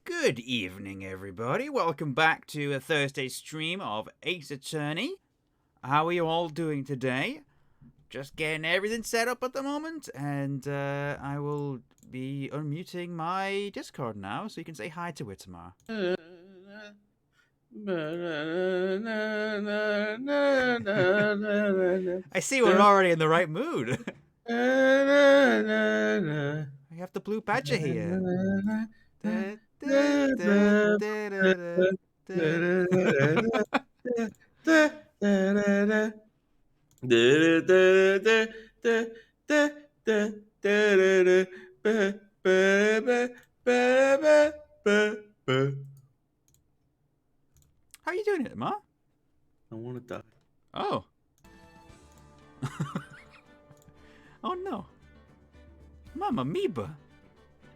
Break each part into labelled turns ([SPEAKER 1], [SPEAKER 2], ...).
[SPEAKER 1] Good evening, everybody. Welcome back to a Thursday stream of Ace Attorney. How are you all doing today? Just getting everything set up at the moment, and I will be unmuting my Discord now, so you can say hi to Itamar. I see we're already in the right mood. I have the blue badger here. How are you doing, Itamar?
[SPEAKER 2] I want to die.
[SPEAKER 1] Oh. Oh no. Mama Amoeba.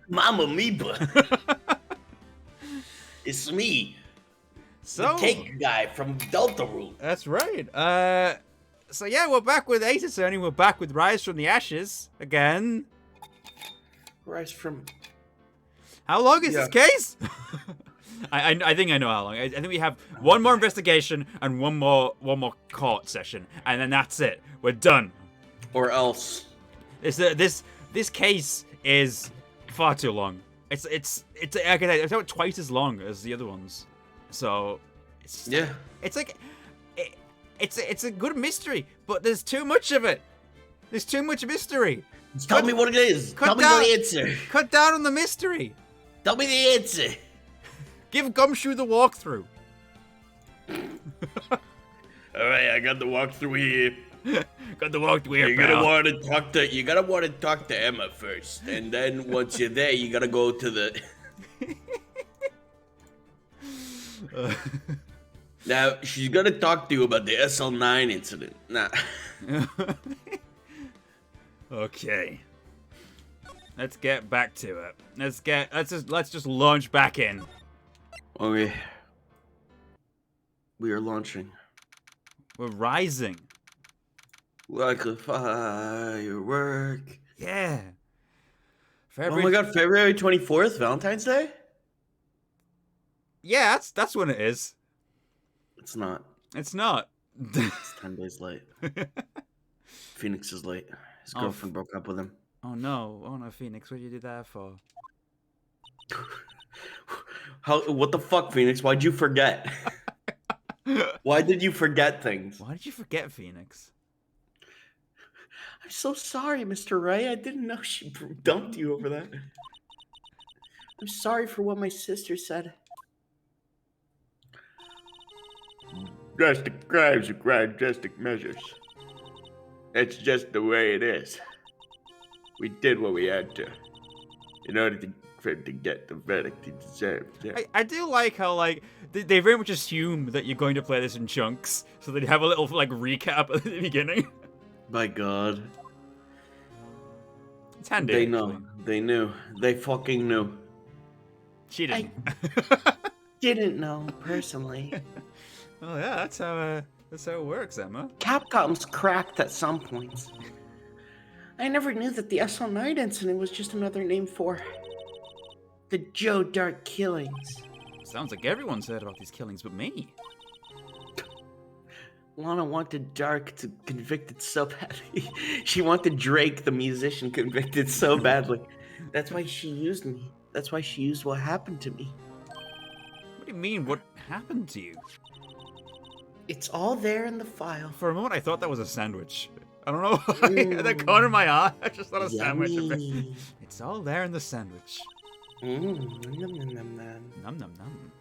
[SPEAKER 2] Mama Amoeba. It's me.
[SPEAKER 1] So,
[SPEAKER 2] the cake guy from Delta Room.
[SPEAKER 1] That's right. So yeah, we're back with Ace Attorney. We're back with Rise from the Ashes again.
[SPEAKER 2] Rise from...
[SPEAKER 1] How long is this case? I think I know how long. I think we have one more investigation and one more court session, and then that's it. We're done.
[SPEAKER 2] Or else.
[SPEAKER 1] This case is far too long. It's about twice as long as the other ones. So it's like it's a good mystery, but there's too much of it. There's too much mystery.
[SPEAKER 2] Tell me what it is. Tell me the answer.
[SPEAKER 1] Cut down on the mystery.
[SPEAKER 2] Tell me the answer.
[SPEAKER 1] Give Gumshoe the walkthrough.
[SPEAKER 2] Alright, I got the walkthrough here.
[SPEAKER 1] Got the walkthrough here,
[SPEAKER 2] You gotta want to talk to Emma first, and then once you're there, you gotta go to the. Now she's gonna talk to you about the SL9 incident. Nah.
[SPEAKER 1] Okay. Let's get back to it. Let's just launch back in.
[SPEAKER 2] Okay. We are launching.
[SPEAKER 1] We're rising.
[SPEAKER 2] Like a firework.
[SPEAKER 1] Yeah.
[SPEAKER 2] Oh my god, February 24th, Valentine's Day?
[SPEAKER 1] Yeah, that's when it is.
[SPEAKER 2] It's not.
[SPEAKER 1] It's not.
[SPEAKER 2] It's 10 days late. Phoenix is late. His girlfriend broke up with him.
[SPEAKER 1] Oh no, Phoenix, what did you do that for?
[SPEAKER 2] What the fuck, Phoenix? Why'd you forget? Why did you forget things?
[SPEAKER 1] Why did you forget, Phoenix?
[SPEAKER 2] I'm so sorry, Mr. Wright. I didn't know she dumped you over that. I'm sorry for what my sister said. Drastic crimes require drastic measures. That's just the way it is. We did what we had to in order to get the verdict he deserved. Yeah.
[SPEAKER 1] I do like how they very much assume that you're going to play this in chunks, so they have a little recap at the beginning.
[SPEAKER 2] My God.
[SPEAKER 1] It's handy.
[SPEAKER 2] They know. They knew. They fucking knew.
[SPEAKER 1] Cheating.
[SPEAKER 2] I didn't know personally.
[SPEAKER 1] Oh yeah, that's how it works, Emma.
[SPEAKER 2] Capcom's cracked at some points. I never knew that the SL9 incident was just another name for the Joe Dark killings.
[SPEAKER 1] Sounds like everyone's heard about these killings but me.
[SPEAKER 2] Lana wanted Dark to convicted so badly. She wanted Drake, the musician, convicted so badly. That's why she used me. That's why she used what happened to me.
[SPEAKER 1] What do you mean, what happened to you?
[SPEAKER 2] It's all there in the file.
[SPEAKER 1] For a moment, I thought that was a sandwich. I don't know. That corner of my eye, I just thought a sandwich. It's all there in the sandwich.
[SPEAKER 2] Nom nom nom.
[SPEAKER 1] Nom nom nom.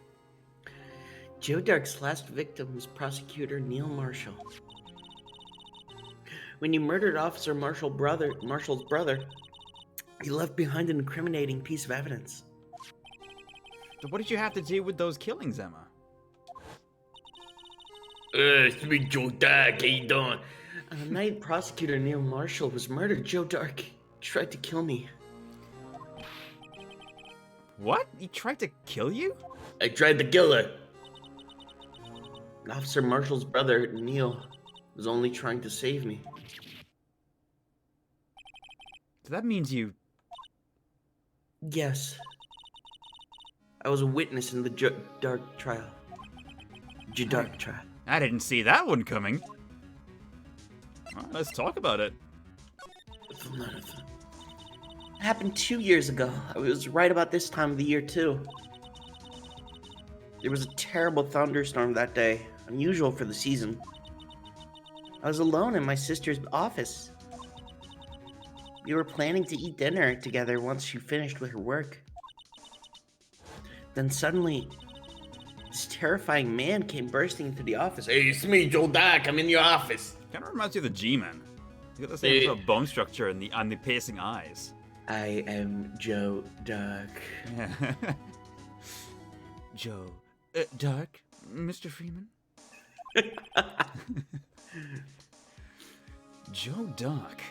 [SPEAKER 2] Joe Dark's last victim was prosecutor Neil Marshall. When you murdered Officer Marshall's brother, he left behind an incriminating piece of evidence.
[SPEAKER 1] So what did you have to do with those killings, Emma?
[SPEAKER 2] It's me, Joe Dark. How you doing? On the night prosecutor Neil Marshall was murdered, Joe Dark tried to kill me.
[SPEAKER 1] What? He tried to kill you?
[SPEAKER 2] I tried to kill her. Officer Marshall's brother, Neil, was only trying to save me.
[SPEAKER 1] So that means you...
[SPEAKER 2] Yes.
[SPEAKER 3] I was a witness in the dark trial. Dark trial.
[SPEAKER 1] I didn't see that one coming. All right, let's talk about it.
[SPEAKER 3] It happened 2 years ago. It was right about this time of the year, too. There was a terrible thunderstorm that day, unusual for the season. I was alone in my sister's office. We were planning to eat dinner together once she finished with her work. Then suddenly, this terrifying man came bursting into the office. Hey, it's me, Joe Doc. I'm in your office.
[SPEAKER 1] Kind of reminds you of the G-Man. You got the same sort of bone structure and the piercing eyes.
[SPEAKER 3] I am Joe Doc.
[SPEAKER 1] Yeah. Joe. Doc? Mr. Freeman? Joe Doc.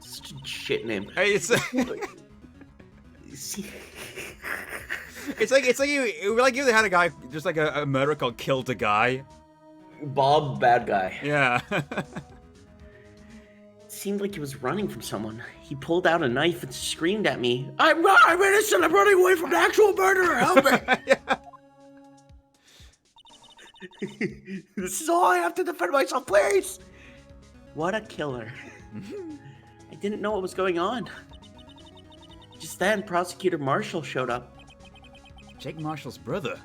[SPEAKER 3] Such a shit name.
[SPEAKER 1] Hey, it's like you had a guy, just like a murderer called Killed a Guy.
[SPEAKER 3] Bob, bad guy.
[SPEAKER 1] Yeah.
[SPEAKER 3] It seemed like he was running from someone. He pulled out a knife and screamed at me. I'm innocent. I'm running away from the actual murderer. Help me.
[SPEAKER 1] Yeah.
[SPEAKER 3] This is all I have to defend myself, please. What a killer. I didn't know what was going on. Just then, Prosecutor Marshall showed up.
[SPEAKER 1] Jake Marshall's brother.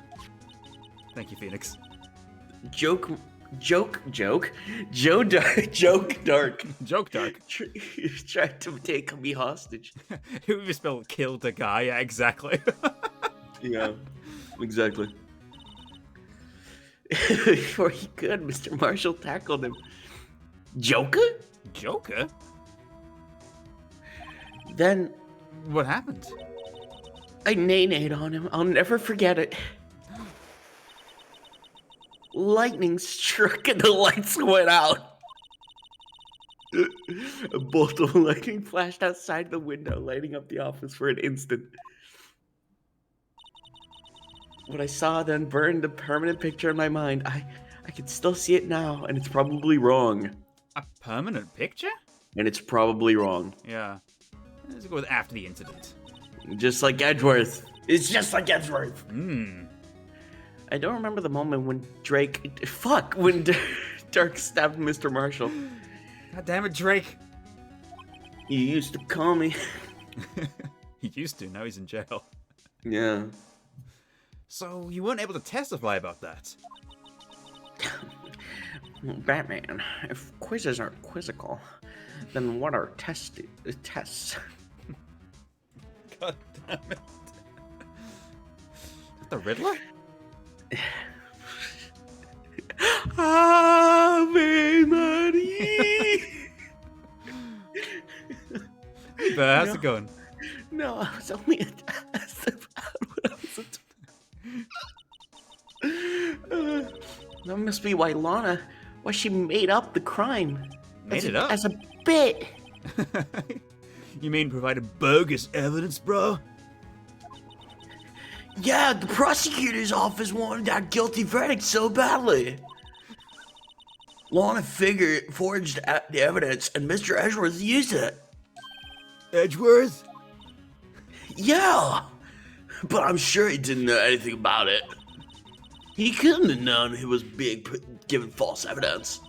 [SPEAKER 1] Thank you, Phoenix.
[SPEAKER 3] Joke Dark. Joke Dark. Tried to take me hostage.
[SPEAKER 1] Who just spelled killed a guy? Yeah, exactly.
[SPEAKER 3] Yeah, exactly. Before he could, Mr. Marshall tackled him. Joker?
[SPEAKER 1] Joker?
[SPEAKER 3] Then...
[SPEAKER 1] What happened?
[SPEAKER 3] I nay-nayed on him. I'll never forget it. Lightning struck and the lights went out. A bolt of lightning flashed outside the window, lighting up the office for an instant. What I saw then burned a permanent picture in my mind. I can still see it now, and it's probably wrong.
[SPEAKER 1] A permanent picture?
[SPEAKER 3] And it's probably wrong.
[SPEAKER 1] Yeah. Let's go with after the incident.
[SPEAKER 3] Just like Edgeworth. It's just like Edgeworth. I don't remember the moment when when Dark stabbed Mr. Marshall.
[SPEAKER 1] God damn it, Drake.
[SPEAKER 3] You used to call me.
[SPEAKER 1] He used to, now he's in jail.
[SPEAKER 3] Yeah.
[SPEAKER 1] So you weren't able to testify about that?
[SPEAKER 3] Batman, if quizzes aren't quizzical, then what are tests?
[SPEAKER 1] God damn it. The Riddler?
[SPEAKER 3] Ave Maria.
[SPEAKER 1] How's it going?
[SPEAKER 3] No, I was only a test about what I was that must be why she made up the crime.
[SPEAKER 1] Made it up?
[SPEAKER 3] As a bit.
[SPEAKER 1] You mean provided bogus evidence, bro?
[SPEAKER 3] Yeah, the prosecutor's office wanted that guilty verdict so badly. Lana forged the evidence, and Mr. Edgeworth used it.
[SPEAKER 1] Edgeworth?
[SPEAKER 3] Yeah, but I'm sure he didn't know anything about it. He couldn't have known he was being given false evidence.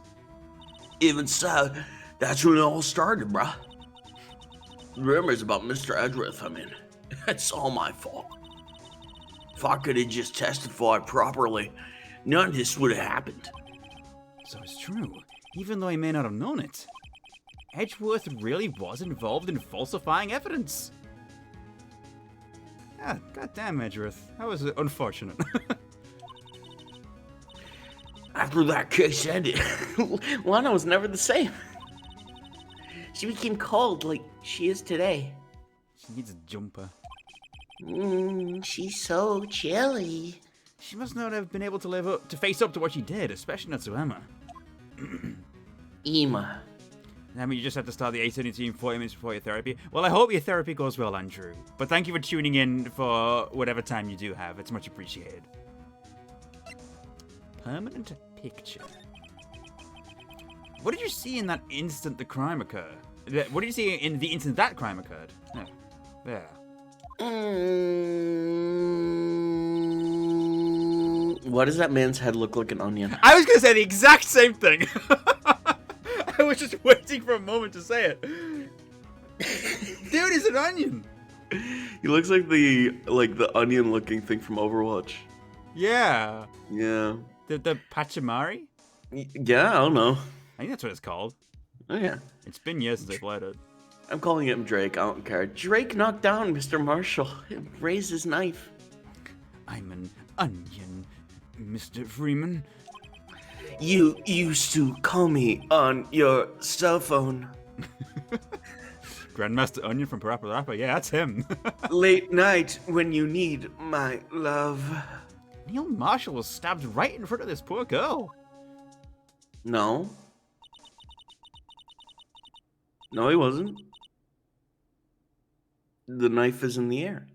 [SPEAKER 3] Even so, that's when it all started, bruh. Rumors about Mr. Edgeworth, it's all my fault. If I could have just testified properly, none of this would have happened.
[SPEAKER 1] So it's true, even though he may not have known it. Edgeworth really was involved in falsifying evidence. Ah, goddamn Edgeworth. That was unfortunate.
[SPEAKER 3] After that case ended, Lana was never the same. She became cold like she is today.
[SPEAKER 1] She needs a jumper.
[SPEAKER 3] She's so chilly.
[SPEAKER 1] She must not have been able to face up to what she did, especially not to Emma.
[SPEAKER 3] Emma.
[SPEAKER 1] I mean, you just have to start the 8:30 team 40 minutes before your therapy. Well, I hope your therapy goes well, Andrew. But thank you for tuning in for whatever time you do have. It's much appreciated. Permanent picture. What did you see in that instant the crime occurred? What did you see in the instant that crime occurred? No. There.
[SPEAKER 3] Why does that man's head look like an onion?
[SPEAKER 1] I was gonna say the exact same thing. I was just waiting for a moment to say it. Dude, he's an onion.
[SPEAKER 3] He looks like the onion-looking thing from Overwatch.
[SPEAKER 1] Yeah.
[SPEAKER 3] Yeah.
[SPEAKER 1] The Pachimari?
[SPEAKER 3] Yeah, I don't know.
[SPEAKER 1] I think that's what it's called.
[SPEAKER 3] Oh yeah.
[SPEAKER 1] It's been years since I played it.
[SPEAKER 3] I'm calling him Drake. I don't care. Drake knocked down Mr. Marshall. Raised his knife.
[SPEAKER 1] I'm an onion, Mr. Freeman.
[SPEAKER 3] You used to call me on your cell phone.
[SPEAKER 1] Grandmaster Onion from Parappa the Rapper. Yeah, that's him.
[SPEAKER 3] Late night when you need my love.
[SPEAKER 1] Neil Marshall was stabbed right in front of this poor girl.
[SPEAKER 3] No. No, he wasn't. The knife is in the air.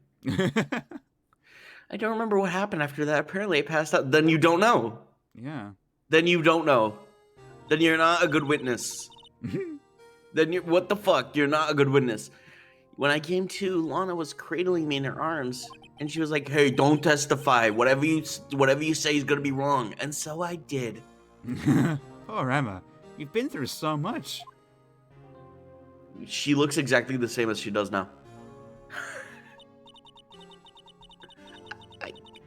[SPEAKER 3] I don't remember what happened after that. Apparently it passed out. Then you don't know.
[SPEAKER 1] Yeah.
[SPEAKER 3] Then you don't know. Then you're not a good witness. Then you're, what the fuck? You're not a good witness. When I came to, Lana was cradling me in her arms, and she was like, "Hey, don't testify. Whatever you say is gonna be wrong." And so I did.
[SPEAKER 1] Poor Emma. You've been through so much.
[SPEAKER 3] She looks exactly the same as she does now.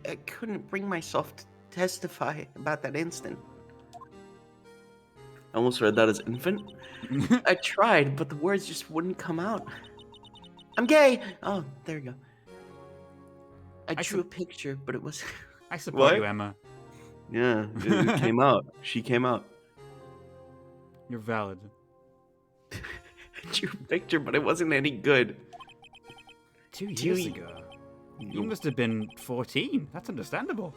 [SPEAKER 3] I couldn't bring myself to testify about that instant. I almost read that as infant. I tried, but the words just wouldn't come out. I'm gay! Oh, there you go. I drew a picture, but it was...
[SPEAKER 1] I support
[SPEAKER 3] What?
[SPEAKER 1] you, Emma.
[SPEAKER 3] Yeah, it came out. She came out.
[SPEAKER 1] You're valid.
[SPEAKER 3] I drew a picture, but it wasn't any good.
[SPEAKER 1] 2 years ago. You must have been 14. That's understandable.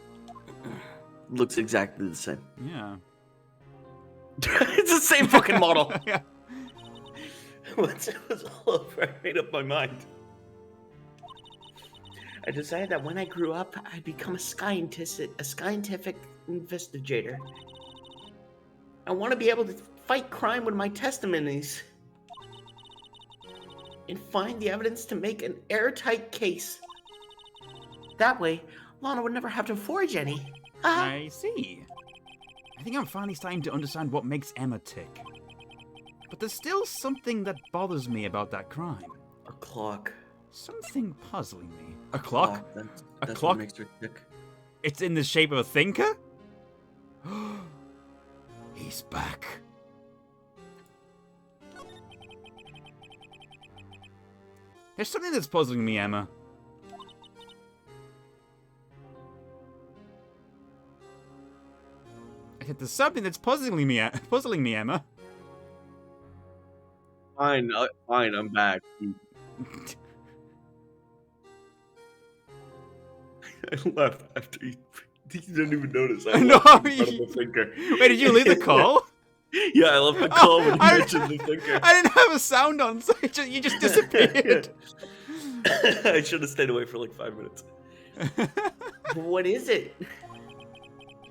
[SPEAKER 3] Looks exactly the same.
[SPEAKER 1] Yeah.
[SPEAKER 3] It's the same fucking model.
[SPEAKER 1] Yeah.
[SPEAKER 3] Once it was all over, I made up my mind. I decided that when I grew up, I'd become a scientific investigator. I want to be able to fight crime with my testimonies and find the evidence to make an airtight case. That way, Lana would never have to forge any.
[SPEAKER 1] I see. I think I'm finally starting to understand what makes Emma tick. But there's still something that bothers me about that crime.
[SPEAKER 3] A clock.
[SPEAKER 1] Something puzzling me. A clock?
[SPEAKER 3] That's
[SPEAKER 1] clock?
[SPEAKER 3] what makes her tick.
[SPEAKER 1] It's in the shape of a thinker? He's back. There's something that's puzzling me, Emma. I said there's something that's puzzling me, Emma.
[SPEAKER 3] Fine, I'm back. I left after he didn't even notice. I
[SPEAKER 1] No,
[SPEAKER 3] left in front of the thinker.
[SPEAKER 1] Wait, did you leave the call?
[SPEAKER 3] Yeah, I left the call when you mentioned the thinker.
[SPEAKER 1] I didn't have a sound on, so you just disappeared.
[SPEAKER 3] I should have stayed away for like 5 minutes. What is it?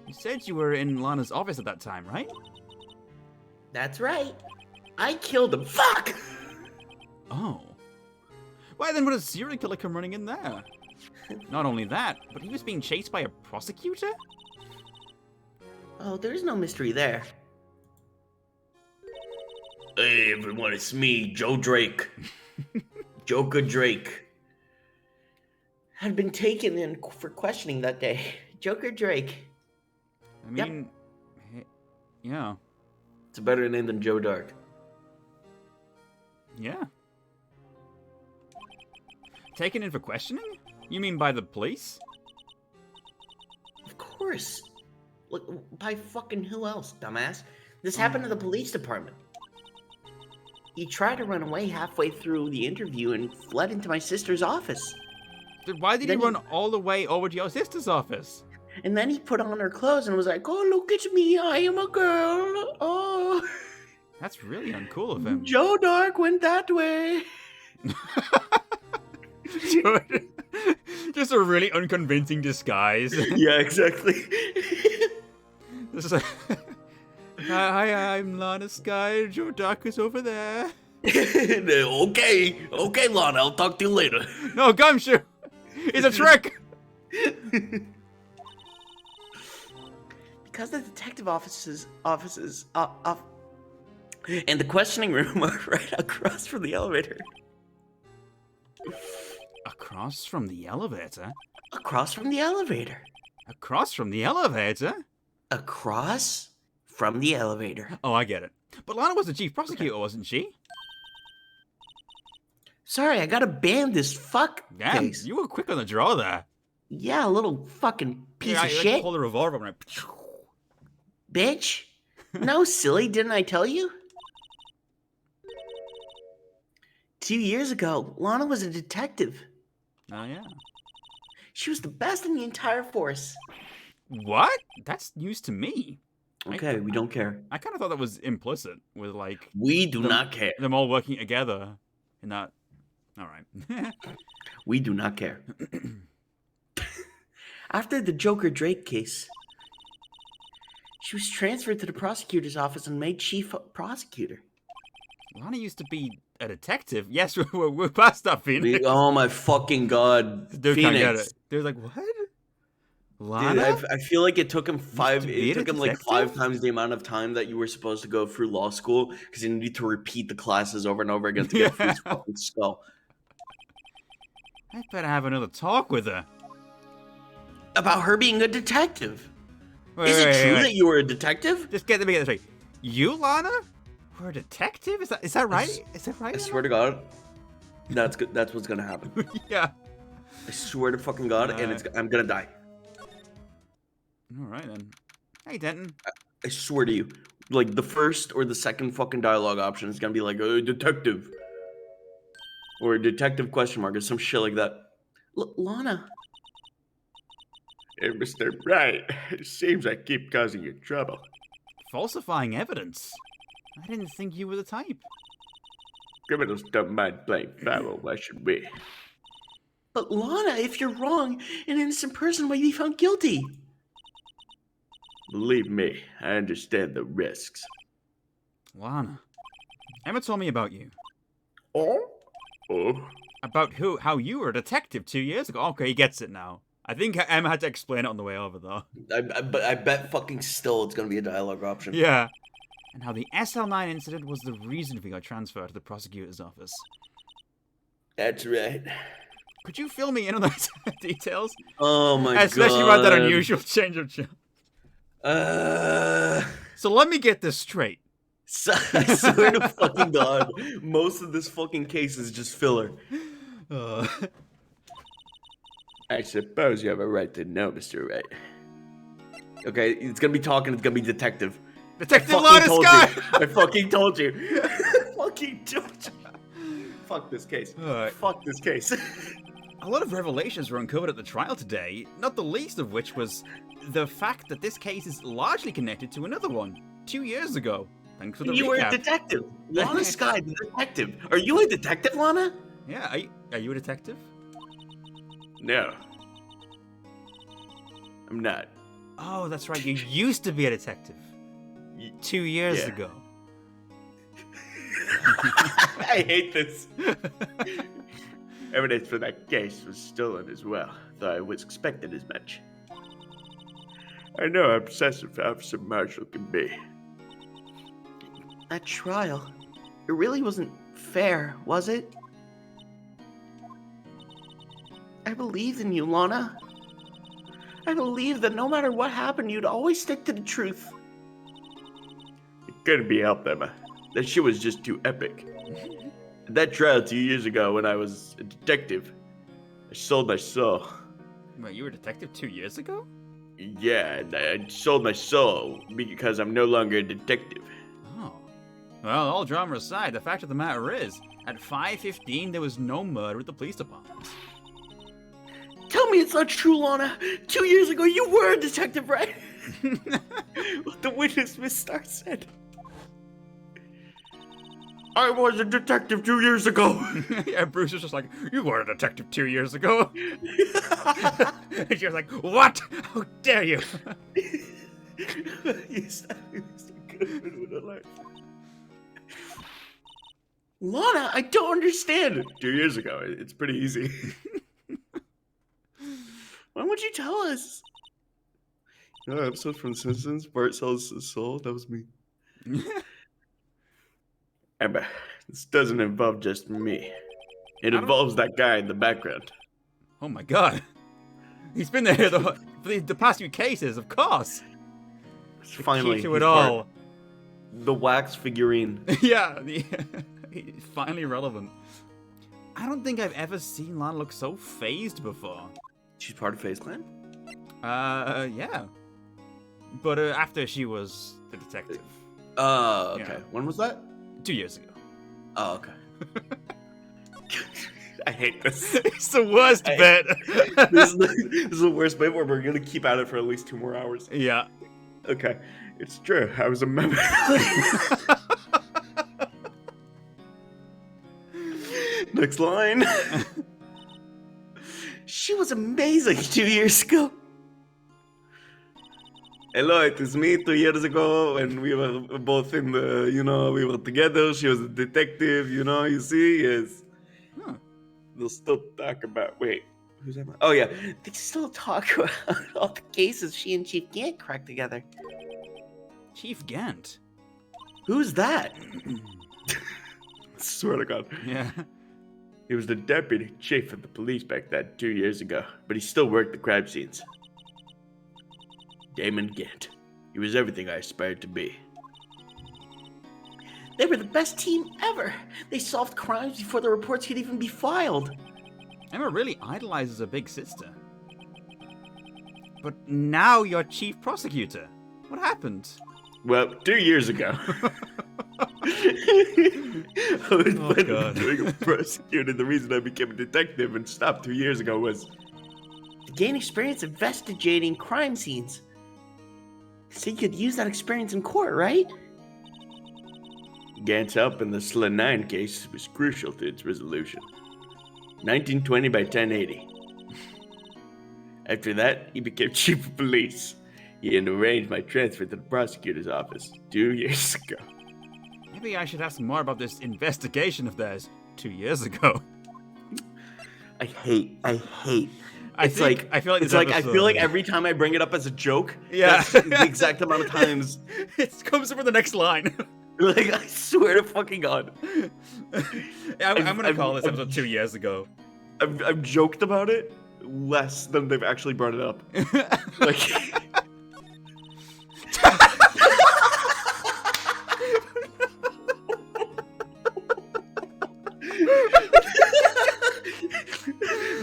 [SPEAKER 1] You said you were in Lana's office at that time, right?
[SPEAKER 3] That's right. I killed him. Fuck!
[SPEAKER 1] Oh. Why then would a serial killer come running in there? Not only that, but he was being chased by a prosecutor?
[SPEAKER 3] Oh, there's no mystery there. Hey everyone, it's me, Joe Drake. Joker Drake. Had been taken in for questioning that day. Joker Drake.
[SPEAKER 1] I mean, yeah.
[SPEAKER 3] It's a better name than Joe Dark.
[SPEAKER 1] Yeah. Taken in for questioning? You mean by the police?
[SPEAKER 3] Of course. Look, by fucking who else, dumbass? This happened to the police department. He tried to run away halfway through the interview and fled into my sister's office.
[SPEAKER 1] Then why did he run all the way over to your sister's office?
[SPEAKER 3] And then he put on her clothes and was like, "Oh, look at me, I am a girl. Oh."
[SPEAKER 1] That's really uncool of him.
[SPEAKER 3] Joe Dark went that way.
[SPEAKER 1] Just a really unconvincing disguise.
[SPEAKER 3] Yeah, exactly.
[SPEAKER 1] This is hi, I'm Lana Sky. Joe Dark is over there.
[SPEAKER 3] Okay, Lana, I'll talk to you later.
[SPEAKER 1] No, Gumshoe! It's a trick!
[SPEAKER 3] because the detective offices, and the questioning room are right across from the elevator.
[SPEAKER 1] Across from the elevator?
[SPEAKER 3] Across from the elevator.
[SPEAKER 1] Across from the elevator?
[SPEAKER 3] Across from the elevator.
[SPEAKER 1] Oh, I get it. But Lana was the chief prosecutor, wasn't she?
[SPEAKER 3] Sorry, I gotta ban this fuck
[SPEAKER 1] Damn,
[SPEAKER 3] case.
[SPEAKER 1] you were quick on the draw there.
[SPEAKER 3] Yeah, a little fucking piece
[SPEAKER 1] Yeah,
[SPEAKER 3] of shit.
[SPEAKER 1] Pulled a revolver and went,
[SPEAKER 3] Bitch. No, silly, didn't I tell you? 2 years ago, Lana was a detective.
[SPEAKER 1] oh yeah.
[SPEAKER 3] She was the best in the entire force.
[SPEAKER 1] What? That's news to me.
[SPEAKER 3] Okay, we don't care.
[SPEAKER 1] I kind of thought that was implicit with like
[SPEAKER 3] We do not care.
[SPEAKER 1] them all working together in that. All right.
[SPEAKER 3] We do not care. After the Joker Drake case, she was transferred to the prosecutor's office and made chief prosecutor.
[SPEAKER 1] Lana used to be a detective. Yes, we're past that, Phoenix.
[SPEAKER 3] Oh my fucking god,
[SPEAKER 1] Dude
[SPEAKER 3] Phoenix.
[SPEAKER 1] can't get it. Dude's like, what? Lana?
[SPEAKER 3] Dude, I feel like it took him
[SPEAKER 1] be a
[SPEAKER 3] like
[SPEAKER 1] detective?
[SPEAKER 3] 5 times the amount of time that you were supposed to go through law school because you need to repeat the classes over and over again to get through his fucking skull.
[SPEAKER 1] I better have another talk with her.
[SPEAKER 3] About her being a detective.
[SPEAKER 1] Wait,
[SPEAKER 3] Is it
[SPEAKER 1] wait,
[SPEAKER 3] true
[SPEAKER 1] wait.
[SPEAKER 3] that you were a detective?
[SPEAKER 1] Just let me get this right. You, Lana, were a detective? Is that right? Is that right?
[SPEAKER 3] I swear to God, that's good. That's what's gonna happen.
[SPEAKER 1] Yeah.
[SPEAKER 3] I swear to fucking God, and I'm gonna die.
[SPEAKER 1] All right then. Hey, Denton.
[SPEAKER 3] I swear to you, like the first or the second fucking dialogue option is gonna be like detective or detective question mark or some shit like that. Lana.
[SPEAKER 2] Hey, Mr. Wright, it seems I keep causing you trouble.
[SPEAKER 1] Falsifying evidence. I didn't think you were the type.
[SPEAKER 2] Criminals don't mind playing foul, why should we?
[SPEAKER 3] But Lana, if you're wrong, an innocent person might be found guilty.
[SPEAKER 2] Believe me, I understand the risks.
[SPEAKER 1] Lana. Emma told me about you.
[SPEAKER 2] Oh? Oh?
[SPEAKER 1] About how you were a detective 2 years ago. Okay, he gets it now. I think Emma had to explain it on the way over, though.
[SPEAKER 3] But I bet fucking still it's gonna be a dialogue option.
[SPEAKER 1] Yeah. And how the SL9 incident was the reason for your transfer to the prosecutor's office.
[SPEAKER 3] That's right.
[SPEAKER 1] Could you fill me in on those details?
[SPEAKER 3] Oh my god.
[SPEAKER 1] Especially about that unusual change of job. So let me get this straight.
[SPEAKER 3] I swear to fucking God, most of this fucking case is just filler.
[SPEAKER 2] I suppose you have a right to know, Mr. Wright.
[SPEAKER 3] Okay, it's gonna be talking, it's gonna be detective.
[SPEAKER 1] Detective
[SPEAKER 3] I
[SPEAKER 1] Lana
[SPEAKER 3] fucking
[SPEAKER 1] Sky!
[SPEAKER 3] told you. I fucking told you. Fucking told you. Fuck this case.
[SPEAKER 1] Alright.
[SPEAKER 3] Fuck this case.
[SPEAKER 1] A lot of revelations were uncovered at the trial today, not the least of which was the fact that this case is largely connected to another one, 2 years ago. Thanks for the
[SPEAKER 3] You
[SPEAKER 1] recap.
[SPEAKER 3] were a detective. Lana Sky, the detective. Are you a detective, Lana?
[SPEAKER 1] Yeah, are you a detective?
[SPEAKER 2] No. I'm not.
[SPEAKER 1] Oh, that's right, you used to be a detective. 2 years
[SPEAKER 2] Yeah.
[SPEAKER 1] ago.
[SPEAKER 3] I hate this.
[SPEAKER 2] Evidence for that case was stolen as well, though I was expecting as much. I know how obsessive Officer Marshall can be.
[SPEAKER 3] That trial, it really wasn't fair, was it? I believed in you, Lana. I believed that no matter what happened, you'd always stick to the truth.
[SPEAKER 2] It couldn't be helped, Emma. That shit was just too epic. That trial 2 years ago when I was a detective, I sold my soul.
[SPEAKER 1] Wait, you were a detective 2 years ago?
[SPEAKER 2] Yeah, and I sold my soul because I'm no longer a detective.
[SPEAKER 1] Oh. Well, all drama aside, the fact of the matter is, at 5:15 there was no murder at the police department.
[SPEAKER 3] Tell me it's not true, Lana. 2 years ago, you were a detective, right? What the witness, Miss Starr, said.
[SPEAKER 2] I was a detective 2 years ago.
[SPEAKER 1] Yeah, Bruce was just like, you were a detective 2 years ago. And she was like, what? How dare you?
[SPEAKER 3] Lana, I don't understand.
[SPEAKER 2] 2 years ago, it's pretty easy.
[SPEAKER 3] Why would you tell us?
[SPEAKER 2] Oh, episode from The Simpsons. Bart sells his soul. That was me. Amber, this doesn't involve just me. It
[SPEAKER 1] I don't-
[SPEAKER 2] involves that guy in the background.
[SPEAKER 1] Oh my god. He's been there for the past few cases, of course.
[SPEAKER 2] It's
[SPEAKER 1] The
[SPEAKER 2] finally
[SPEAKER 1] key to
[SPEAKER 2] he's
[SPEAKER 1] it all.
[SPEAKER 2] the wax figurine.
[SPEAKER 1] Yeah, he's finally relevant. I don't think I've ever seen Lana look so phased before.
[SPEAKER 2] She's part of FaZe Clan?
[SPEAKER 1] Yeah. But after she was the detective.
[SPEAKER 2] Okay.
[SPEAKER 1] Yeah.
[SPEAKER 2] When was that?
[SPEAKER 1] 2 years ago.
[SPEAKER 2] Oh, okay. I hate this.
[SPEAKER 1] It's the worst bit.
[SPEAKER 2] This is the worst bit where we're gonna keep at it for at least 2 more hours.
[SPEAKER 1] Yeah.
[SPEAKER 2] Okay. It's true. I was a member. Next line. She was amazing 2 years ago. Hello, it is me 2 years ago, and we were both in the, we were together. She was a detective, you see, yes.
[SPEAKER 1] Huh.
[SPEAKER 2] They'll still talk about, wait, who's that? Oh, yeah. They still talk about all the cases she and Chief Gant cracked together.
[SPEAKER 1] Chief Gant.
[SPEAKER 2] Who's that? Swear to God.
[SPEAKER 1] Yeah.
[SPEAKER 2] He was the deputy chief of the police back then 2 years ago, but he still worked the crime scenes. Damon Gant. He was everything I aspired to be.
[SPEAKER 3] They were the best team ever. They solved crimes before the reports could even be filed.
[SPEAKER 1] Emma really idolizes her big sister. But now you're chief prosecutor. What happened?
[SPEAKER 2] Well, 2 years ago. I was planning on doing a prosecutor. The reason I became a detective and stopped 2 years ago was
[SPEAKER 3] To gain experience investigating crime scenes. So you could use that experience in court, right?
[SPEAKER 2] Gant's help in the Sla 9 case was crucial to its resolution. 1920 by 1080. After that, he became chief of police. He had arranged my transfer to the prosecutor's office 2 years ago.
[SPEAKER 1] Maybe I should ask more about this investigation of theirs 2 years ago.
[SPEAKER 2] I hate.
[SPEAKER 1] I feel like
[SPEAKER 2] it's
[SPEAKER 1] this
[SPEAKER 2] like I
[SPEAKER 1] episode-
[SPEAKER 2] feel like every time I bring it up as a joke,
[SPEAKER 1] Yeah.
[SPEAKER 2] that's the exact amount of times.
[SPEAKER 1] It comes up with the next line.
[SPEAKER 2] Like, I swear to fucking God.
[SPEAKER 1] I'm gonna call this
[SPEAKER 2] I've-
[SPEAKER 1] episode 2 years ago.
[SPEAKER 2] I've joked about it less than they've actually brought it up. Like,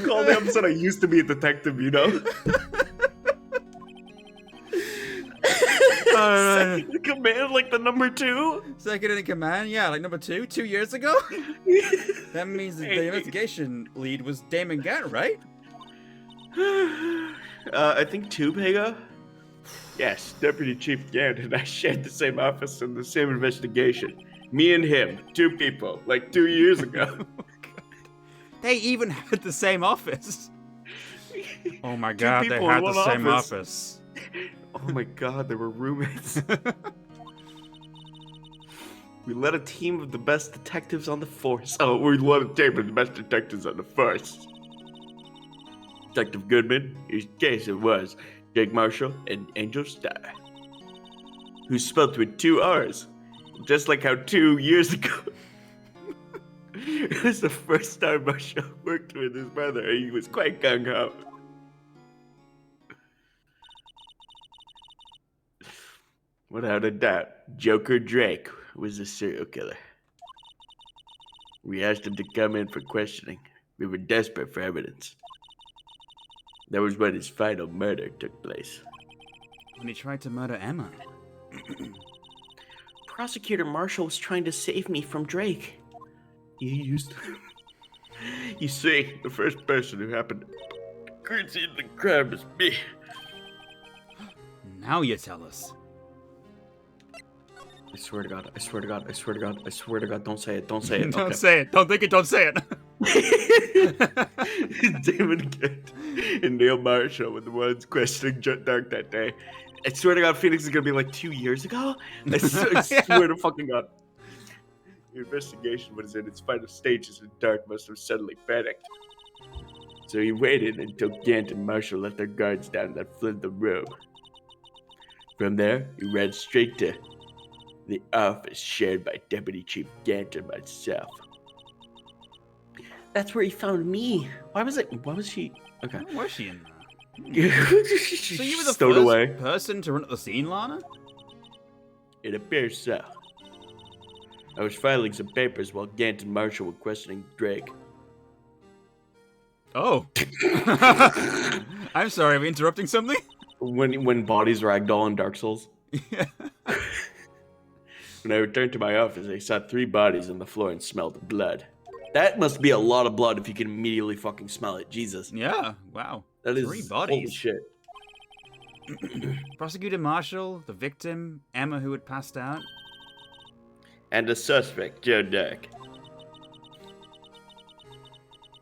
[SPEAKER 2] call the episode I used to be a detective, Second in command, like the number 2?
[SPEAKER 1] Second in command, yeah, like number 2, 2 years ago? That means the investigation lead was Damon Gant, right?
[SPEAKER 2] I think 2, Pega? Yes, Deputy Chief Gant and I shared the same office and the same investigation. Me and him, 2 people, like 2 years ago.
[SPEAKER 1] They even had the same office. Oh my god, they
[SPEAKER 2] people
[SPEAKER 1] had
[SPEAKER 2] in
[SPEAKER 1] the
[SPEAKER 2] one
[SPEAKER 1] same
[SPEAKER 2] office.
[SPEAKER 1] office.
[SPEAKER 2] Oh my God, they were roommates. We led a team of the best detectives on the force. Oh, we led a team of the best detectives on the force. Detective Goodman, whose case it was, Jake Marshall, and Angel Starr, who's spelled with 2 R's, just like how 2 years ago. It was the first time Marshall worked with his brother, and he was quite gung-ho. Without a doubt, Joker Drake was the serial killer. We asked him to come in for questioning. We were desperate for evidence. That was when his final murder took place.
[SPEAKER 1] When he tried to murder Emma.
[SPEAKER 3] Prosecutor Marshall was trying to save me from Drake.
[SPEAKER 2] He used You see, the first person who happened to concede the crime was me.
[SPEAKER 1] Now you tell us.
[SPEAKER 2] I swear to God, I swear to God, I swear to God, I swear to God, don't say it, don't say it.
[SPEAKER 1] Don't say it. Don't think it. Don't say it.
[SPEAKER 2] Damon Gant and Neil Marshall were the ones questioning Dark that day. I swear to God, Phoenix is gonna be like 2 years ago. I swear to fucking God. The investigation was in its final stages and Dark must have suddenly panicked. So he waited until Gant and Marshall let their guards down and fled the room. From there, he ran straight to the office shared by Deputy Chief Gant and myself.
[SPEAKER 3] That's where he found me. Why was she? Okay.
[SPEAKER 1] Where was she in there?
[SPEAKER 2] So
[SPEAKER 1] So you were the
[SPEAKER 2] stowed
[SPEAKER 1] first
[SPEAKER 2] away.
[SPEAKER 1] person to run at the scene, Lana?
[SPEAKER 2] It appears so. I was filing some papers while Gant and Marshall were questioning Drake.
[SPEAKER 1] Oh. I'm sorry, am I interrupting something?
[SPEAKER 2] When bodies ragdoll in Dark Souls.
[SPEAKER 1] Yeah.
[SPEAKER 2] When I returned to my office, I saw 3 bodies on the floor and smelled blood. That must be a lot of blood if you can immediately fucking smell it. Jesus.
[SPEAKER 1] Yeah, wow.
[SPEAKER 2] That is
[SPEAKER 1] 3
[SPEAKER 2] holy
[SPEAKER 1] bodies.
[SPEAKER 2] shit.
[SPEAKER 1] Prosecutor Marshall, the victim, Emma who had passed out.
[SPEAKER 2] And the suspect, Joe Dirk.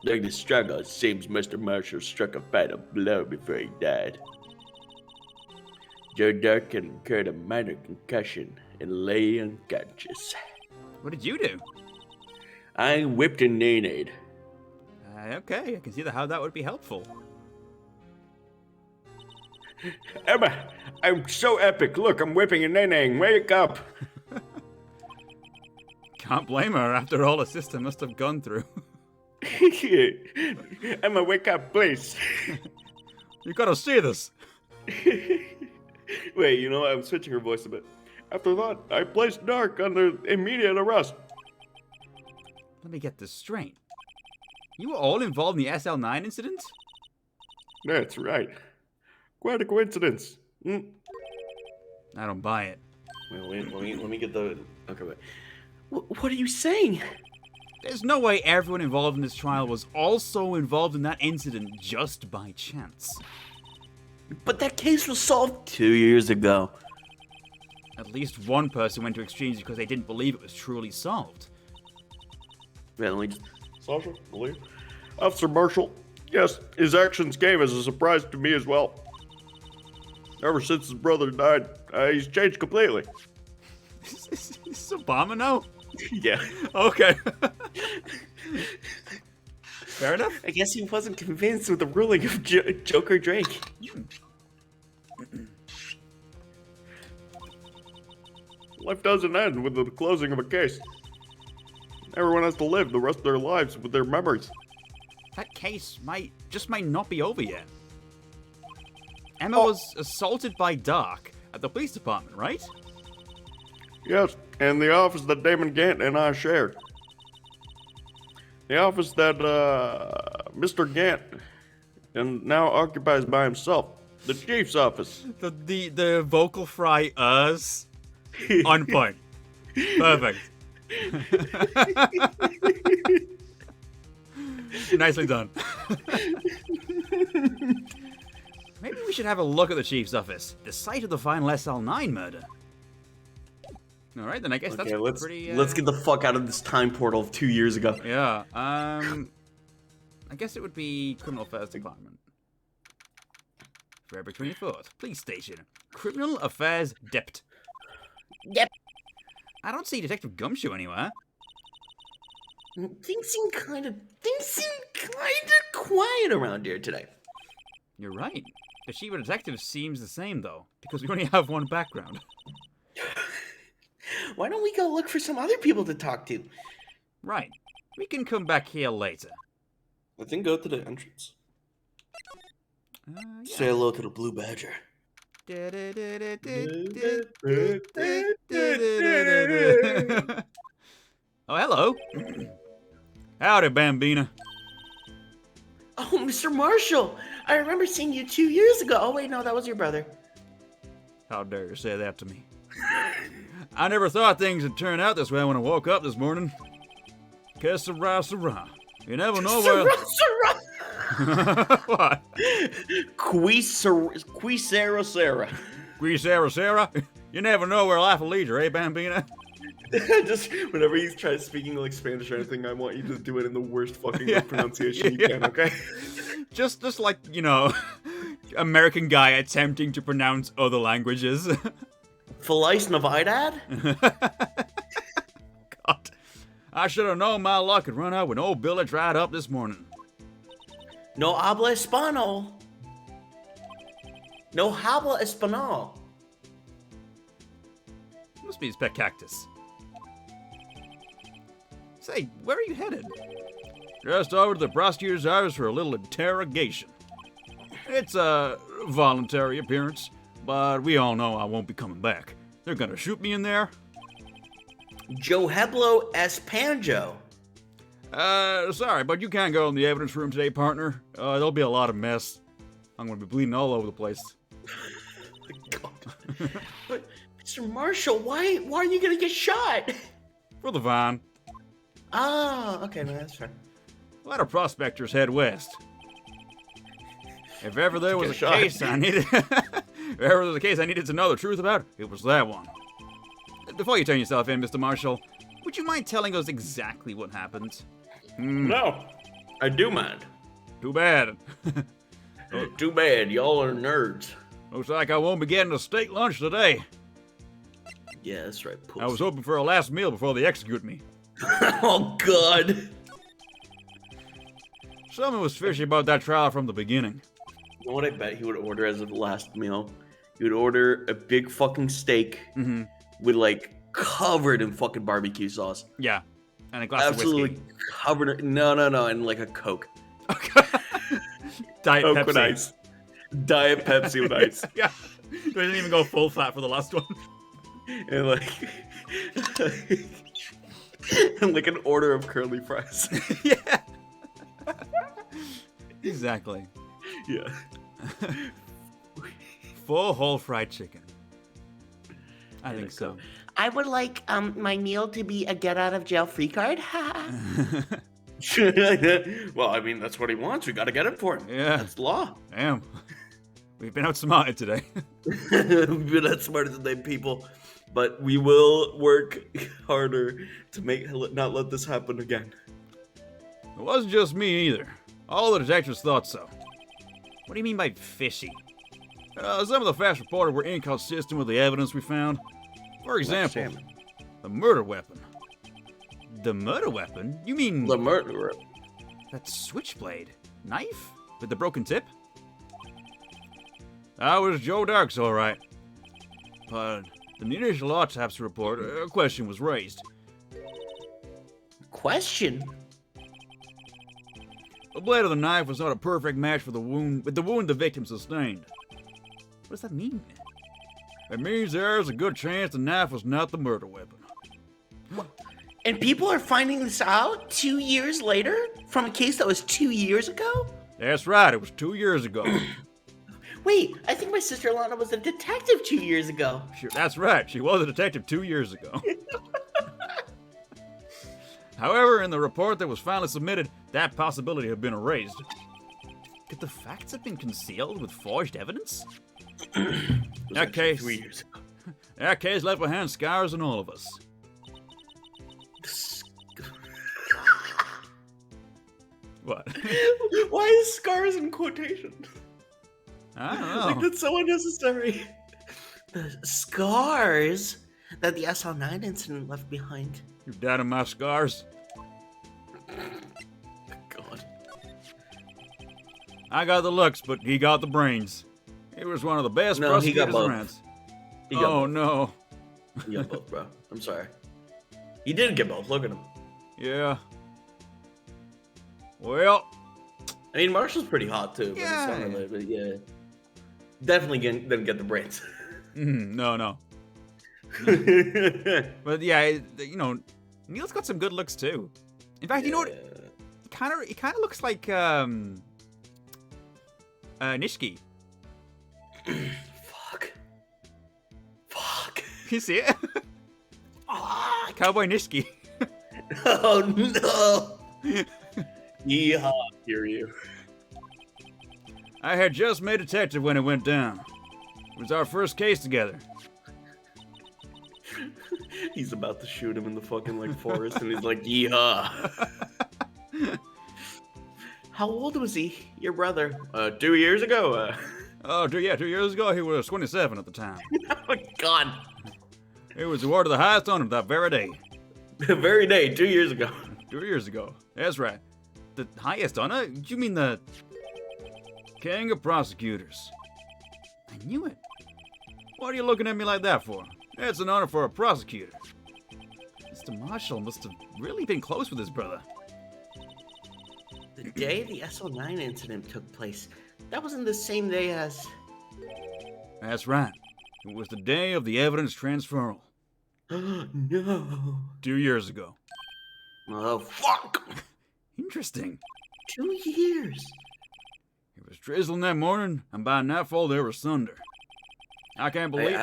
[SPEAKER 2] During the struggle, it seems Mr. Marshall struck a fatal blow before he died. Joe Dirk had incurred a minor concussion and lay unconscious.
[SPEAKER 1] What did you do?
[SPEAKER 2] I whipped and nay-nayed.
[SPEAKER 1] Okay, I can see how that would be helpful.
[SPEAKER 2] Emma, I'm so epic. Look, I'm whipping and nay-naying. Wake up.
[SPEAKER 1] Can't blame her after all the sister must have gone through.
[SPEAKER 2] Emma, wake up, please.
[SPEAKER 1] You gotta see this.
[SPEAKER 2] Wait, you know, I'm switching her voice a bit. After that, I placed Dark under immediate arrest.
[SPEAKER 1] Let me get this straight. You were all involved in the SL9 incident?
[SPEAKER 2] That's right. Quite a coincidence.
[SPEAKER 1] I don't buy it.
[SPEAKER 2] Wait, let me get the... Okay, wait. What are you saying?
[SPEAKER 1] There's no way everyone involved in this trial was also involved in that incident just by chance.
[SPEAKER 3] But that case was solved 2 years ago.
[SPEAKER 1] At least one person went to extremes because they didn't believe it was truly solved.
[SPEAKER 2] Really? Sasha, believe? Officer Marshall, yes, his actions came as a surprise to me as well. Ever since his brother died, he's changed completely.
[SPEAKER 1] Is this Obama now?
[SPEAKER 2] Yeah.
[SPEAKER 1] Okay. Fair enough.
[SPEAKER 3] I guess he wasn't convinced with the ruling of Joker Drake.
[SPEAKER 2] Life doesn't end with the closing of a case. Everyone has to live the rest of their lives with their memories.
[SPEAKER 1] That case might not be over yet. Emma was assaulted by Dark at the police department, right?
[SPEAKER 2] Yes, and the office that Damon Gant and I shared. The office that Mr. Gant and now occupies by himself. The chief's office.
[SPEAKER 1] The vocal fry us on point. Perfect. Nicely done. Maybe we should have a look at the chief's office, the site of the final SL9 murder. All right, then I guess
[SPEAKER 3] Okay,
[SPEAKER 1] that's pretty.
[SPEAKER 3] let's get the fuck out of this time portal of 2 years ago.
[SPEAKER 1] Yeah. I guess it would be Criminal Affairs Department. February 24th, Police Station, Criminal Affairs Dept.
[SPEAKER 3] Yep.
[SPEAKER 1] I don't see Detective Gumshoe anywhere.
[SPEAKER 3] Things seem kind of quiet around here today.
[SPEAKER 1] You're right. The chief of detectives seems the same though, because we only have one background.
[SPEAKER 3] Why don't we go look for some other people to talk to?
[SPEAKER 1] Right. We can come back here later.
[SPEAKER 3] I think go to the entrance. Say hello to the Blue Badger.
[SPEAKER 1] Oh, hello. Howdy, Bambina.
[SPEAKER 3] Oh, Mr. Marshall! I remember seeing you 2 years ago. Oh, wait, no, that was your brother.
[SPEAKER 1] How dare you say that to me? I never thought things would turn out this way when I woke up this morning. Que sera, sera. You never know where... What?
[SPEAKER 3] Qui Sarah Sarah.
[SPEAKER 1] Que sera, sera. You never know where life will lead you, eh, Bambina?
[SPEAKER 3] Just whenever he's trying speaking like Spanish or anything, I want you to do it in the worst fucking pronunciation you can, okay?
[SPEAKER 1] Just like, you know, American guy attempting to pronounce other languages.
[SPEAKER 3] Felice Navidad?
[SPEAKER 1] God. I should have known my luck would run out when old Billy dried up this morning.
[SPEAKER 3] No habla español. No habla español.
[SPEAKER 1] Must be his pet cactus. Say, where are you headed? Just over to the prosecutor's office for a little interrogation. It's a voluntary appearance, but we all know I won't be coming back. They're gonna shoot me in there.
[SPEAKER 3] Joe Heblo Espanjo.
[SPEAKER 1] Sorry, but you can't go in the evidence room today, partner. There'll be a lot of mess. I'm gonna be bleeding all over the place.
[SPEAKER 3] God. But, Mr. Marshall, why are you gonna get shot?
[SPEAKER 1] For the van.
[SPEAKER 3] Ah, okay, no, that's fine.
[SPEAKER 1] A lot of prospectors head west. If ever there was a
[SPEAKER 3] shot.
[SPEAKER 1] case I needed, if ever there was a case I needed to know the truth about, it was that one. Before you turn yourself in, Mr. Marshall, would you mind telling us exactly what happened?
[SPEAKER 2] No, I do mind.
[SPEAKER 1] Too bad.
[SPEAKER 3] Too bad, y'all are nerds.
[SPEAKER 1] Looks like I won't be getting a steak lunch today.
[SPEAKER 3] Yeah, that's right. Pussy.
[SPEAKER 1] I was hoping for a last meal before they execute me.
[SPEAKER 3] Oh, God.
[SPEAKER 1] Something was fishy about that trial from the beginning.
[SPEAKER 3] You know what I bet he would order as a last meal? He would order a big fucking steak with, like, covered in fucking barbecue sauce.
[SPEAKER 1] Yeah, and a glass
[SPEAKER 3] Absolutely
[SPEAKER 1] of whiskey.
[SPEAKER 3] covered in... No, and, like, a Coke.
[SPEAKER 1] Diet
[SPEAKER 2] Coke
[SPEAKER 1] Pepsi.
[SPEAKER 2] with ice. Diet Pepsi with ice.
[SPEAKER 1] Yeah, they didn't even go full fat for the last one.
[SPEAKER 3] And, like... and, like, an order of curly fries.
[SPEAKER 1] Yeah. Exactly.
[SPEAKER 3] Yeah.
[SPEAKER 1] Full whole fried chicken. I think so.
[SPEAKER 3] I would like my meal to be a get out of jail free card. Well, I mean, that's what he wants. We got to get it for him.
[SPEAKER 1] Yeah.
[SPEAKER 3] That's law.
[SPEAKER 1] Damn. We've been outsmarted today.
[SPEAKER 3] We've been that smarter than they people, but we will work harder to not let this happen again.
[SPEAKER 1] It wasn't just me either. All the detectives thought so. What do you mean by fishy? Some of the facts reported were inconsistent with the evidence we found. For example, the murder weapon. The murder weapon? You mean
[SPEAKER 3] The murderer.
[SPEAKER 1] that switchblade? Knife? With the broken tip? That was Joe Dark's alright. But in the initial autopsy report, a question was raised.
[SPEAKER 3] Question?
[SPEAKER 1] The blade of the knife was not a perfect match for the wound the victim sustained. What does that mean? It means there's a good chance the knife was not the murder weapon.
[SPEAKER 3] And people are finding this out 2 years later from a case that was 2 years ago?
[SPEAKER 1] That's right, it was 2 years ago.
[SPEAKER 3] Wait, I think my sister Lana was a detective 2 years ago.
[SPEAKER 1] That's right, she was a detective 2 years ago. However, in the report that was finally submitted, that possibility had been erased. Could the facts have been concealed with forged evidence? That case
[SPEAKER 3] 3 years ago.
[SPEAKER 1] That case left behind scars on all of us. What?
[SPEAKER 3] Why is scars in quotation?
[SPEAKER 1] I don't know.
[SPEAKER 3] Like, that's so unnecessary. The scars that the SL9 incident left behind.
[SPEAKER 1] You're doubting my scars?
[SPEAKER 3] God.
[SPEAKER 1] I got the looks, but he got the brains. He was one of the best
[SPEAKER 3] No, he got
[SPEAKER 1] prosecutors
[SPEAKER 3] both.
[SPEAKER 1] around.
[SPEAKER 3] He got
[SPEAKER 1] Oh
[SPEAKER 3] both.
[SPEAKER 1] no.
[SPEAKER 3] He got both, bro. I'm sorry. He did get both. Look at him.
[SPEAKER 1] Yeah. Well,
[SPEAKER 3] I mean, Marshall's pretty hot too. But
[SPEAKER 1] Yeah.
[SPEAKER 3] it's not really, but yeah. Definitely didn't get the brains.
[SPEAKER 1] no. But yeah, Neil's got some good looks too. In fact, you know what? He kind of looks like Nishiki.
[SPEAKER 3] Fuck.
[SPEAKER 1] You see it? Cowboy Nishiki.
[SPEAKER 3] Oh no. Yeehaw. Hear you.
[SPEAKER 1] I had just made detective when it went down. It was our first case together.
[SPEAKER 3] He's about to shoot him in the fucking like forest, and he's like, "Yeehaw!" How old was he? Your brother? 2 years ago.
[SPEAKER 1] Oh, 2 years ago, he was 27 at the time.
[SPEAKER 3] Oh my God!
[SPEAKER 1] He was awarded the highest honor that very day.
[SPEAKER 3] The very day, 2 years ago.
[SPEAKER 1] 2 years ago. That's right. The highest honor? You mean the King of Prosecutors? I knew it. What are you looking at me like that for? It's an honor for a prosecutor. Mr. Marshall must have really been close with his brother.
[SPEAKER 3] The day the SO9 incident took place, that wasn't the same day as...
[SPEAKER 1] That's right. It was the day of the evidence transferal.
[SPEAKER 3] No.
[SPEAKER 1] 2 years ago.
[SPEAKER 3] Oh, fuck!
[SPEAKER 1] Interesting.
[SPEAKER 3] 2 years.
[SPEAKER 1] It was drizzling that morning, and by nightfall there was thunder. I can't believe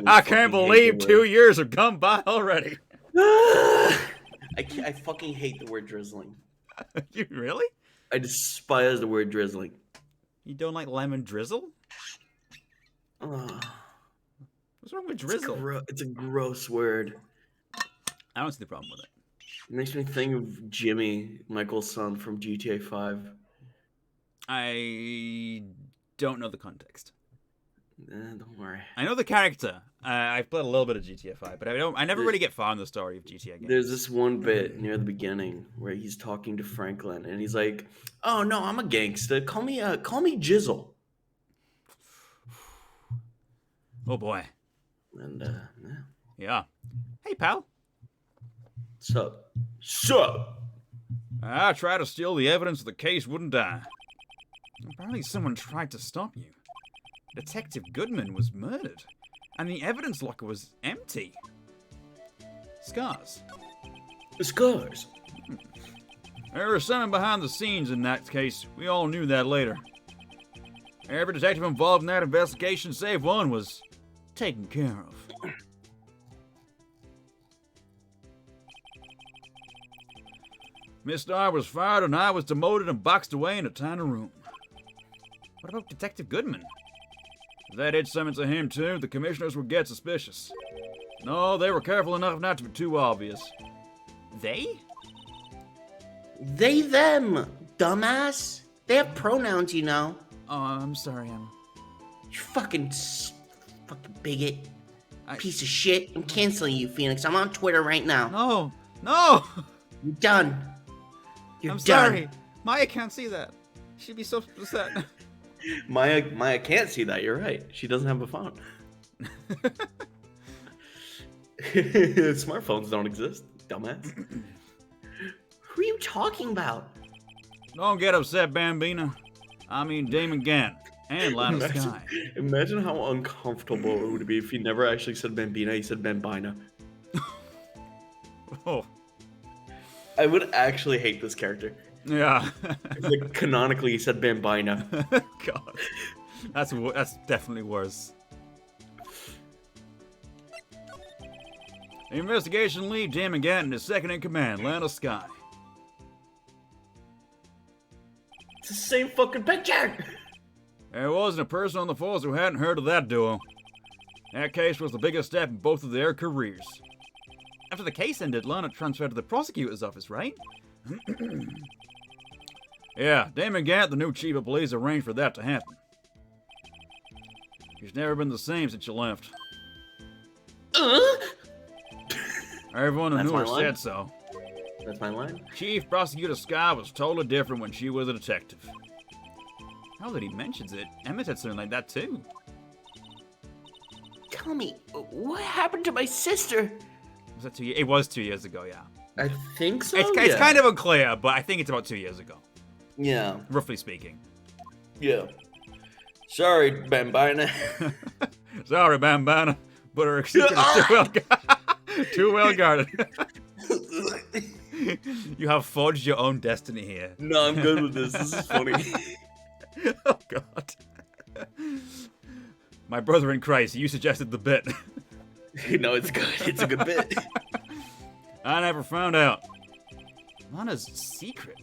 [SPEAKER 3] I
[SPEAKER 1] can't believe 2 years have gone by already.
[SPEAKER 3] I fucking hate the word drizzling.
[SPEAKER 1] You really?
[SPEAKER 3] I despise the word drizzling.
[SPEAKER 1] You don't like lemon drizzle? What's wrong with drizzle?
[SPEAKER 3] It's a gross word.
[SPEAKER 1] I don't see the problem with it.
[SPEAKER 3] It makes me think of Jimmy, Michael's son from GTA 5.
[SPEAKER 1] I don't know the context.
[SPEAKER 3] Don't worry.
[SPEAKER 1] I know the character. I've played a little bit of GTA 5, but I never really get far in the story of GTA games.
[SPEAKER 3] There's this one bit near the beginning where he's talking to Franklin, and he's like, "Oh no, I'm a gangster. Call me Jizzle."
[SPEAKER 1] Oh boy.
[SPEAKER 3] And yeah.
[SPEAKER 1] Yeah. Hey pal.
[SPEAKER 3] Sup?
[SPEAKER 1] I tried to steal the evidence of the case wouldn't die. Apparently someone tried to stop you. Detective Goodman was murdered, and the evidence locker was empty. Scars.
[SPEAKER 3] The scars.
[SPEAKER 1] There was something behind the scenes in that case. We all knew that later. Every detective involved in that investigation, save one, was taken care of. Miss Starr was fired and I was demoted and boxed away in a tiny room. What about Detective Goodman? If they did something to him too, the commissioners would get suspicious. No, they were careful enough not to be too obvious. They?
[SPEAKER 3] They, them, dumbass. They have pronouns, you know.
[SPEAKER 1] Oh, I'm sorry, Emma.
[SPEAKER 3] You fucking bigot. Piece of shit. I'm canceling you, Phoenix. I'm on Twitter right now.
[SPEAKER 1] No!
[SPEAKER 3] You're done. You're
[SPEAKER 1] I'm
[SPEAKER 3] done.
[SPEAKER 1] sorry. Maya can't see that. She'd be so upset.
[SPEAKER 3] Maya can't see that. You're right. She doesn't have a phone. Smartphones don't exist, dumbass. Who are you talking about?
[SPEAKER 1] Don't get upset, Bambina. I mean Damon Gann and Line of Sky.
[SPEAKER 3] Imagine how uncomfortable it would be if he never actually said Bambina, he said Bambina.
[SPEAKER 1] Oh.
[SPEAKER 3] I would actually hate this character.
[SPEAKER 1] Yeah.
[SPEAKER 3] Like, canonically, he said Bambina.
[SPEAKER 1] God. That's definitely worse. The investigation lead, Damon Gann, is second in command, Line of Sky.
[SPEAKER 3] It's the same fucking picture!
[SPEAKER 1] There wasn't a person on the force who hadn't heard of that duo. That case was the biggest step in both of their careers. After the case ended, Lana transferred to the prosecutor's office, right? Yeah, Damon Gant, the new chief of police, arranged for that to happen. She's never been the same since you left. Everyone who knew her said so.
[SPEAKER 3] That's my line?
[SPEAKER 1] Chief Prosecutor Scott was totally different when she was a detective. Now that he mentions it, Emmett said something like that too.
[SPEAKER 3] Tell me, what happened to my sister?
[SPEAKER 1] Was that 2 years? It was 2 years ago, yeah.
[SPEAKER 3] I think so.
[SPEAKER 1] It's kind of unclear, but I think it's about 2 years ago.
[SPEAKER 3] Yeah.
[SPEAKER 1] Roughly speaking.
[SPEAKER 3] Yeah. Sorry, Bambina.
[SPEAKER 1] Sorry, Bambina, but her secret is too well guarded. You have forged your own destiny here.
[SPEAKER 3] No, I'm good with this. This is funny.
[SPEAKER 1] Oh, God. My brother in Christ, you suggested the bit.
[SPEAKER 3] No, it's good. It's a good bit.
[SPEAKER 1] I never found out. Lana's secret.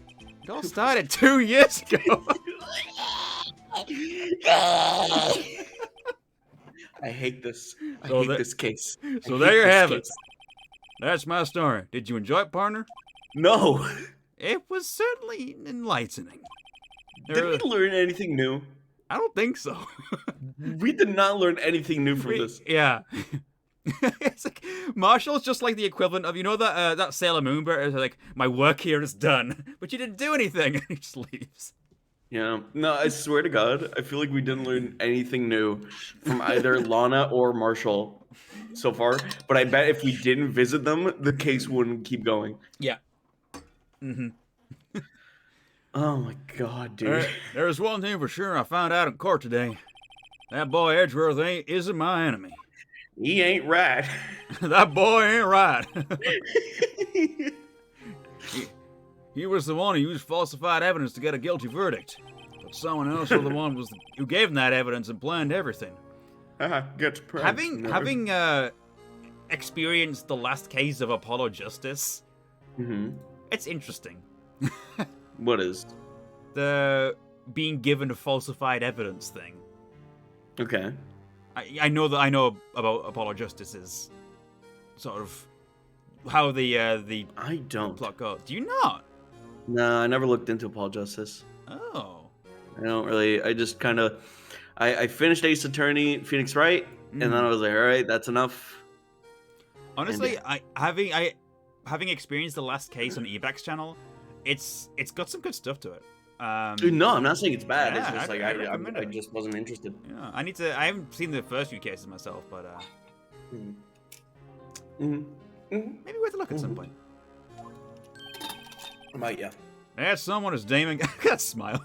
[SPEAKER 1] It all started 2 years ago.
[SPEAKER 3] I hate this. I hate this case.
[SPEAKER 1] So there you have it. That's my story. Did you enjoy it, partner?
[SPEAKER 3] No.
[SPEAKER 1] It was certainly enlightening.
[SPEAKER 3] Did we learn anything new?
[SPEAKER 1] I don't think so.
[SPEAKER 3] We did not learn anything new from this.
[SPEAKER 1] Yeah. It's like Marshall's just like the equivalent of, you know, that Sailor Moon bit, like, my work here is done, but you didn't do anything, and he just leaves.
[SPEAKER 2] Yeah. No, I swear to God, I feel like we didn't learn anything new from either Lana or Marshall so far. But I bet if we didn't visit them, the case wouldn't keep going.
[SPEAKER 1] Yeah. Mm-hmm.
[SPEAKER 2] Oh my God, dude.
[SPEAKER 1] There's one thing for sure I found out in court today. That boy Edgeworth isn't my enemy.
[SPEAKER 2] He ain't right.
[SPEAKER 1] That boy ain't right. He was the one who used falsified evidence to get a guilty verdict. But someone else was the one who gave him that evidence and planned everything.
[SPEAKER 2] Gets pranked.
[SPEAKER 1] Having experienced the last case of Apollo Justice, it's interesting.
[SPEAKER 2] What is?
[SPEAKER 1] The being given a falsified evidence thing.
[SPEAKER 2] Okay.
[SPEAKER 1] I know about Apollo Justice's sort of how the
[SPEAKER 2] I don't.
[SPEAKER 1] plot goes. Do you not?
[SPEAKER 2] No, I never looked into Paul Justice.
[SPEAKER 1] Oh.
[SPEAKER 2] I don't really. I just kind of. I finished Ace Attorney, Phoenix Wright, and then I was like, all right, that's enough.
[SPEAKER 1] Honestly, having experienced the last case on Eback's channel, it's got some good stuff to it.
[SPEAKER 2] Dude, no, I'm not saying it's bad.
[SPEAKER 1] Yeah,
[SPEAKER 2] it's just like
[SPEAKER 1] I
[SPEAKER 2] I just wasn't interested.
[SPEAKER 1] Yeah, I haven't seen the first few cases myself, but maybe worth a look at some point.
[SPEAKER 2] I might, yeah.
[SPEAKER 1] There's someone who's Damon. That smile.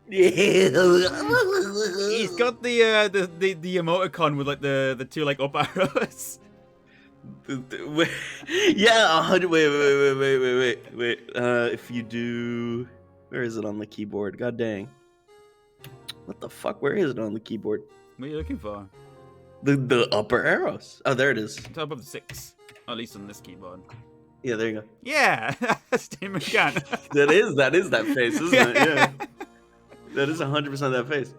[SPEAKER 3] Yeah.
[SPEAKER 1] He's got the emoticon with like the two like up arrows.
[SPEAKER 2] Yeah, 100. Wait. If you do, where is it on the keyboard? God dang. What the fuck? Where is it on the keyboard?
[SPEAKER 1] What are you looking for?
[SPEAKER 2] The upper arrows. Oh, there it is.
[SPEAKER 1] Top of the 6, at least on this keyboard.
[SPEAKER 2] Yeah, there you go.
[SPEAKER 1] Yeah, that's Damon Gunn.
[SPEAKER 2] That is that face, isn't it? Yeah. That is 100% that face.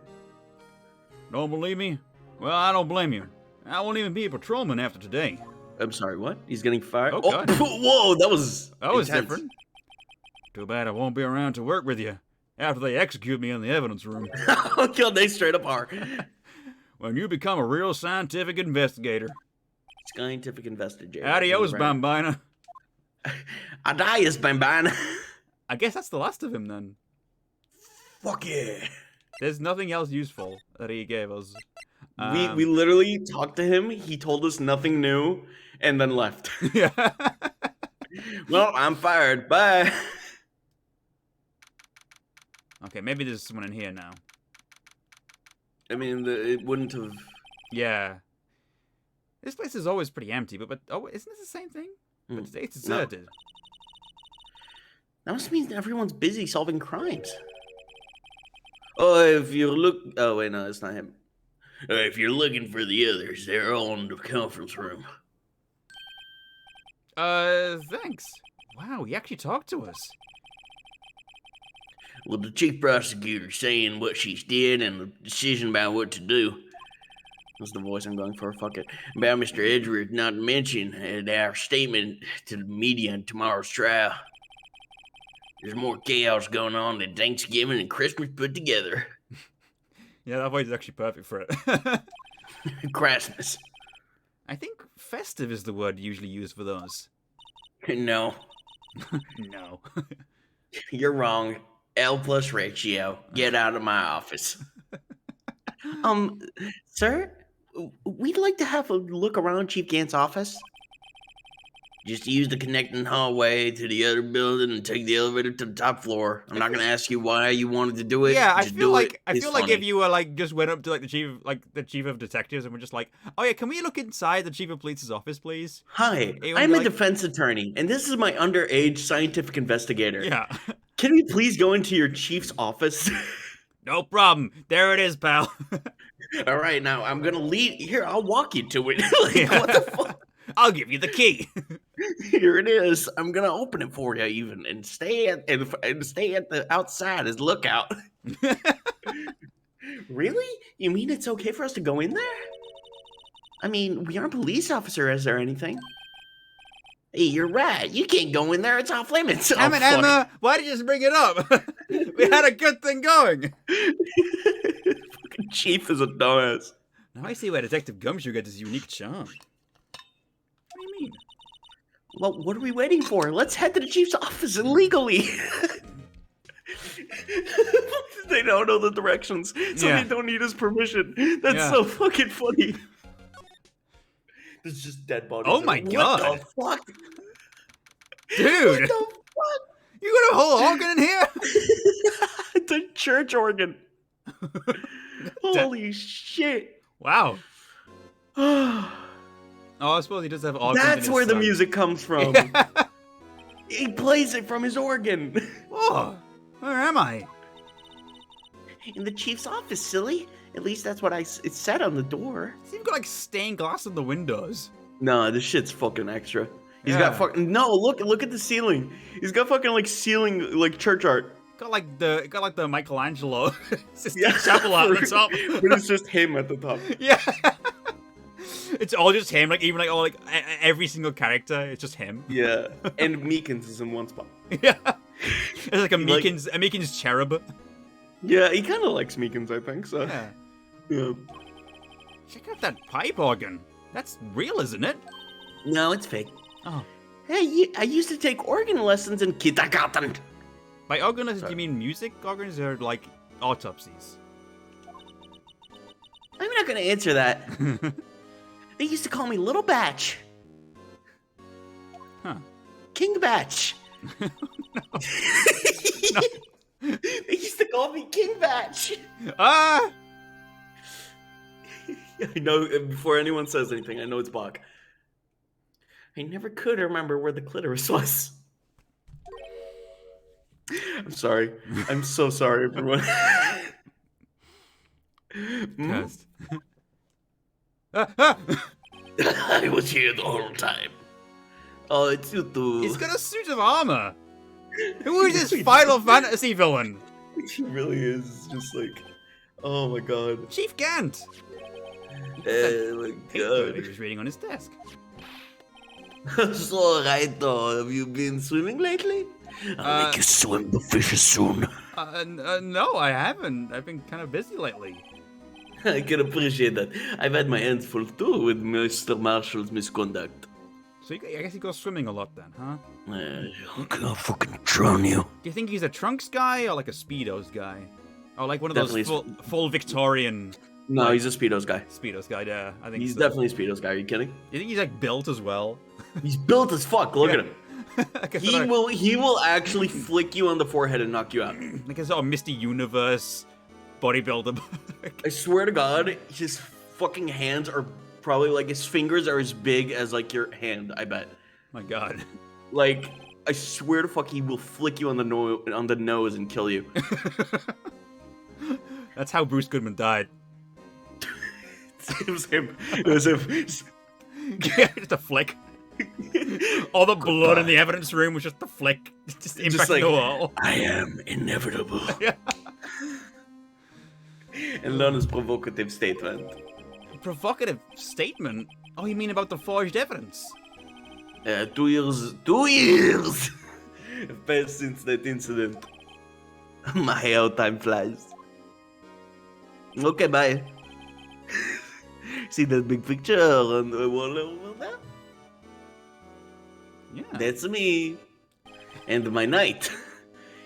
[SPEAKER 1] Don't believe me? Well, I don't blame you. I won't even be a patrolman after today.
[SPEAKER 2] I'm sorry, what? He's getting fired?
[SPEAKER 1] Oh, God.
[SPEAKER 2] Whoa, that was intense.
[SPEAKER 1] Different. Too bad I won't be around to work with you after they execute me in the evidence room.
[SPEAKER 2] Okay, they straight up are.
[SPEAKER 1] When you become a real scientific investigator.
[SPEAKER 2] Scientific investigator.
[SPEAKER 1] Adios, Bambina.
[SPEAKER 2] Adios, Bambina.
[SPEAKER 1] I guess that's the last of him then.
[SPEAKER 2] Fuck yeah.
[SPEAKER 1] There's nothing else useful that he gave us.
[SPEAKER 2] We literally talked to him. He told us nothing new and then left.
[SPEAKER 1] Yeah.
[SPEAKER 2] Well, I'm fired. Bye.
[SPEAKER 1] Okay, maybe there's someone in here now.
[SPEAKER 2] I mean, it wouldn't have.
[SPEAKER 1] Yeah. This place is always pretty empty, but isn't this the same thing? But today it's deserted.
[SPEAKER 2] No. That must mean everyone's busy solving crimes. Oh, if you look... Oh, wait, no, it's not him. If you're looking for the others, they're all in the conference room.
[SPEAKER 1] Thanks. Wow, he actually talked to us.
[SPEAKER 3] Well, the chief prosecutor's saying what she did and the decision about what to do.
[SPEAKER 2] That's the voice I'm going for. Fuck it.
[SPEAKER 3] About Mr. Edgeworth not mentioned in our statement to the media in tomorrow's trial. There's more chaos going on than Thanksgiving and Christmas put together.
[SPEAKER 1] Yeah, that voice is actually perfect for it.
[SPEAKER 3] Christmas.
[SPEAKER 1] I think festive is the word usually used for those.
[SPEAKER 3] No.
[SPEAKER 1] No.
[SPEAKER 3] You're wrong. L plus ratio. Get out of my office.
[SPEAKER 2] Sir? We'd like to have a look around Chief Gant's office.
[SPEAKER 3] Just use the connecting hallway to the other building and take the elevator to the top floor. I'm not gonna ask you why you wanted to do it.
[SPEAKER 1] Yeah,
[SPEAKER 3] just do it.
[SPEAKER 1] I feel like if you were like just went up to like the chief of detectives and were just like, oh yeah, can we look inside the chief of police's office, please?
[SPEAKER 2] Hi, I'm a defense attorney, and this is my underage scientific investigator.
[SPEAKER 1] Yeah.
[SPEAKER 2] Can we please go into your chief's office?
[SPEAKER 1] No problem. There it is, pal.
[SPEAKER 2] All right, now I'm gonna lead. Here, I'll walk you to it. Like, what the fuck?
[SPEAKER 1] I'll give you the key.
[SPEAKER 2] Here it is. I'm gonna open it for you, even, and stay at the outside as lookout. Really? You mean it's okay for us to go in there? I mean, we aren't police officers or anything.
[SPEAKER 3] Hey, you're right. You can't go in there. It's off limits.
[SPEAKER 1] Damn it, Emma! Why did you just bring it up? We had a good thing going.
[SPEAKER 2] Fucking chief is a dumbass.
[SPEAKER 1] Now I see why Detective Gumshoe gets his unique charm. What do you mean?
[SPEAKER 2] Well, what are we waiting for? Let's head to the chief's office illegally. They don't know the directions, so
[SPEAKER 1] Yeah.
[SPEAKER 2] they don't need his permission. That's
[SPEAKER 1] Yeah.
[SPEAKER 2] so fucking funny. There's just dead bodies.
[SPEAKER 1] Oh my
[SPEAKER 2] What
[SPEAKER 1] God.
[SPEAKER 2] the fuck?
[SPEAKER 1] Dude,
[SPEAKER 2] What the fuck?
[SPEAKER 1] you got a whole organ in here?
[SPEAKER 2] It's a church organ. Holy shit.
[SPEAKER 1] Wow. Oh, I suppose he does have organs in
[SPEAKER 2] That's
[SPEAKER 1] his
[SPEAKER 2] where the
[SPEAKER 1] son.
[SPEAKER 2] music comes from.
[SPEAKER 1] Yeah.
[SPEAKER 2] He plays it from his organ.
[SPEAKER 1] Oh, where am I?
[SPEAKER 2] In the chief's office, silly. At least that's what it said on the door.
[SPEAKER 1] It's even got like stained glass on the windows.
[SPEAKER 2] No, this shit's fucking extra. He's
[SPEAKER 1] Yeah.
[SPEAKER 2] got fucking look at the ceiling. He's got fucking like ceiling like church art.
[SPEAKER 1] Got like the Michelangelo Sistine Chapel art at the top.
[SPEAKER 2] But it's just him at the top.
[SPEAKER 1] Yeah. It's all just him, like even like all like every single character, it's just him.
[SPEAKER 2] Yeah. And Meekins is in one spot.
[SPEAKER 1] Yeah. It's like a
[SPEAKER 2] Like-
[SPEAKER 1] Meekins cherub.
[SPEAKER 2] Yeah, he kinda likes Meekins, I think, so.
[SPEAKER 1] Yeah.
[SPEAKER 2] Yeah.
[SPEAKER 1] Check out that pipe organ. That's real, isn't it?
[SPEAKER 2] No, it's fake.
[SPEAKER 1] Oh.
[SPEAKER 2] Hey, I used to take organ lessons in kindergarten.
[SPEAKER 1] By organ lessons, do
[SPEAKER 2] Sorry.
[SPEAKER 1] you mean music organs or like autopsies?
[SPEAKER 2] I'm not gonna answer that. They used to call me Little Batch.
[SPEAKER 1] Huh.
[SPEAKER 2] King Batch. They used to call me King Batch.
[SPEAKER 1] Ah!
[SPEAKER 2] I know, before anyone says anything, I know it's Bach. I never could remember where the clitoris was. I'm sorry. I'm so sorry, everyone.
[SPEAKER 1] Cursed. Ah!
[SPEAKER 3] I was here the whole time. Oh, it's you too.
[SPEAKER 1] He's got a suit of armor. Who is this Final Fantasy villain?
[SPEAKER 2] He really is. It's just like, oh my god.
[SPEAKER 1] Chief Gant.
[SPEAKER 3] Oh my
[SPEAKER 1] Paper he
[SPEAKER 3] god.
[SPEAKER 1] was reading on his desk.
[SPEAKER 3] So, Wright, have you been swimming lately? I'll make you swim the fishes soon.
[SPEAKER 1] No, I haven't. I've been kind of busy lately.
[SPEAKER 3] I can appreciate that. I've had my hands full too with Mr. Marshall's misconduct.
[SPEAKER 1] So I guess he goes swimming a lot then, huh?
[SPEAKER 3] I'm gonna fucking drown you.
[SPEAKER 1] Do you think he's a Trunks guy or like a Speedos guy? Or like one of
[SPEAKER 2] Definitely
[SPEAKER 1] those full Victorian
[SPEAKER 2] No, he's a Speedos guy.
[SPEAKER 1] Speedos guy, yeah. I think
[SPEAKER 2] He's
[SPEAKER 1] so.
[SPEAKER 2] definitely a Speedos guy. Are you kidding?
[SPEAKER 1] You think he's like built as well?
[SPEAKER 2] He's built as fuck. Look at him.
[SPEAKER 1] Like a
[SPEAKER 2] He
[SPEAKER 1] sort of-
[SPEAKER 2] will actually flick you on the forehead and knock you out.
[SPEAKER 1] like a sort of Misty Universe bodybuilder.
[SPEAKER 2] I swear to God, his fucking hands are probably like his fingers are as big as like your hand. I bet.
[SPEAKER 1] My God.
[SPEAKER 2] Like I swear to fuck, he will flick you on the nose and kill you.
[SPEAKER 1] That's how Bruce Goodman died.
[SPEAKER 2] It was him. It was him.
[SPEAKER 1] Yeah, just a flick. All the blood in the evidence room was just a flick. Just impact
[SPEAKER 2] like-
[SPEAKER 1] the wall.
[SPEAKER 3] I am inevitable.
[SPEAKER 1] Yeah.
[SPEAKER 2] And then his provocative statement.
[SPEAKER 1] Provocative statement? Oh, you mean about the forged evidence?
[SPEAKER 3] 2 years. 2 years!
[SPEAKER 2] Passed since that incident.
[SPEAKER 3] My how time flies. Okay, bye. See that big picture on the wall over there?
[SPEAKER 1] Yeah.
[SPEAKER 3] That's me. And my knight.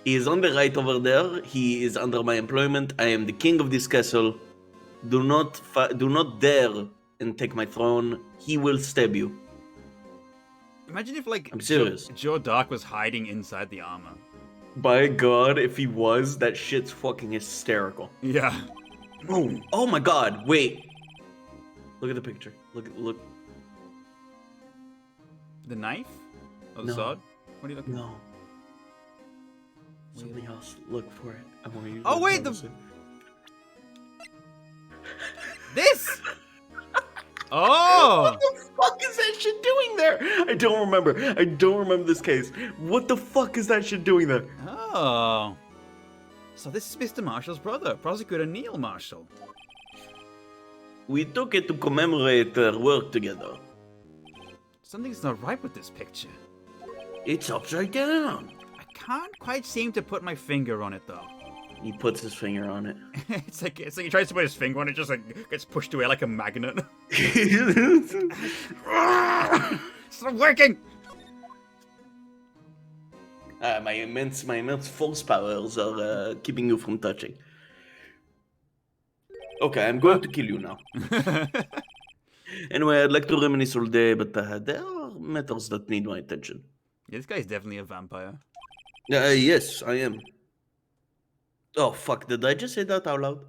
[SPEAKER 3] He is on the right over there. He is under my employment. I am the king of this castle. Do not dare and take my throne. He will stab you.
[SPEAKER 1] Imagine if, like,
[SPEAKER 2] I'm serious.
[SPEAKER 1] Joe Dark was hiding inside the armor.
[SPEAKER 2] By God, if he was, that shit's fucking hysterical.
[SPEAKER 1] Yeah.
[SPEAKER 2] Oh my God! Wait. Look at the picture. Look.
[SPEAKER 1] The knife? Or the
[SPEAKER 2] No.
[SPEAKER 1] sword? What are you looking
[SPEAKER 2] No. Something else. Look for it. I want you.
[SPEAKER 1] Oh,
[SPEAKER 2] to
[SPEAKER 1] wait,
[SPEAKER 2] notice it.
[SPEAKER 1] This! Oh!
[SPEAKER 2] What the fuck is that shit doing there? I don't remember this case. What the fuck is that shit doing there?
[SPEAKER 1] Oh. So this is Mr. Marshall's brother, Prosecutor Neil Marshall.
[SPEAKER 3] We took it to commemorate their work together.
[SPEAKER 1] Something's not right with this picture.
[SPEAKER 3] It's upside down.
[SPEAKER 1] I can't quite seem to put my finger on it, though.
[SPEAKER 2] He puts his finger on it.
[SPEAKER 1] It's like he tries to put his finger on it, just like gets pushed away like a magnet. It's not working.
[SPEAKER 3] My immense force powers are keeping you from touching.
[SPEAKER 2] Okay, I'm going to kill you now. Anyway, I'd like to reminisce all day, but there are matters that need my attention.
[SPEAKER 1] Yeah, this guy's definitely a vampire.
[SPEAKER 2] Yes, I am. Oh, fuck, did I just say that out loud?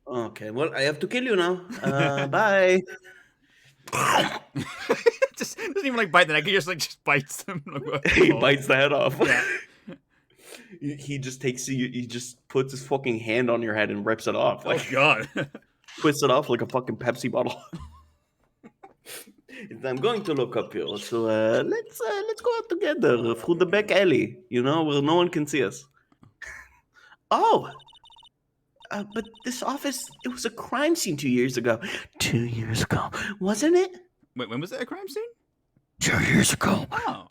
[SPEAKER 2] Okay, well, I have to kill you now. Bye.
[SPEAKER 1] Just doesn't even like bite the neck. He just like just bites them.
[SPEAKER 2] He bites the head off.
[SPEAKER 1] Yeah.
[SPEAKER 2] He just takes you. He just puts his fucking hand on your head and rips it off.
[SPEAKER 1] Oh
[SPEAKER 2] Like
[SPEAKER 1] god.
[SPEAKER 2] twists it off like a fucking Pepsi bottle. I'm going to look up here. So let's go out together through the back alley. You know, where no one can see us. Oh. But this office, it was a crime scene 2 years ago. 2 years ago, wasn't it?
[SPEAKER 1] Wait, when was that a crime scene?
[SPEAKER 2] 2 years ago.
[SPEAKER 1] Oh.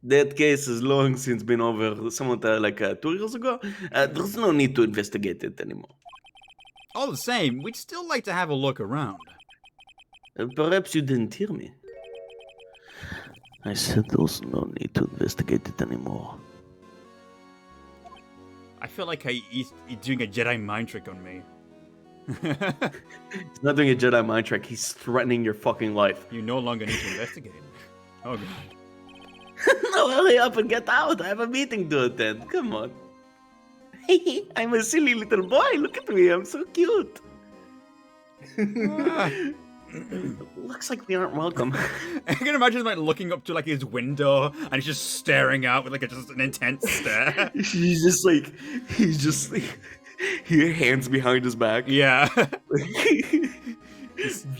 [SPEAKER 2] That case has long since been over. Somewhat like 2 years ago. There's no need to investigate it anymore.
[SPEAKER 1] All the same, we'd still like to have a look around.
[SPEAKER 2] Perhaps you didn't hear me. I said there's no need to investigate it anymore.
[SPEAKER 1] I feel like he's doing a Jedi mind trick on me.
[SPEAKER 2] He's not doing a Jedi mind trick. He's threatening your fucking life.
[SPEAKER 1] You no longer need to investigate. Oh god.
[SPEAKER 2] No, hurry up and get out. I have a meeting to attend. Come on. I'm a silly little boy. Look at me. I'm so cute. Looks like we aren't welcome.
[SPEAKER 1] I can imagine him like looking up to like his window and he's just staring out with like just an intense stare.
[SPEAKER 2] He's just like, he hands behind his back.
[SPEAKER 1] Yeah.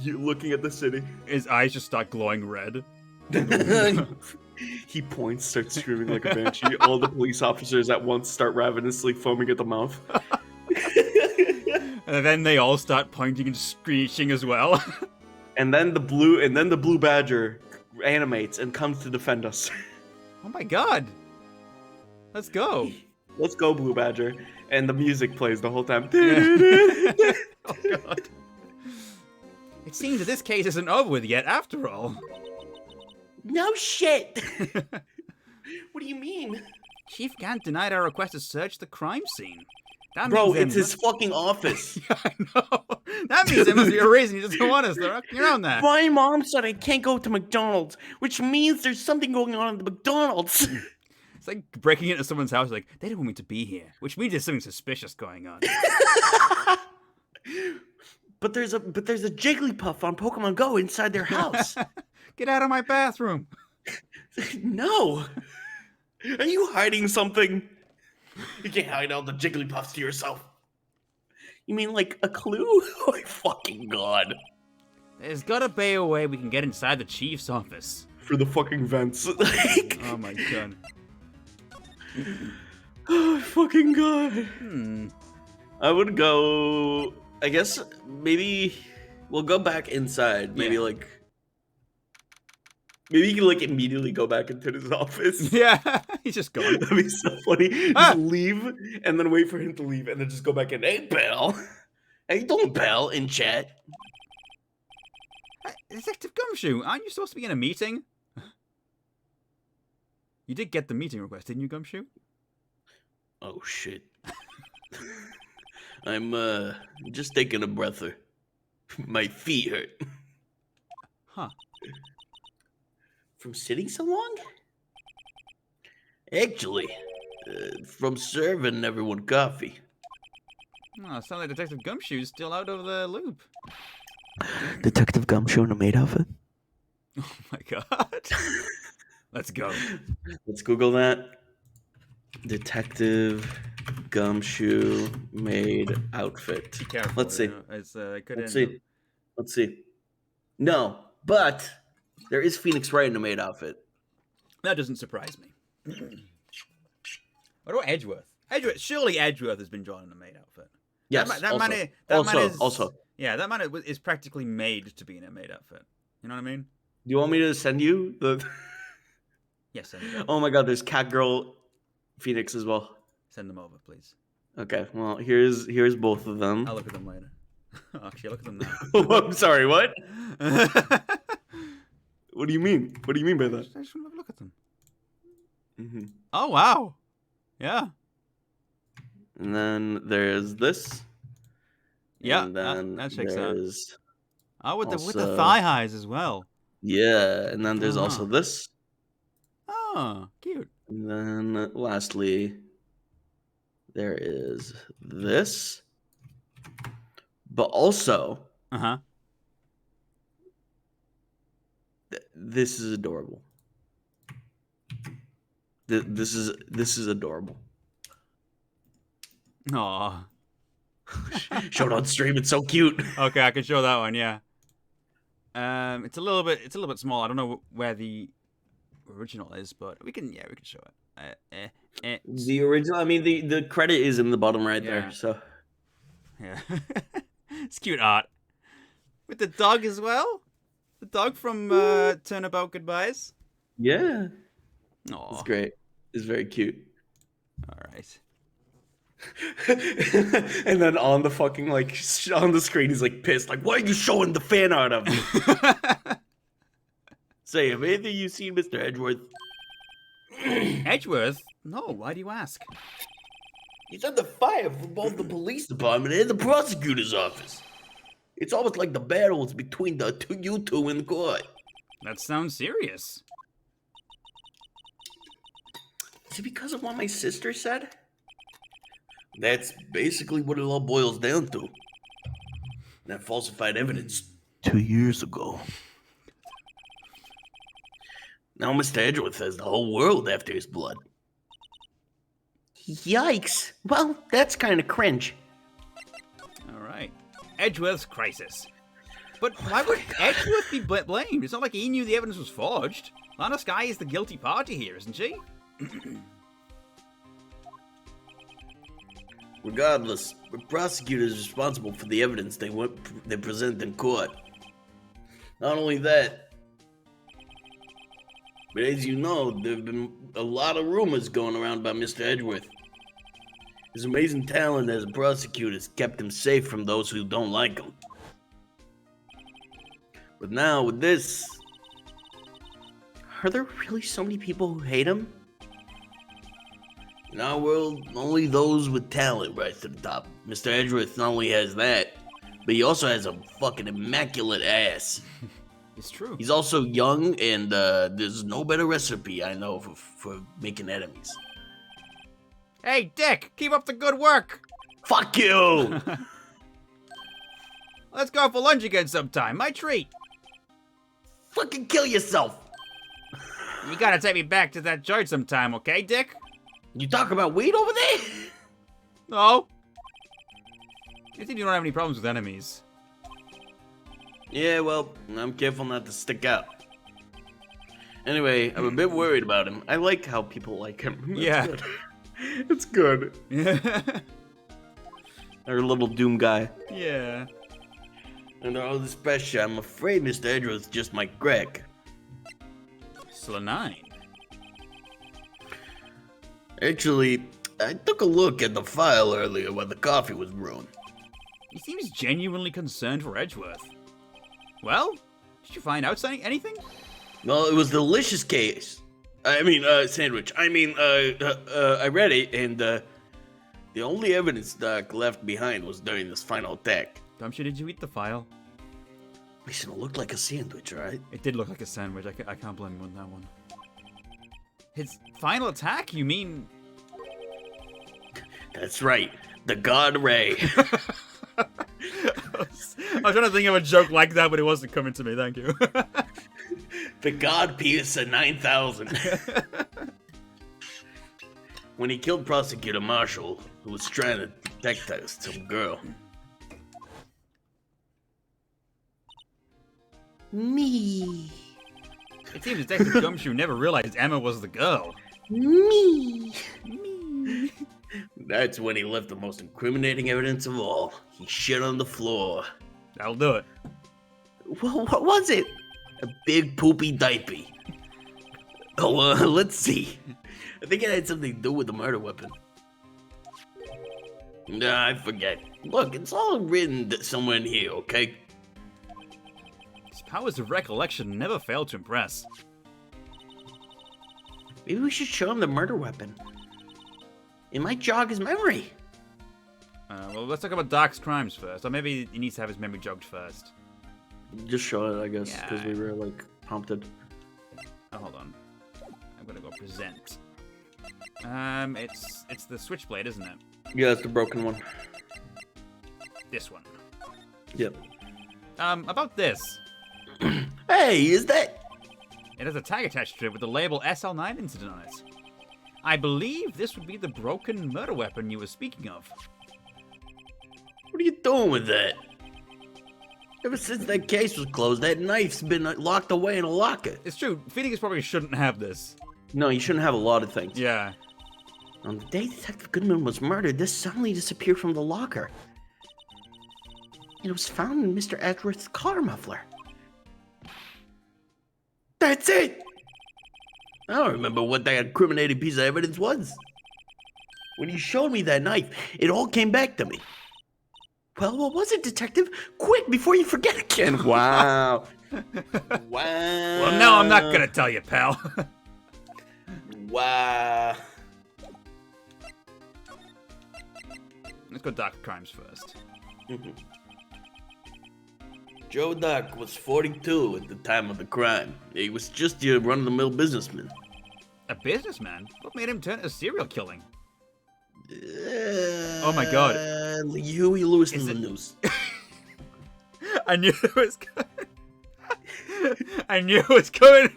[SPEAKER 2] Looking at the city.
[SPEAKER 1] His eyes just start glowing red.
[SPEAKER 2] He points, starts screaming like a banshee. All the police officers at once start ravenously foaming at the mouth.
[SPEAKER 1] And then they all start pointing and screeching as well.
[SPEAKER 2] And then the blue badger animates and comes to defend us.
[SPEAKER 1] Oh my god. Let's go.
[SPEAKER 2] Let's go, blue badger. And the music plays the whole time.
[SPEAKER 1] Oh god. It seems that this case isn't over with yet after all.
[SPEAKER 2] No shit. What do you mean?
[SPEAKER 1] Chief Gant denied our request to search the crime scene. That
[SPEAKER 2] Bro,
[SPEAKER 1] means
[SPEAKER 2] it's his fucking office.
[SPEAKER 1] Yeah, I know. That means there must be a reason he doesn't want us there. You're on that.
[SPEAKER 2] My mom said I can't go to McDonald's, which means there's something going on at the McDonald's.
[SPEAKER 1] It's like breaking into someone's house, like, they don't want me to be here, which means there's something suspicious going on.
[SPEAKER 2] But there's a Jigglypuff on Pokemon Go inside their house.
[SPEAKER 1] Get out of my bathroom.
[SPEAKER 2] No. Are you hiding something? You can't hide all the Jigglypuffs to yourself. You mean like a clue? Oh my fucking god.
[SPEAKER 1] There's gotta be a way we can get inside the chief's office.
[SPEAKER 2] For the fucking vents.
[SPEAKER 1] Oh my god.
[SPEAKER 2] Oh fucking god. I would go, I guess maybe we'll go back inside. Maybe like, maybe you can like immediately go back into his office.
[SPEAKER 1] Yeah, he's just gone.
[SPEAKER 2] That'd be so funny. Just leave and then wait for him to leave and then just go back in. Hey, pal. How you doing, pal? In chat.
[SPEAKER 1] Detective Gumshoe, aren't you supposed to be in a meeting? You did get the meeting request, didn't you, Gumshoe?
[SPEAKER 2] Oh, shit. I'm just taking a breather. My feet hurt.
[SPEAKER 1] Huh.
[SPEAKER 2] From sitting so long? Actually, from serving everyone coffee.
[SPEAKER 1] Oh, sounds like Detective Gumshoe's still out of the loop.
[SPEAKER 2] Detective Gumshoe in a maid outfit?
[SPEAKER 1] Oh my god. Let's go.
[SPEAKER 2] Let's Google that. Detective Gumshoe maid outfit.
[SPEAKER 1] Be careful.
[SPEAKER 2] Let's see.
[SPEAKER 1] You know, it's, could
[SPEAKER 2] Let's
[SPEAKER 1] end
[SPEAKER 2] see. Let's see. No, but there is Phoenix Wright in a maid outfit.
[SPEAKER 1] That doesn't surprise me. What about Edgeworth? Surely Edgeworth has been drawn in a maid outfit.
[SPEAKER 2] Yes. Also.
[SPEAKER 1] Yeah, that man is practically made to be in a maid outfit. You know what I mean?
[SPEAKER 2] Do you want me to send you the?
[SPEAKER 1] Yes, send them.
[SPEAKER 2] Oh my God, there's Catgirl, Phoenix as well.
[SPEAKER 1] Send them over, please.
[SPEAKER 2] Okay, well here's both of them.
[SPEAKER 1] I'll look at them later. Actually, I'll look at them now.
[SPEAKER 2] Oh, I'm sorry. What? What do you mean? What do you mean by that?
[SPEAKER 1] I just want to have a look at them.
[SPEAKER 2] Mm-hmm.
[SPEAKER 1] Oh wow, yeah.
[SPEAKER 2] And then there's this.
[SPEAKER 1] Yeah,
[SPEAKER 2] And then
[SPEAKER 1] that checks out.
[SPEAKER 2] there's
[SPEAKER 1] Oh, with the
[SPEAKER 2] also-
[SPEAKER 1] thigh highs as well.
[SPEAKER 2] yeah, and then there's also
[SPEAKER 1] Uh-huh.
[SPEAKER 2] this.
[SPEAKER 1] Oh, cute.
[SPEAKER 2] And then lastly, there is this. But also,
[SPEAKER 1] Uh-huh.
[SPEAKER 2] this is adorable. This is adorable.
[SPEAKER 1] Aw.
[SPEAKER 2] Show it on stream. It's so cute.
[SPEAKER 1] Okay, I can show that one, yeah. It's a little bit small. I don't know where the original is, but we can show it.
[SPEAKER 2] The original. I mean, the credit is in the bottom right
[SPEAKER 1] Yeah.
[SPEAKER 2] there. So
[SPEAKER 1] Yeah. It's cute art. With the dog as well? The dog from Turnabout Goodbyes?
[SPEAKER 2] yeah,
[SPEAKER 1] Aw.
[SPEAKER 2] it's great. It's very cute.
[SPEAKER 1] Alright.
[SPEAKER 2] And then on the fucking on the screen, he's like pissed. Like, why are you showing the fan art of me? Say, have anything you seen, Mr. Edgeworth?
[SPEAKER 1] Edgeworth? No, why do you ask?
[SPEAKER 3] He's under fire from both the police department and the prosecutor's office. It's almost like the battles between you two in court.
[SPEAKER 1] That sounds serious.
[SPEAKER 3] Is it because of what my sister said? That's basically what it all boils down to. That falsified evidence 2 years ago. Now Mr. Edgeworth has the whole world after his blood. Yikes. Well, that's kind of cringe.
[SPEAKER 1] Alright. Edgeworth's crisis. But why would Edgeworth be blamed? It's not like he knew the evidence was forged. Lana Skye is the guilty party here, isn't she?
[SPEAKER 3] Regardless, the prosecutor is responsible for the evidence they present in court. Not only that, but as you know, there have been a lot of rumors going around about Mr. Edgeworth. His amazing talent as a prosecutor has kept him safe from those who don't like him. But now, with this, are there really so many people who hate him? In our world, only those with talent rise to the top. Mr. Edgeworth not only has that, but he also has a fucking immaculate ass.
[SPEAKER 1] It's true.
[SPEAKER 3] He's also young, and there's no better recipe I know for making enemies.
[SPEAKER 1] Hey, Dick! Keep up the good work!
[SPEAKER 3] Fuck you!
[SPEAKER 1] Let's go for lunch again sometime. My treat.
[SPEAKER 3] Fucking kill yourself!
[SPEAKER 1] You gotta take me back to that church sometime, okay, Dick?
[SPEAKER 3] You talk about weed over there?
[SPEAKER 1] No. I think you don't have any problems with enemies.
[SPEAKER 3] Yeah, well, I'm careful not to stick out. Anyway, I'm a bit worried about him. I like how people like him. That's
[SPEAKER 1] Yeah.
[SPEAKER 3] good. It's good.
[SPEAKER 1] Yeah.
[SPEAKER 3] Our little Doom guy.
[SPEAKER 1] Yeah.
[SPEAKER 3] Under all this pressure, I'm afraid Mr. Edgeworth just might crack.
[SPEAKER 1] Slanine.
[SPEAKER 3] Actually, I took a look at the file earlier while the coffee was brewing.
[SPEAKER 1] He seems genuinely concerned for Edgeworth. Well, did you find out anything?
[SPEAKER 3] Well, it was a delicious case. Sandwich. I read it, and the only evidence Doc left behind was during this final attack.
[SPEAKER 1] Gumshoe, did you eat the file?
[SPEAKER 3] Listen, it looked like a sandwich, right?
[SPEAKER 1] It did look like a sandwich. I can't blame him on that one. His final attack? You mean...
[SPEAKER 3] That's right. The God Ray.
[SPEAKER 1] I was trying to think of a joke like that, but it wasn't coming to me. Thank you.
[SPEAKER 3] The God Piercer 9000. When he killed Prosecutor Marshall, who was trying to protect some girl. Me.
[SPEAKER 1] It seems Detective Gumshoe never realized Emma was the girl.
[SPEAKER 3] Me. That's when he left the most incriminating evidence of all. He shit on the floor.
[SPEAKER 1] That'll do it.
[SPEAKER 3] What was it? A big poopy diaper. Oh, let's see. I think it had something to do with the murder weapon. Nah, I forget. Look, it's all written somewhere in here, okay?
[SPEAKER 1] His powers of recollection never fail to impress.
[SPEAKER 3] Maybe we should show him the murder weapon. It might jog his memory.
[SPEAKER 1] Well, let's talk about Dark's crimes first. Or maybe he needs to have his memory jogged first.
[SPEAKER 2] Just show it, I guess, because
[SPEAKER 1] Yeah.
[SPEAKER 2] we were, like, prompted.
[SPEAKER 1] Oh, hold on. I'm gonna go present. It's the switchblade, isn't it?
[SPEAKER 2] Yeah, it's the broken one.
[SPEAKER 1] This one.
[SPEAKER 2] Yep.
[SPEAKER 1] About this.
[SPEAKER 3] Hey, is that...
[SPEAKER 1] It has a tag attached to it with the label SL9 incident on it. I believe this would be the broken murder weapon you were speaking of.
[SPEAKER 3] What are you doing with that? Ever since that case was closed, that knife's been locked away in a locker.
[SPEAKER 1] It's true, Phoenix probably shouldn't have this.
[SPEAKER 2] No, you shouldn't have a lot of things.
[SPEAKER 1] Yeah.
[SPEAKER 3] On the day Detective Goodman was murdered, this suddenly disappeared from the locker. It was found in Mr. Edgeworth's car muffler. That's it! I don't remember what that incriminating piece of evidence was. When you showed me that knife, it all came back to me. Well, what was it, Detective? Quick, before you forget again.
[SPEAKER 2] Wow. Wow.
[SPEAKER 1] Well, no, I'm not gonna tell you, pal.
[SPEAKER 2] Wow.
[SPEAKER 1] Let's go Dark Crimes first.
[SPEAKER 3] Joe Duck was 42 at the time of the crime. He was just your run-of-the-mill businessman.
[SPEAKER 1] A businessman? What made him turn to serial killing? Oh my God.
[SPEAKER 3] Huey Lewis in
[SPEAKER 1] Is
[SPEAKER 3] the
[SPEAKER 1] it-
[SPEAKER 3] news.
[SPEAKER 1] I knew it was coming. I knew it was coming.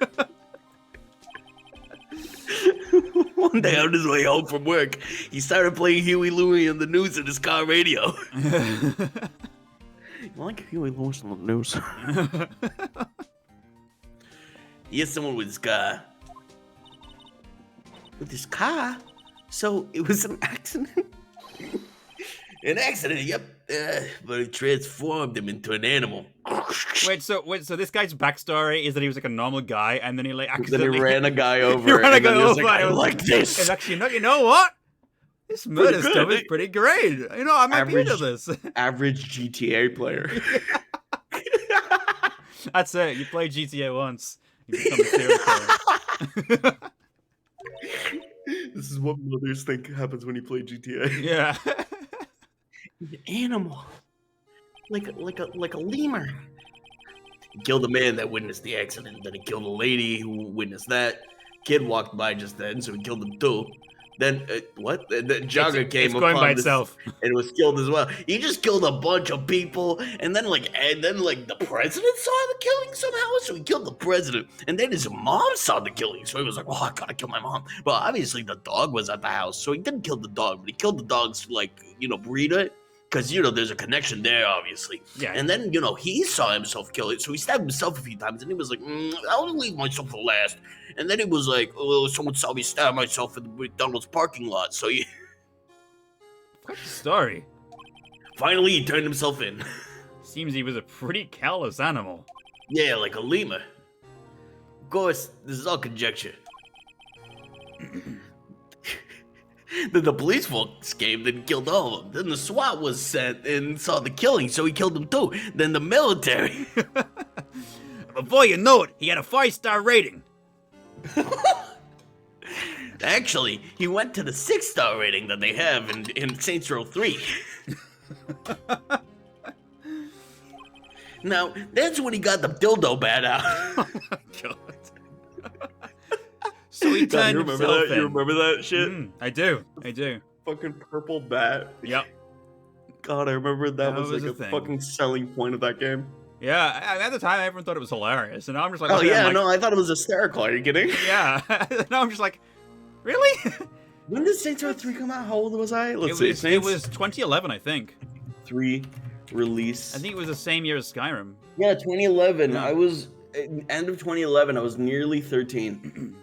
[SPEAKER 3] One day on his way home from work, he started playing Huey Lewis in the news in his car radio.
[SPEAKER 2] I like Huey Lewis on the news.
[SPEAKER 3] He hit someone with his car. With his car? So it was an accident? An accident, yep. But it transformed him into an animal.
[SPEAKER 1] Wait, so this guy's backstory is that he was like a normal guy, and then he like
[SPEAKER 2] Then
[SPEAKER 1] accidentally
[SPEAKER 2] he ran a guy over.
[SPEAKER 1] He ran a
[SPEAKER 2] and then
[SPEAKER 1] guy
[SPEAKER 2] he was
[SPEAKER 1] over,
[SPEAKER 2] Like, I
[SPEAKER 1] it was
[SPEAKER 2] like this.
[SPEAKER 1] It's actually not. You know what? This murder
[SPEAKER 2] good,
[SPEAKER 1] stuff is
[SPEAKER 2] eh?
[SPEAKER 1] pretty great. You know, I might be into
[SPEAKER 2] Average-
[SPEAKER 1] this.
[SPEAKER 2] Average GTA player.
[SPEAKER 1] That's it. You play GTA once, you become a serial killer.
[SPEAKER 2] This is what mothers think happens when you play GTA.
[SPEAKER 1] Yeah.
[SPEAKER 3] An animal. Like a lemur. He killed the man that witnessed the accident. Then he killed a lady who witnessed that. Kid walked by just then, so he killed him too. Then what? And then Jogger came
[SPEAKER 1] It's going
[SPEAKER 3] upon
[SPEAKER 1] by
[SPEAKER 3] this
[SPEAKER 1] itself.
[SPEAKER 3] and was killed as well. He just killed a bunch of people, and then the president saw the killing somehow, so he killed the president. And then his mom saw the killing, so he was like, "Oh, I gotta kill my mom." But obviously the dog was at the house, so he didn't kill the dog, but he killed the dog's breeder. Because, there's a connection there, obviously.
[SPEAKER 1] Yeah.
[SPEAKER 3] And then, he saw himself kill it. So he stabbed himself a few times. And he was like, I'll leave myself for last. And then he was like, oh, someone saw me stab myself in the McDonald's parking lot. So
[SPEAKER 1] What's the story?
[SPEAKER 3] finally he turned himself in.
[SPEAKER 1] Seems he was a pretty callous animal.
[SPEAKER 3] Yeah, like a lemur. Of course, this is all conjecture. Then the police folks came and killed all of them. Then the SWAT was sent and saw the killing, so he killed them too. Then the military.
[SPEAKER 1] Before you know it, he had a 5-star rating.
[SPEAKER 3] Actually, he went to the 6-star rating that they have in Saints Row 3. Now, that's when he got the dildo bat out.
[SPEAKER 1] Oh my God. So he
[SPEAKER 2] God,
[SPEAKER 1] turned
[SPEAKER 2] you remember
[SPEAKER 1] himself
[SPEAKER 2] that?
[SPEAKER 1] in.
[SPEAKER 2] You remember that shit?
[SPEAKER 1] I do.
[SPEAKER 2] Fucking purple bat.
[SPEAKER 1] Yep.
[SPEAKER 2] God, I remember that was like
[SPEAKER 1] was a
[SPEAKER 2] a
[SPEAKER 1] thing.
[SPEAKER 2] fucking selling point of that game.
[SPEAKER 1] Yeah, at the time, everyone thought it was hilarious, and now I'm just like,
[SPEAKER 2] Oh
[SPEAKER 1] okay,
[SPEAKER 2] yeah,
[SPEAKER 1] I'm like,
[SPEAKER 2] no, I thought it was hysterical. Are you kidding?
[SPEAKER 1] yeah. Now I'm just like, really?
[SPEAKER 2] When did Saints Row 3 come out? How old was I? Let's see.
[SPEAKER 1] It
[SPEAKER 2] Saints
[SPEAKER 1] was 2011, I think.
[SPEAKER 2] 3 release.
[SPEAKER 1] I think it was the same year as Skyrim.
[SPEAKER 2] Yeah, 2011.
[SPEAKER 1] Yeah.
[SPEAKER 2] I was end of 2011. I was nearly 13.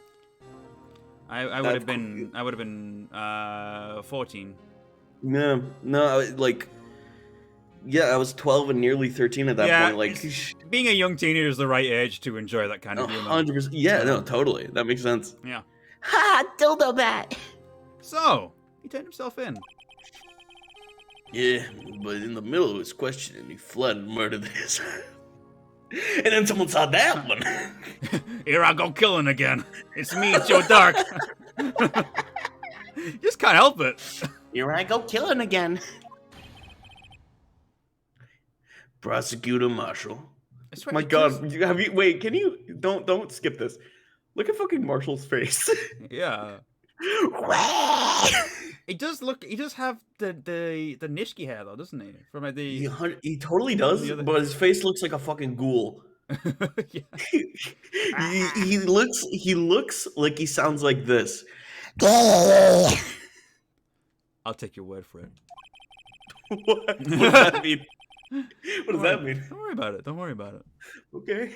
[SPEAKER 1] I would have been 14.
[SPEAKER 2] No, I was 12 and nearly 13 at that
[SPEAKER 1] Yeah,
[SPEAKER 2] point. Like,
[SPEAKER 1] Being a young teenager is the right age to enjoy that kind of humor.
[SPEAKER 2] 100%. Yeah, no, totally. That makes sense.
[SPEAKER 1] Yeah.
[SPEAKER 3] Ha! Dildo bat!
[SPEAKER 1] So he turned himself in.
[SPEAKER 3] Yeah, but in the middle of his questioning, he fled and murdered his. And then someone saw that one.
[SPEAKER 1] Here I go killing again. It's me, Joe Dark. Just can't help it.
[SPEAKER 3] Here I go killing again. Prosecutor Marshall.
[SPEAKER 1] I swear,
[SPEAKER 2] My
[SPEAKER 1] it
[SPEAKER 2] God,
[SPEAKER 1] does-
[SPEAKER 2] have you? Wait, can you? Don't skip this. Look at fucking Marshall's face.
[SPEAKER 1] Yeah. He does look. He does have the Nishiki hair though, doesn't he? From like the
[SPEAKER 3] He totally does,
[SPEAKER 1] the other.
[SPEAKER 3] but his face looks like a fucking ghoul.
[SPEAKER 1] Yeah.
[SPEAKER 3] He looks like he sounds like this.
[SPEAKER 1] I'll take your word for it.
[SPEAKER 2] What does that mean? What does that mean?
[SPEAKER 1] Don't worry about it. Don't worry about it.
[SPEAKER 2] Okay.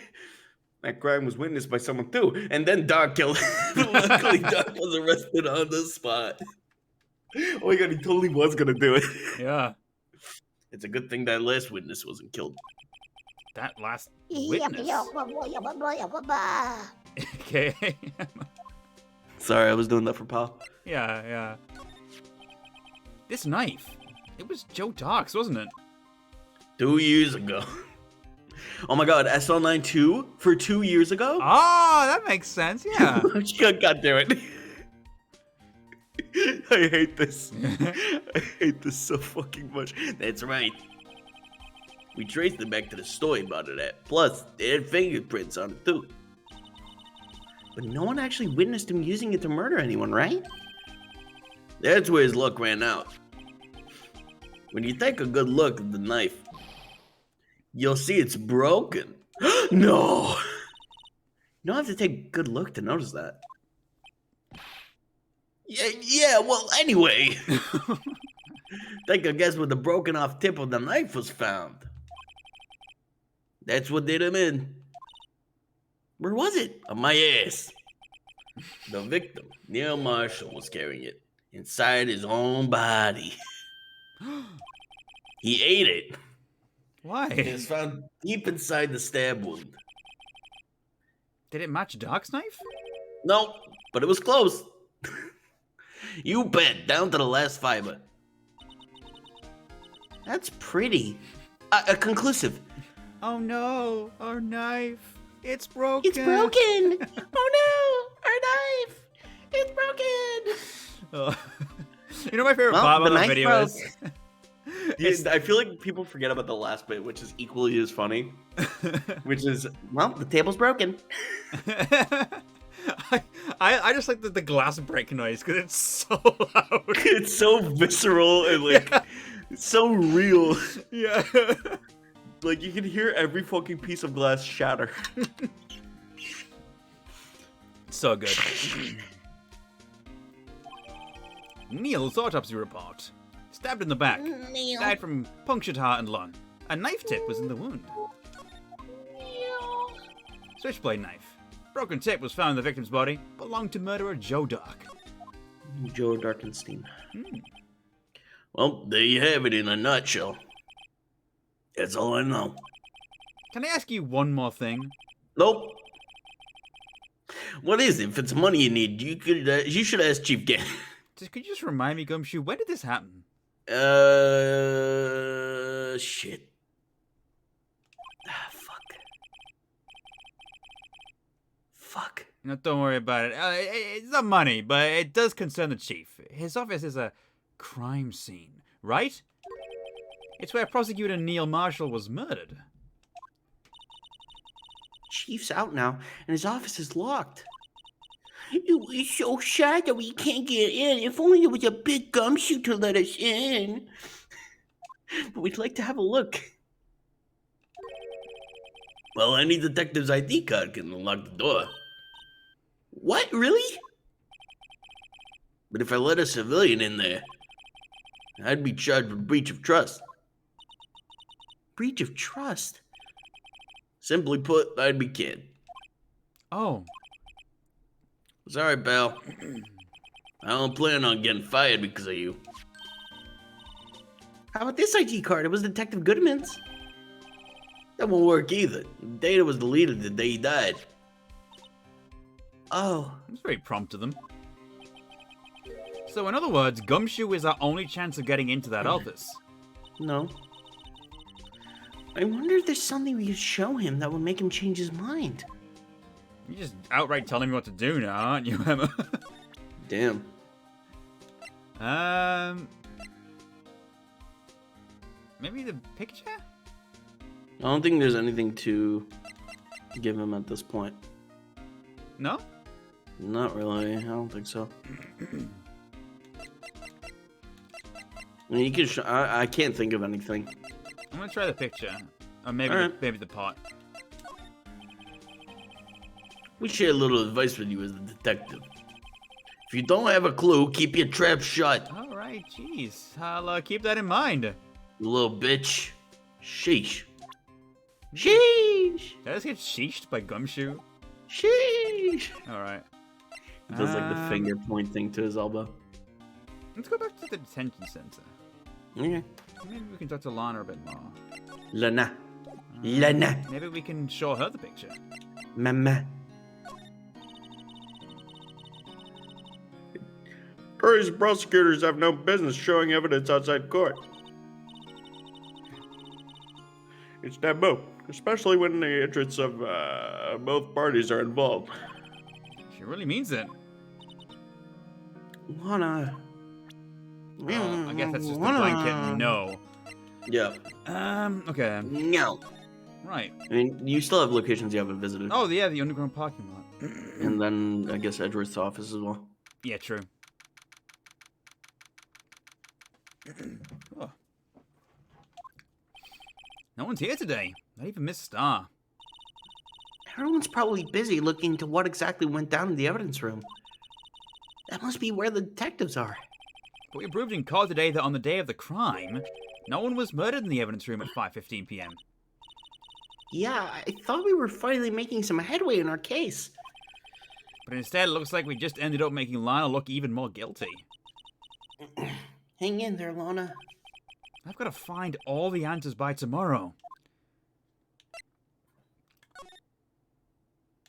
[SPEAKER 2] That crime was witnessed by someone too, and then Doc killed. Luckily, Doc was arrested on the spot. Oh my God, he totally was gonna do it.
[SPEAKER 1] Yeah.
[SPEAKER 3] It's a good thing that last witness wasn't killed.
[SPEAKER 1] That last witness. Okay.
[SPEAKER 3] Sorry, I was doing that for Pal.
[SPEAKER 1] Yeah, yeah. This knife. It was Joe Doc's, wasn't it?
[SPEAKER 3] 2 years ago. Oh my God, SL92 for 2 years ago?
[SPEAKER 1] Oh, that makes sense. Yeah.
[SPEAKER 3] God damn it.
[SPEAKER 2] I hate this. I hate this so fucking much.
[SPEAKER 3] That's right. We traced it back to the store he bought it at. Plus, they had fingerprints on it too. But no one actually witnessed him using it to murder anyone, right? That's where his luck ran out. When you take a good look at the knife, you'll see it's broken. No! You don't have to take a good look to notice that. Yeah, well, anyway. Take a guess where the broken off tip of the knife was found. That's what did him in. Where was it? On my ass. The victim, Neil Marshall, was carrying it inside his own body. He ate it.
[SPEAKER 1] Why?
[SPEAKER 3] It was found deep inside the stab wound.
[SPEAKER 1] Did it match Doc's knife?
[SPEAKER 3] Nope, but it was close. You bet, down to the last fiber. That's pretty. Conclusive.
[SPEAKER 1] Oh no, our knife. It's broken.
[SPEAKER 3] It's broken. Oh no, our knife. It's broken.
[SPEAKER 1] Oh. You know my favorite
[SPEAKER 3] Well,
[SPEAKER 1] part
[SPEAKER 3] the
[SPEAKER 1] about that
[SPEAKER 3] knife
[SPEAKER 1] video
[SPEAKER 3] broke.
[SPEAKER 1] is?
[SPEAKER 2] I feel like people forget about the last bit, which is equally as funny. Which is,
[SPEAKER 3] Well, the table's broken.
[SPEAKER 1] I just like the glass break noise because it's so loud.
[SPEAKER 2] it's so visceral and like it's so real.
[SPEAKER 1] Yeah.
[SPEAKER 2] Like you can hear every fucking piece of glass shatter.
[SPEAKER 1] So good. Neil's autopsy report. Stabbed in the back. Died from punctured heart and lung. A knife tip was in the wound. Switchblade knife. Broken tip was found in the victim's body. Belonged to murderer Joe Doc.
[SPEAKER 3] Joe Darkenstein.
[SPEAKER 1] Hmm.
[SPEAKER 3] Well, there you have it in a nutshell. That's all I know.
[SPEAKER 1] Can I ask you one more thing?
[SPEAKER 3] Nope. What is it? If it's money you need, you should ask Chief Gang.
[SPEAKER 1] Could you just remind me, Gumshoe, when did this happen?
[SPEAKER 3] Shit. Fuck.
[SPEAKER 1] No, don't worry about it. It's not money, but it does concern the chief. His office is a crime scene, right? It's where prosecutor Neil Marshall was murdered.
[SPEAKER 3] Chief's out now, and his office is locked. We're so sad that we can't get in. If only there was a big gumshoe to let us in. But we'd like to have a look. Well, any detective's ID card can unlock the door. What, really? But if I let a civilian in there, I'd be charged with breach of trust. Breach of trust? Simply put, I'd be canned.
[SPEAKER 1] Oh.
[SPEAKER 3] Sorry, pal. I don't plan on getting fired because of you. How about this ID card? It was Detective Goodman's. That won't work either. The data was deleted the day he died. Oh.
[SPEAKER 1] That's very prompt of them. So in other words, Gumshoe is our only chance of getting into that office.
[SPEAKER 3] No. I wonder if there's something we could show him that would make him change his mind.
[SPEAKER 1] You're just outright telling me what to do now, aren't you, Emma?
[SPEAKER 3] Damn.
[SPEAKER 1] Maybe the picture?
[SPEAKER 2] I don't think there's anything to give him at this point.
[SPEAKER 1] No?
[SPEAKER 2] Not really. I don't think so. I mean, you can. I can't think of anything.
[SPEAKER 1] I'm gonna try the picture, or maybe
[SPEAKER 2] Alright.
[SPEAKER 1] maybe the pot.
[SPEAKER 3] We share a little advice with you as a detective. If you don't have a clue, keep your trap shut.
[SPEAKER 1] All right, jeez, I'll keep that in mind.
[SPEAKER 3] You little bitch. Sheesh. Sheesh.
[SPEAKER 1] Did I just get sheeshed by Gumshoe?
[SPEAKER 3] Sheesh.
[SPEAKER 1] All right.
[SPEAKER 2] He does like the finger point thing to his elbow.
[SPEAKER 1] Let's go back to the detention center.
[SPEAKER 2] Okay.
[SPEAKER 1] Maybe we can talk to Lana a bit more.
[SPEAKER 2] Lana. Lana.
[SPEAKER 1] Maybe we can show her the picture.
[SPEAKER 2] Mama. Juries and prosecutors have no business showing evidence outside court. It's taboo, especially when the interests of both parties are involved.
[SPEAKER 1] She really means it.
[SPEAKER 2] Lana.
[SPEAKER 1] Well, I guess that's just a blanket no.
[SPEAKER 2] Yeah.
[SPEAKER 1] Okay.
[SPEAKER 3] No.
[SPEAKER 1] Right.
[SPEAKER 2] I mean, you still have locations you haven't visited.
[SPEAKER 1] Oh, yeah, the underground parking lot.
[SPEAKER 2] And then, I guess, Edgeworth's office as well.
[SPEAKER 1] Yeah, true. Oh. No one's here today. Not even Miss Star.
[SPEAKER 3] Everyone's probably busy looking into what exactly went down in the evidence room. That must be where the detectives are.
[SPEAKER 1] But we proved in court today that on the day of the crime, no one was murdered in the evidence room at 5:15 p.m.
[SPEAKER 3] Yeah, I thought we were finally making some headway in our case.
[SPEAKER 1] But instead, it looks like we just ended up making Lana look even more guilty.
[SPEAKER 3] Hang in there, Lana.
[SPEAKER 1] I've got to find all the answers by tomorrow.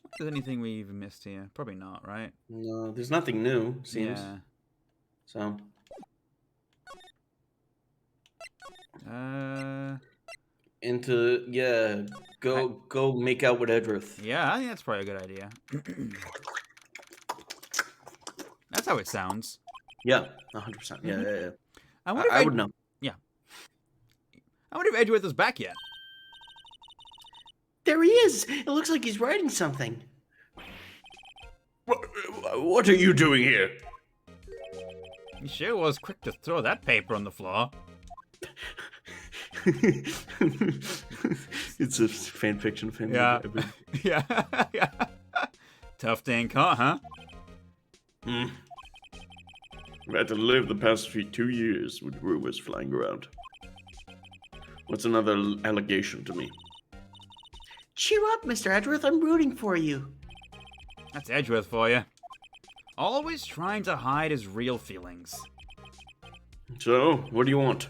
[SPEAKER 1] Is there anything we even missed here? Probably not, right?
[SPEAKER 2] No, there's nothing new, seems.
[SPEAKER 1] Yeah.
[SPEAKER 2] So. Go make out with Edgeworth.
[SPEAKER 1] Yeah, I think that's probably a good idea. That's how it sounds.
[SPEAKER 2] Yeah, 100%. Yeah.
[SPEAKER 1] I wonder if
[SPEAKER 2] I would know.
[SPEAKER 1] Yeah. I wonder if Edgeworth is back yet.
[SPEAKER 3] There he is. It looks like he's writing something.
[SPEAKER 2] What are you doing here?
[SPEAKER 1] He sure was quick to throw that paper on the floor.
[SPEAKER 2] It's a fan fiction thing.
[SPEAKER 1] Yeah. Yeah. Yeah. Tough day in court, huh?
[SPEAKER 2] I've had to live the past 2 years with rumors flying around. What's another allegation to me?
[SPEAKER 3] Cheer up, Mr. Edgeworth. I'm rooting for you.
[SPEAKER 1] That's Edgeworth for you. Always trying to hide his real feelings.
[SPEAKER 2] So, what do you want?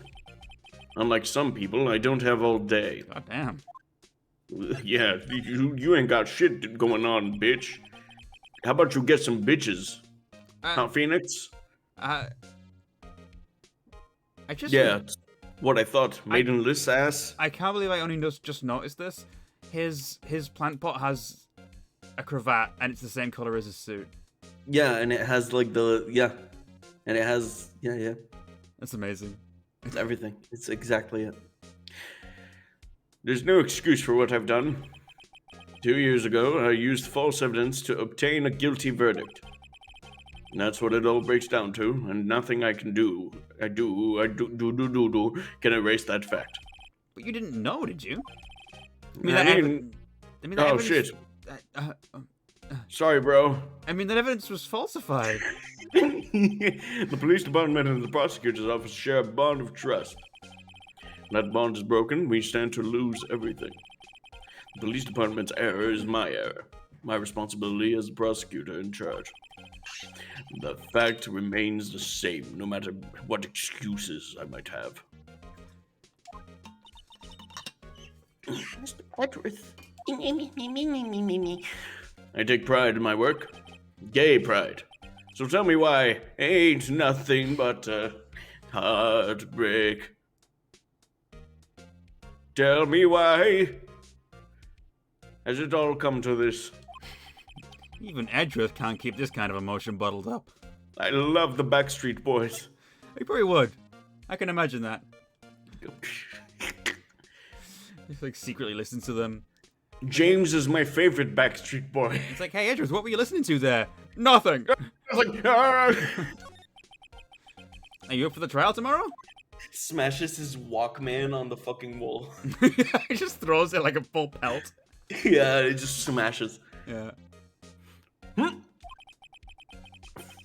[SPEAKER 2] Unlike some people, I don't have all day.
[SPEAKER 1] God damn.
[SPEAKER 2] Yeah, you ain't got shit going on, bitch. How about you get some bitches? Huh, Phoenix?
[SPEAKER 1] I just...
[SPEAKER 2] Yeah, it's what I thought. Maidenless ass.
[SPEAKER 1] I can't believe I only just noticed this. His plant pot has a cravat, and it's the same color as his suit.
[SPEAKER 2] Yeah, and it has like and it has yeah.
[SPEAKER 1] That's amazing.
[SPEAKER 2] It's everything. It's exactly it. There's no excuse for what I've done. 2 years ago, I used false evidence to obtain a guilty verdict. And that's what it all breaks down to, and nothing I can do, can erase that fact.
[SPEAKER 1] But you didn't know, did you?
[SPEAKER 2] Oh, shit. Sorry, bro.
[SPEAKER 1] I mean, that evidence was falsified.
[SPEAKER 2] The police department and the prosecutor's office share a bond of trust. When that bond is broken, we stand to lose everything. The police department's error is my error. My responsibility as the prosecutor in charge. The fact remains the same, no matter what excuses I might have.
[SPEAKER 3] Mr. Edgeworth.
[SPEAKER 2] I take pride in my work. Gay pride. So tell me why ain't nothing but heartbreak. Tell me why has it all come to this?
[SPEAKER 1] Even Edgeworth can't keep this kind of emotion bottled up.
[SPEAKER 2] I love the Backstreet Boys.
[SPEAKER 1] He probably would. I can imagine that. He like secretly listens to them.
[SPEAKER 2] James is my favorite Backstreet Boy.
[SPEAKER 1] It's like, hey, Edgeworth, what were you listening to there? Nothing.
[SPEAKER 2] I was like, "Ah!"
[SPEAKER 1] Are you up for the trial tomorrow?
[SPEAKER 2] Smashes his Walkman on the fucking wall.
[SPEAKER 1] He just throws it like a full pelt.
[SPEAKER 2] Yeah, it just smashes.
[SPEAKER 1] Yeah.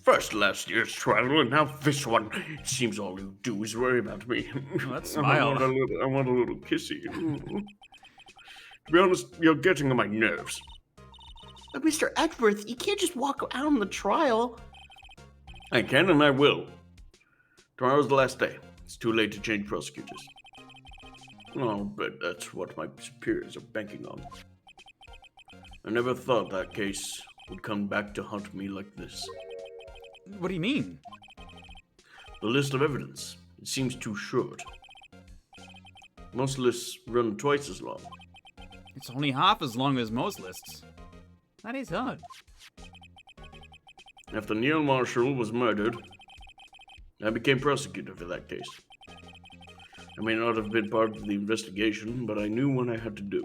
[SPEAKER 2] First last year's trial, and now this one. It seems all you do is worry about me.
[SPEAKER 1] Oh, that smile.
[SPEAKER 2] I want a little kissy. To be honest, you're getting on my nerves.
[SPEAKER 3] But Mr. Edgeworth, you can't just walk out on the trial.
[SPEAKER 2] I can and I will. Tomorrow's the last day. It's too late to change prosecutors. Oh, but that's what my superiors are banking on. I never thought that case would come back to haunt me like this.
[SPEAKER 1] What do you mean?
[SPEAKER 2] The list of evidence. It seems too short. Most lists run twice as long.
[SPEAKER 1] It's only half as long as most lists. That is odd.
[SPEAKER 2] After Neil Marshall was murdered, I became prosecutor for that case. I may not have been part of the investigation, but I knew what I had to do.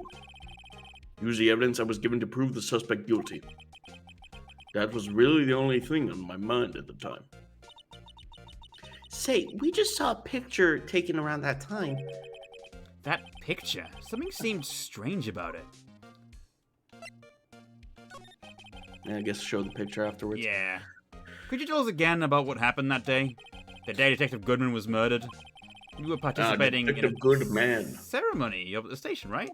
[SPEAKER 2] Use the evidence I was given to prove the suspect guilty. That was really the only thing on my mind at the time.
[SPEAKER 3] Say, we just saw a picture taken around that time.
[SPEAKER 1] That picture. Something seemed strange about it.
[SPEAKER 2] Yeah, I guess show the picture afterwards.
[SPEAKER 1] Yeah. Could you tell us again about what happened that day? The day Detective Goodman was murdered? You were participating in a
[SPEAKER 2] Detective Goodman.
[SPEAKER 1] ceremony up at the station, right?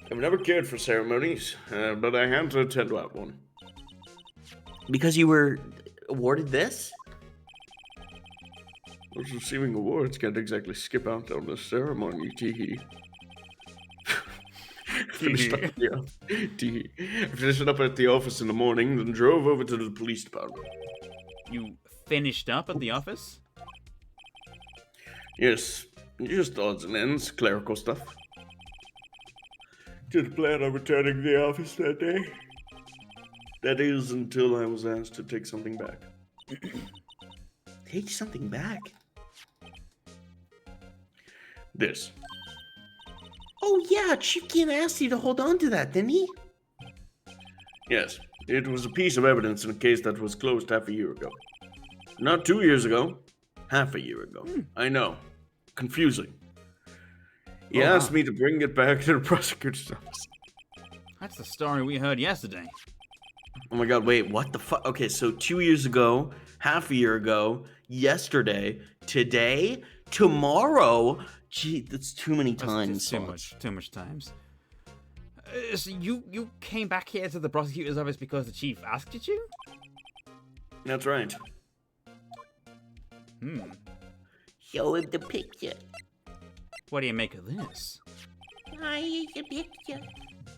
[SPEAKER 2] I've never cared for ceremonies, but I had to attend one.
[SPEAKER 3] Because you were awarded this?
[SPEAKER 2] Those receiving awards can't exactly skip out on the ceremony, tee-hee. Finished up at the office in the morning, then drove over to the police department.
[SPEAKER 1] You finished up at the office?
[SPEAKER 2] Yes, just odds and ends, clerical stuff. Didn't plan on returning to the office that day. That is until I was asked to take something back.
[SPEAKER 3] Take something back?
[SPEAKER 2] This.
[SPEAKER 3] Oh yeah, Chief Keane asked you to hold on to that, didn't he?
[SPEAKER 2] Yes, it was a piece of evidence in a case that was closed half a year ago. Not 2 years ago, half a year ago. I know. Confusing. He asked me to bring it back to the prosecutor's office.
[SPEAKER 1] That's the story we heard yesterday.
[SPEAKER 3] Oh my god, wait, what the fuck? Okay, so 2 years ago, half a year ago, yesterday, today, tomorrow. Gee, that's too many times.
[SPEAKER 1] That's too much times. So you came back here to the prosecutor's office because the chief asked you to?
[SPEAKER 2] That's right.
[SPEAKER 3] Show him the picture.
[SPEAKER 1] What do you make of this?
[SPEAKER 3] I the picture.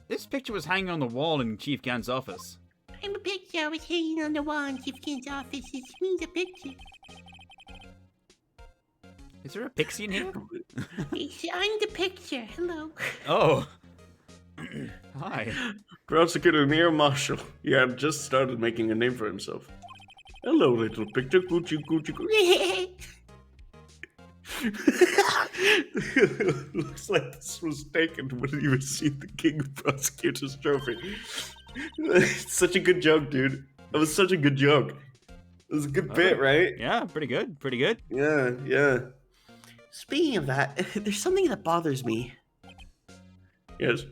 [SPEAKER 1] This picture was hanging on the wall in Chief Gant's office.
[SPEAKER 3] I'm a picture. I was hanging on the wall in Chief Keane's office. It's me, the picture.
[SPEAKER 1] Is there a pixie in here?
[SPEAKER 3] I'm the picture. Hello.
[SPEAKER 1] Oh. Hi.
[SPEAKER 2] Prosecutor Neil Marshall. He had just started making a name for himself. Hello, little picture. Coochie, coochie, coochie. Looks like this was taken when he received the King of Prosecutors trophy. It's such a good joke, dude. That was such a good joke. It was a good bit, right?
[SPEAKER 1] Yeah, pretty good. Pretty good.
[SPEAKER 2] Yeah.
[SPEAKER 3] Speaking of that, there's something that bothers me.
[SPEAKER 2] Yes.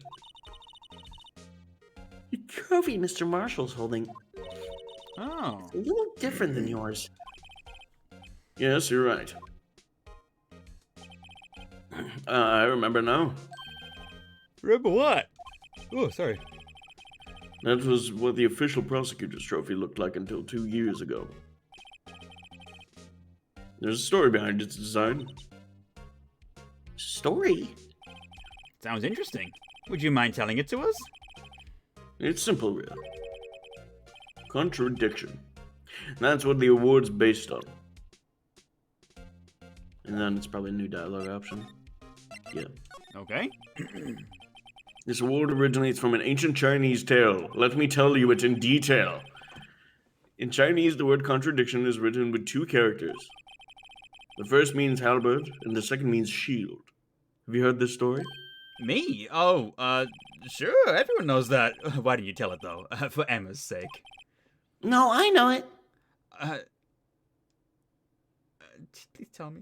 [SPEAKER 3] The trophy Mr. Marshall's holding,
[SPEAKER 1] Oh.
[SPEAKER 3] a little different than yours.
[SPEAKER 2] Yes, you're right. I remember now.
[SPEAKER 1] Remember what? Oh, sorry.
[SPEAKER 2] That was what the official prosecutor's trophy looked like until 2 years ago. There's a story behind its design.
[SPEAKER 3] Story?
[SPEAKER 1] Sounds interesting. Would you mind telling it to us?
[SPEAKER 2] It's simple, really. Contradiction. That's what the award's based on. And then it's probably a new dialogue option. Yeah.
[SPEAKER 1] Okay.
[SPEAKER 2] This award originates from an ancient Chinese tale. Let me tell you it in detail. In Chinese, the word contradiction is written with 2 characters. The first means halberd, and the second means shield. Have you heard this story?
[SPEAKER 1] Me? Oh, sure, everyone knows that. Why didn't you tell it, though? For Emma's sake.
[SPEAKER 3] No, I know it.
[SPEAKER 1] Uh, please tell me.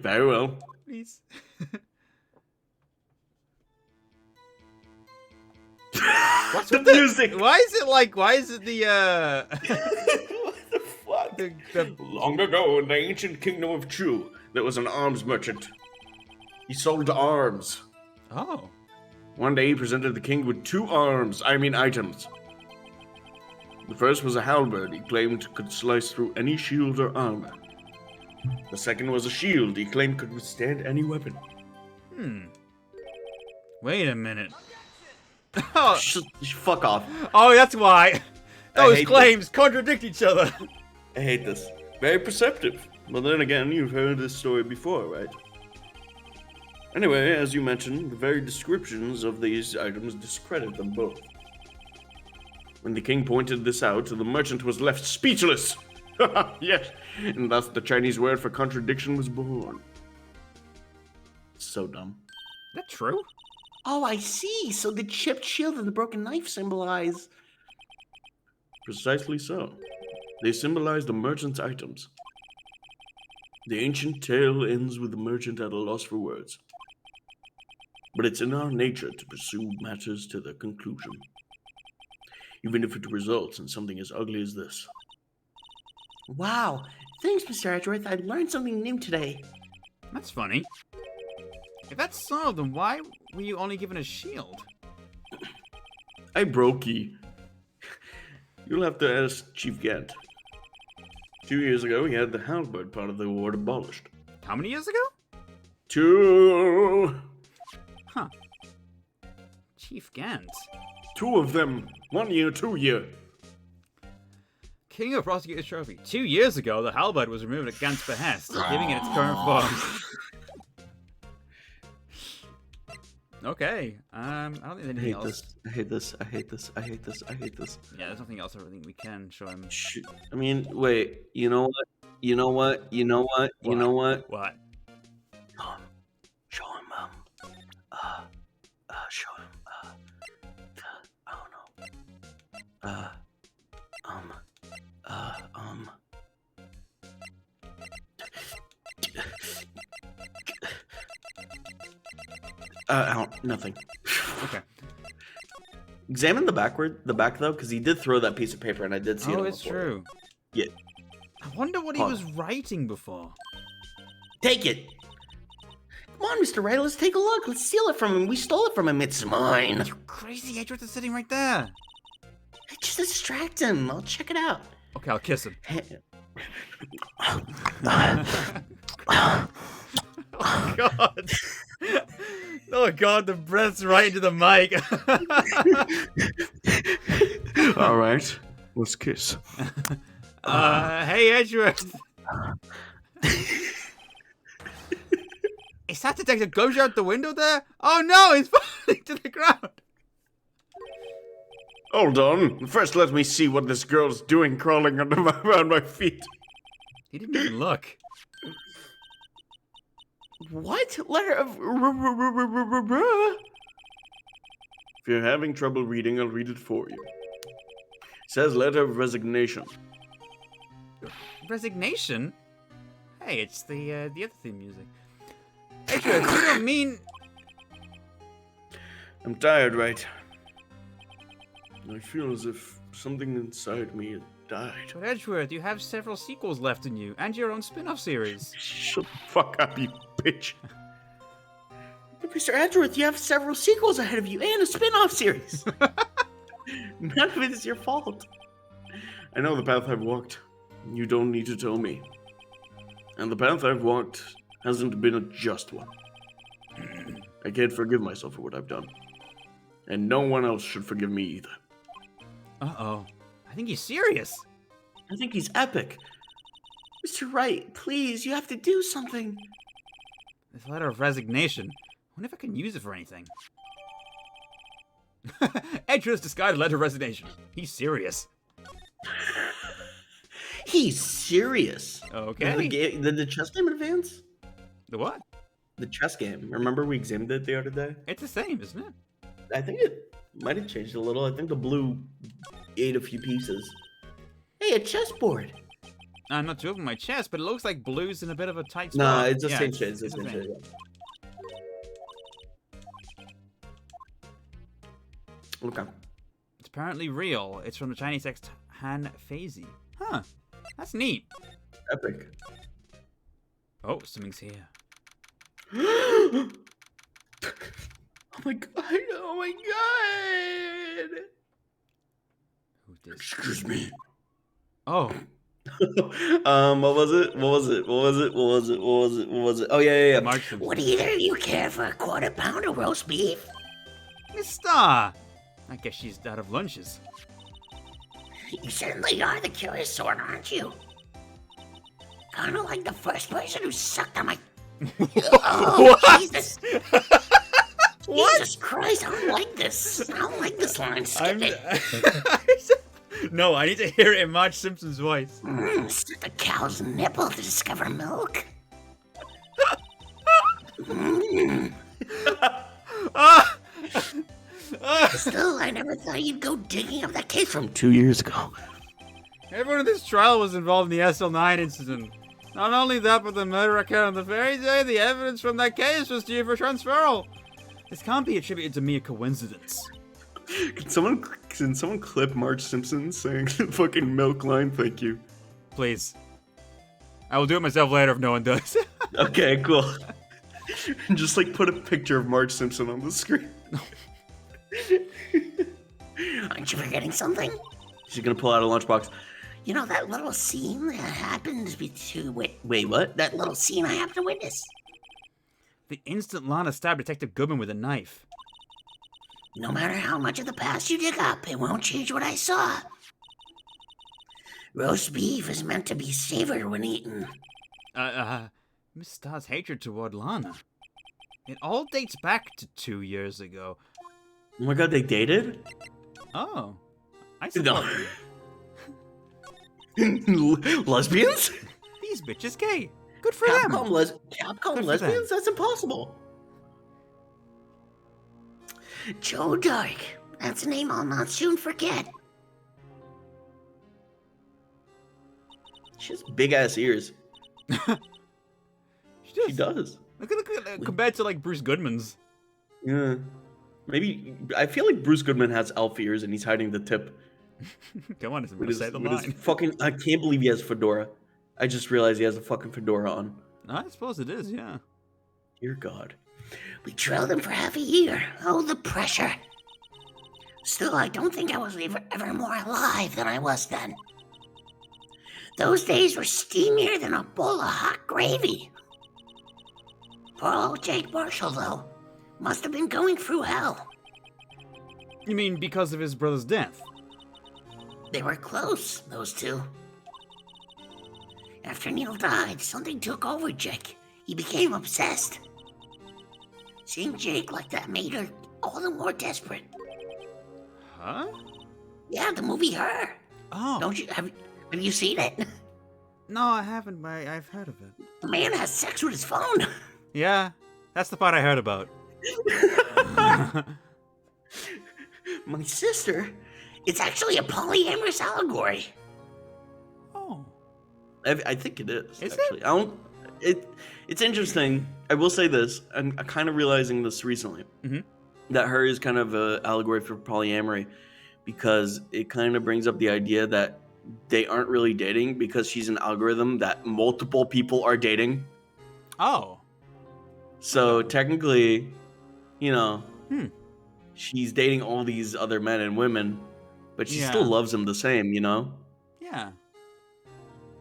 [SPEAKER 2] Very well.
[SPEAKER 1] Please. What's
[SPEAKER 2] The
[SPEAKER 1] with
[SPEAKER 2] music.
[SPEAKER 1] Why is it like, why is it the,
[SPEAKER 2] What the fuck?
[SPEAKER 1] the
[SPEAKER 2] Long ago, in the ancient kingdom of Chu, there was an arms merchant. He sold arms.
[SPEAKER 1] oh.
[SPEAKER 2] One day, he presented the king with two items. The first was a halberd he claimed could slice through any shield or armor. The second was a shield he claimed could withstand any weapon.
[SPEAKER 1] Wait a minute. Oh,
[SPEAKER 2] Fuck off.
[SPEAKER 1] oh, that's why.
[SPEAKER 2] I
[SPEAKER 1] Those
[SPEAKER 2] hate
[SPEAKER 1] claims contradict each other.
[SPEAKER 2] I hate this. Very perceptive. But then again, you've heard this story before, right? Anyway, as you mentioned, the very descriptions of these items discredit them both. When the king pointed this out, the merchant was left speechless. Yes, and thus the Chinese word for contradiction was born. So dumb.
[SPEAKER 1] Is that true?
[SPEAKER 3] Oh, I see. So the chipped shield and the broken knife symbolize.
[SPEAKER 2] Precisely so. They symbolize the merchant's items. The ancient tale ends with the merchant at a loss for words. But it's in our nature to pursue matters to their conclusion, even if it results in something as ugly as this.
[SPEAKER 3] Wow. Thanks, Mr. Edgeworth. I learned something new today.
[SPEAKER 1] That's funny. If that's so, then why were you only given a shield?
[SPEAKER 2] I brokey. You'll have to ask Chief Gant. 2 years ago, he had the halberd part of the award abolished.
[SPEAKER 1] How many years ago?
[SPEAKER 2] 2.
[SPEAKER 1] Huh. Chief Gant.
[SPEAKER 2] 2 of them. 1 year, 2 year.
[SPEAKER 1] King of Prosecutor's Trophy. 2 years ago, the halberd was removed at Gant's behest, giving it its current form. Okay. I don't think there's
[SPEAKER 2] I
[SPEAKER 1] anything
[SPEAKER 2] hate
[SPEAKER 1] else.
[SPEAKER 2] this. I hate this. I hate this. I hate this. I hate this.
[SPEAKER 1] Yeah, there's nothing else I think we can show him.
[SPEAKER 2] I mean, wait. You know what? You know what? You know what? You know what?
[SPEAKER 1] What?
[SPEAKER 3] Show him, show him, I don't know.
[SPEAKER 2] Nothing.
[SPEAKER 1] Okay.
[SPEAKER 2] Examine the back though, because he did throw that piece of paper, and I did see it.
[SPEAKER 1] Oh,
[SPEAKER 2] on
[SPEAKER 1] it's
[SPEAKER 2] the floor.
[SPEAKER 1] true.
[SPEAKER 2] Yeah.
[SPEAKER 1] I wonder what he
[SPEAKER 2] Pause.
[SPEAKER 1] was writing before.
[SPEAKER 3] Take it. Come on, Mr. Wright, let's take a look. Let's steal it from him. We stole it from him. It's mine.
[SPEAKER 1] You crazy Edgeworth is sitting right there.
[SPEAKER 3] Just distract him. I'll check it out.
[SPEAKER 1] Okay, I'll kiss him. Oh God. Oh God, the breath's right into the mic.
[SPEAKER 2] All right, let's kiss.
[SPEAKER 1] Hey Edgeworth. Is that Detective Gumshoe out the window there? Oh no, he's falling to the ground.
[SPEAKER 2] Hold on. First, let me see what this girl's doing crawling around my feet.
[SPEAKER 1] He didn't even look.
[SPEAKER 3] What? Letter of...
[SPEAKER 2] If you're having trouble reading, I'll read it for you. It says letter of resignation.
[SPEAKER 1] Resignation? Hey, it's the other theme music. Edgeworth, you don't mean...
[SPEAKER 2] I'm tired, right? I feel as if something inside me had died.
[SPEAKER 1] But Edgeworth, you have several sequels left in you, and your own spin-off series.
[SPEAKER 2] Shut the fuck up, you bitch.
[SPEAKER 3] But Mr. Edgeworth, you have several sequels ahead of you and a spin-off series. None of it is your fault.
[SPEAKER 2] I know the path I've walked. You don't need to tell me. And the path I've walked hasn't been a just one. I can't forgive myself for what I've done. And no one else should forgive me either.
[SPEAKER 1] Uh-oh. I think he's serious.
[SPEAKER 3] I think he's epic. Mr. Wright, please, you have to do something.
[SPEAKER 1] This letter of resignation. I wonder if I can use it for anything. Edgeworth's disguised letter of resignation. He's serious.
[SPEAKER 3] He's serious.
[SPEAKER 1] Okay.
[SPEAKER 3] Did the chest name advance?
[SPEAKER 1] The what?
[SPEAKER 2] The chess game. Remember we examined it the other day?
[SPEAKER 1] It's the same, isn't it?
[SPEAKER 2] I think it might have changed a little. I think the blue ate a few pieces. Hey, a chessboard.
[SPEAKER 1] I'm not sure of my chest, but it looks like blue's in a bit of a tight
[SPEAKER 2] Nah,
[SPEAKER 1] spot.
[SPEAKER 2] it's the
[SPEAKER 1] Yeah,
[SPEAKER 2] same shit. It's the
[SPEAKER 1] it's
[SPEAKER 2] same
[SPEAKER 1] the
[SPEAKER 2] shit.
[SPEAKER 1] same.
[SPEAKER 2] Yeah. Okay.
[SPEAKER 1] It's apparently real. It's from the Chinese text Han Feizi. Huh. That's neat.
[SPEAKER 2] Epic.
[SPEAKER 1] Oh, something's here.
[SPEAKER 2] Oh my god! Oh my god!
[SPEAKER 1] Who's this?
[SPEAKER 3] Excuse me.
[SPEAKER 1] Oh.
[SPEAKER 2] What was it? Oh yeah.
[SPEAKER 1] Mark
[SPEAKER 3] Would either of you care for a quarter-pound of roast beef?
[SPEAKER 1] Miss Star! I guess she's out of lunches.
[SPEAKER 3] You certainly are the curious sort, aren't you? Kind of like the first person who sucked on my... Oh,
[SPEAKER 1] What?
[SPEAKER 3] Jesus.
[SPEAKER 1] What?
[SPEAKER 3] Jesus Christ, I don't like this. I don't like this line. Skip it.
[SPEAKER 1] No, I need to hear it in Marge Simpson's voice.
[SPEAKER 3] Suck a cow's nipple to discover milk.
[SPEAKER 1] Ah!
[SPEAKER 3] Still, I never thought you'd go digging up that case from 2 years ago.
[SPEAKER 1] Everyone in this trial was involved in the SL9 incident. Not only that, but the murder account on the very day the evidence from that case was due for transferal. This can't be attributed to mere coincidence.
[SPEAKER 2] Can someone clip Marge Simpson saying the fucking milk line? Thank you.
[SPEAKER 1] Please. I will do it myself later if no one does.
[SPEAKER 2] Okay, cool. And just like put a picture of Marge Simpson on the screen.
[SPEAKER 3] Aren't you forgetting something?
[SPEAKER 2] She's gonna pull out a lunchbox.
[SPEAKER 3] You know that little scene that happened between...
[SPEAKER 2] Wait, what?
[SPEAKER 3] That little scene I happened to witness.
[SPEAKER 1] The instant Lana stabbed Detective Goodman with a knife.
[SPEAKER 3] No matter how much of the past you dig up, it won't change what I saw. Roast beef is meant to be savored when eaten.
[SPEAKER 1] Miss Star's hatred toward Lana. It all dates back to 2 years ago.
[SPEAKER 2] Oh my god, they dated?
[SPEAKER 1] Oh. I
[SPEAKER 2] No.
[SPEAKER 1] support
[SPEAKER 2] Lesbians?
[SPEAKER 1] These bitches gay. Good for them.
[SPEAKER 2] Capcom
[SPEAKER 1] Good for
[SPEAKER 2] lesbians?
[SPEAKER 1] them.
[SPEAKER 2] That's impossible.
[SPEAKER 3] Joe Dark. That's a name I'll not soon forget.
[SPEAKER 2] She has big ass ears.
[SPEAKER 1] She
[SPEAKER 2] She does.
[SPEAKER 1] Look at compared to like Bruce Goodman's.
[SPEAKER 2] Yeah. Maybe I feel like Bruce Goodman has elf ears and he's hiding the tip.
[SPEAKER 1] Come on, it's
[SPEAKER 2] With
[SPEAKER 1] gonna say the
[SPEAKER 2] his
[SPEAKER 1] line.
[SPEAKER 2] fucking I can't believe he has fedora. I just realized he has a fucking fedora on.
[SPEAKER 1] I suppose it is, yeah.
[SPEAKER 2] Dear God.
[SPEAKER 3] We trailed him for half a year. Oh, the pressure. Still, I don't think I was ever more alive than I was then. Those days were steamier than a bowl of hot gravy. Poor old Jake Marshall, though, must have been going through hell.
[SPEAKER 1] You mean because of his brother's death?
[SPEAKER 3] They were close, those two. After Neil died, something took over Jake. He became obsessed. Seeing Jake like that made her all the more desperate.
[SPEAKER 1] Huh?
[SPEAKER 3] Yeah, the movie Her.
[SPEAKER 1] Oh.
[SPEAKER 3] Don't you have you seen it?
[SPEAKER 1] No, I haven't, but I've heard of it.
[SPEAKER 3] The man has sex with his phone.
[SPEAKER 1] Yeah, that's the part I heard about.
[SPEAKER 3] My sister. It's actually a polyamorous allegory.
[SPEAKER 1] Oh.
[SPEAKER 2] I think it is.
[SPEAKER 1] Is
[SPEAKER 2] actually.
[SPEAKER 1] it?
[SPEAKER 2] I don't. It's interesting. I will say this. I'm kind of realizing this recently.
[SPEAKER 1] Mhm.
[SPEAKER 2] That Her is kind of an allegory for polyamory, because it kind of brings up the idea that they aren't really dating because she's an algorithm that multiple people are dating.
[SPEAKER 1] Oh.
[SPEAKER 2] So technically, you know,
[SPEAKER 1] Hmm.
[SPEAKER 2] she's dating all these other men and women, but she still
[SPEAKER 1] Yeah.
[SPEAKER 2] loves them the same, you know?
[SPEAKER 1] Yeah.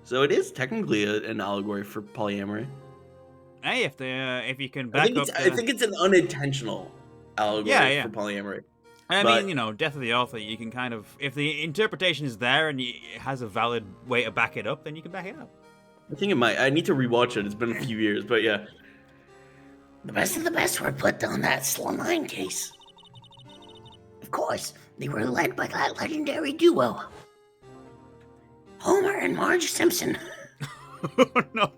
[SPEAKER 2] So it is technically an allegory for polyamory.
[SPEAKER 1] Hey, if you can
[SPEAKER 2] I
[SPEAKER 1] back
[SPEAKER 2] think,
[SPEAKER 1] up
[SPEAKER 2] it's, I think it's an unintentional allegory
[SPEAKER 1] Yeah.
[SPEAKER 2] for polyamory.
[SPEAKER 1] I
[SPEAKER 2] but-
[SPEAKER 1] mean, death of the author, you can kind of, if the interpretation is there and it has a valid way to back it up, then you can back it up.
[SPEAKER 2] I think it might. I need to rewatch it. It's been a few years, but yeah.
[SPEAKER 3] The best of the best were put on that Slimline case. Of course, they were led by that legendary duo. Homer and Marge Simpson.
[SPEAKER 1] Oh, no.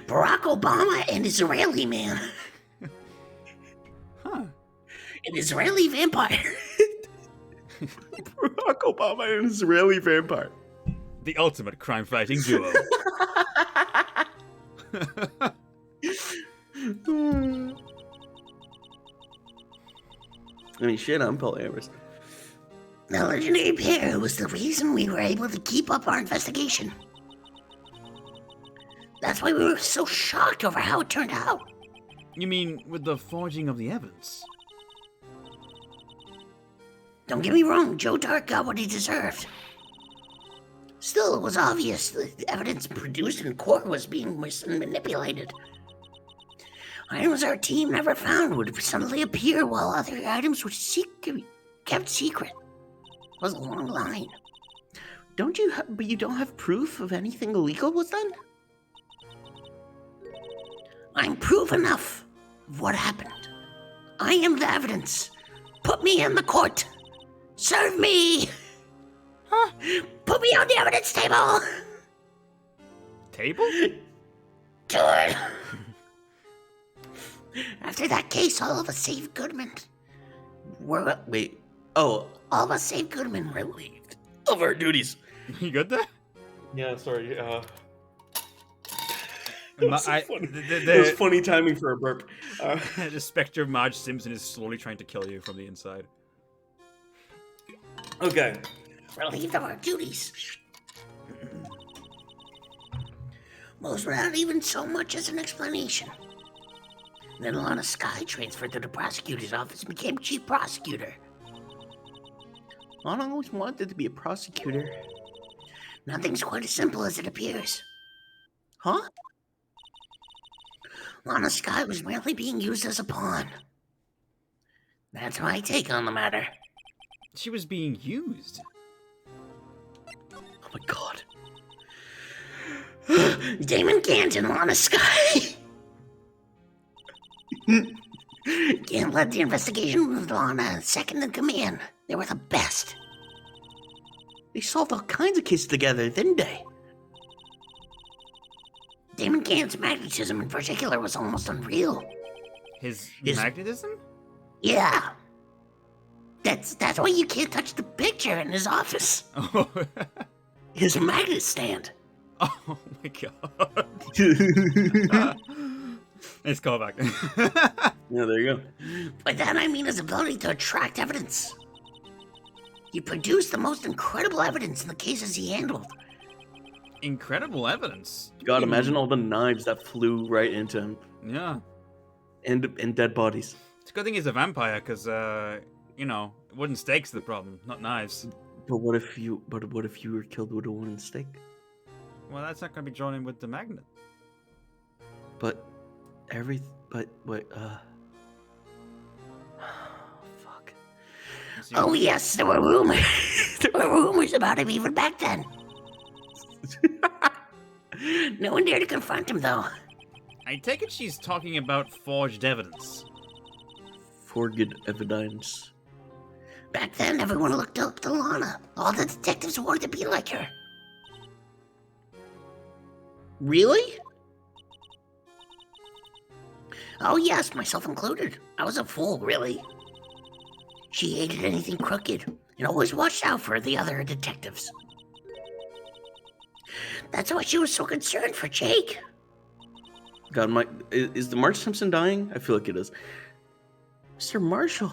[SPEAKER 3] Barack Obama, an Israeli man.
[SPEAKER 1] Huh.
[SPEAKER 3] An Israeli vampire.
[SPEAKER 2] Barack Obama, an Israeli vampire.
[SPEAKER 1] The ultimate crime-fighting duo.
[SPEAKER 2] I mean, shit, I'm polyamorous.
[SPEAKER 3] The legendary pair was the reason we were able to keep up our investigation. That's why we were so shocked over how it turned out.
[SPEAKER 1] You mean with the forging of the evidence?
[SPEAKER 3] Don't get me wrong, Joe Dark got what he deserved. Still, it was obvious that the evidence produced in court was being manipulated. Items our team never found would suddenly appear while other items were kept secret. It was a long line. But you don't have proof of anything illegal was done? I'm proof enough of what happened. I am the evidence. Put me in the court. Serve me.
[SPEAKER 1] Huh?
[SPEAKER 3] Put me on the evidence table.
[SPEAKER 1] Table?
[SPEAKER 3] Do it. After that case, all of us save Goodman. All of us save Goodman were relieved of our duties.
[SPEAKER 1] You good there?
[SPEAKER 2] Yeah, sorry.
[SPEAKER 1] It
[SPEAKER 2] was funny timing for a burp.
[SPEAKER 1] The specter of Marge Simpson is slowly trying to kill you from the inside.
[SPEAKER 2] Okay.
[SPEAKER 3] Relieved of our duties. Most without even so much as an explanation. Then Lana Sky transferred to the prosecutor's office and became chief prosecutor. Lana always wanted to be a prosecutor. Nothing's quite as simple as it appears. Huh? Lana Sky was merely being used as a pawn. That's my take on the matter.
[SPEAKER 1] She was being used.
[SPEAKER 2] Oh my god.
[SPEAKER 3] Damon Gant and Lana Sky. Gant led the investigation with Lana second in command. They were the best. They solved all kinds of cases together, didn't they? Damon Gant's magnetism in particular was almost unreal.
[SPEAKER 1] His magnetism?
[SPEAKER 3] Yeah. That's why you can't touch the picture in his office.
[SPEAKER 1] Oh.
[SPEAKER 3] His magnet stand.
[SPEAKER 1] Oh my god. Let's call back.
[SPEAKER 2] Yeah, there you go.
[SPEAKER 3] By that I mean his ability to attract evidence. He produced the most incredible evidence in the cases he handled.
[SPEAKER 1] Incredible evidence.
[SPEAKER 2] God, imagine all the knives that flew right into him.
[SPEAKER 1] Yeah.
[SPEAKER 2] And dead bodies.
[SPEAKER 1] It's a good thing he's a vampire, because, wooden stakes are the problem, not knives.
[SPEAKER 2] But what if you were killed with a wooden stake?
[SPEAKER 1] Well, that's not going to be drawn in with the magnet.
[SPEAKER 2] Fuck.
[SPEAKER 3] Oh yes, there were rumors. There were rumors about him even back then. No one dared to confront him, though.
[SPEAKER 1] I take it she's talking about forged evidence.
[SPEAKER 2] Forged evidence.
[SPEAKER 3] Back then, everyone looked up to Lana. All the detectives wanted to be like her. Really? Oh yes, myself included. I was a fool, really. She hated anything crooked and always watched out for the other detectives. That's why she was so concerned for Jake.
[SPEAKER 2] God, is the Marge Simpson dying? I feel like it is. Mr. Marshall.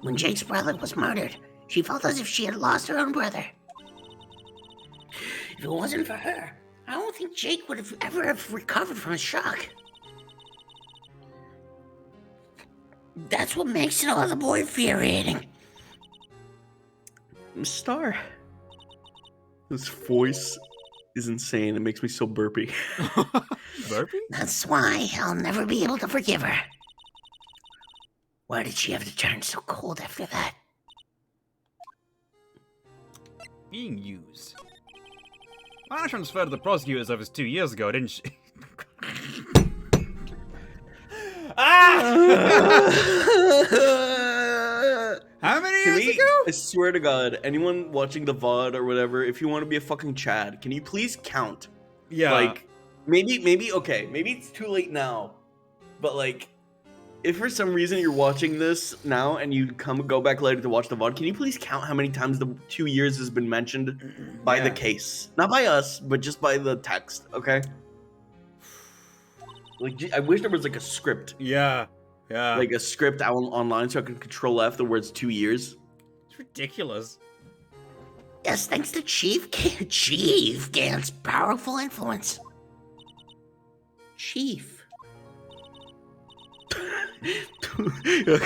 [SPEAKER 3] When Jake's brother was murdered, she felt as if she had lost her own brother. If it wasn't for her, I don't think Jake would have ever have recovered from his shock. That's what makes it all the more infuriating.
[SPEAKER 2] Star. This voice is insane. It makes me so burpy.
[SPEAKER 1] Burpy?
[SPEAKER 3] That's why I'll never be able to forgive her. Why did she have to turn so cold after that?
[SPEAKER 1] Being used. Lana transferred to the prosecutor's office 2 years ago, didn't she? Ah! How many years
[SPEAKER 2] we,
[SPEAKER 1] ago?
[SPEAKER 2] I swear to God, anyone watching the VOD or whatever, if you want to be a fucking Chad, can you please count?
[SPEAKER 1] Yeah.
[SPEAKER 2] Like, maybe, okay, maybe it's too late now, but like, if for some reason you're watching this now and you go back later to watch the VOD, can you please count how many times the 2 years has been mentioned by the case? Not by us, but just by the text, okay? Like, I wish there was like a script.
[SPEAKER 1] Yeah. Yeah.
[SPEAKER 2] Like a script out online so I can control F the words 2 years.
[SPEAKER 1] It's ridiculous.
[SPEAKER 3] Yes, thanks to Chief. Chief gains powerful influence.
[SPEAKER 2] Chief.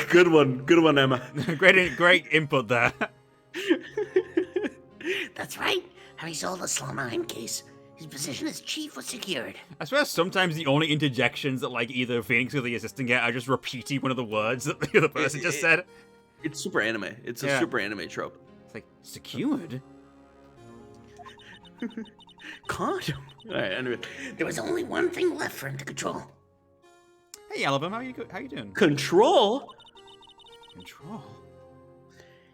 [SPEAKER 2] Good one, Emma.
[SPEAKER 1] great input there.
[SPEAKER 3] That's right. Having solved the Slime case, his position as chief was secured.
[SPEAKER 1] I swear sometimes the only interjections that like either Phoenix or the assistant get are just repeating one of the words that the other person just said.
[SPEAKER 2] It's super anime. It's a super anime trope.
[SPEAKER 1] It's like, secured?
[SPEAKER 2] Condom. Alright, anyway.
[SPEAKER 3] There was only one thing left for him to control.
[SPEAKER 1] Hey, Elevum, how you doing?
[SPEAKER 2] Control?
[SPEAKER 1] Control?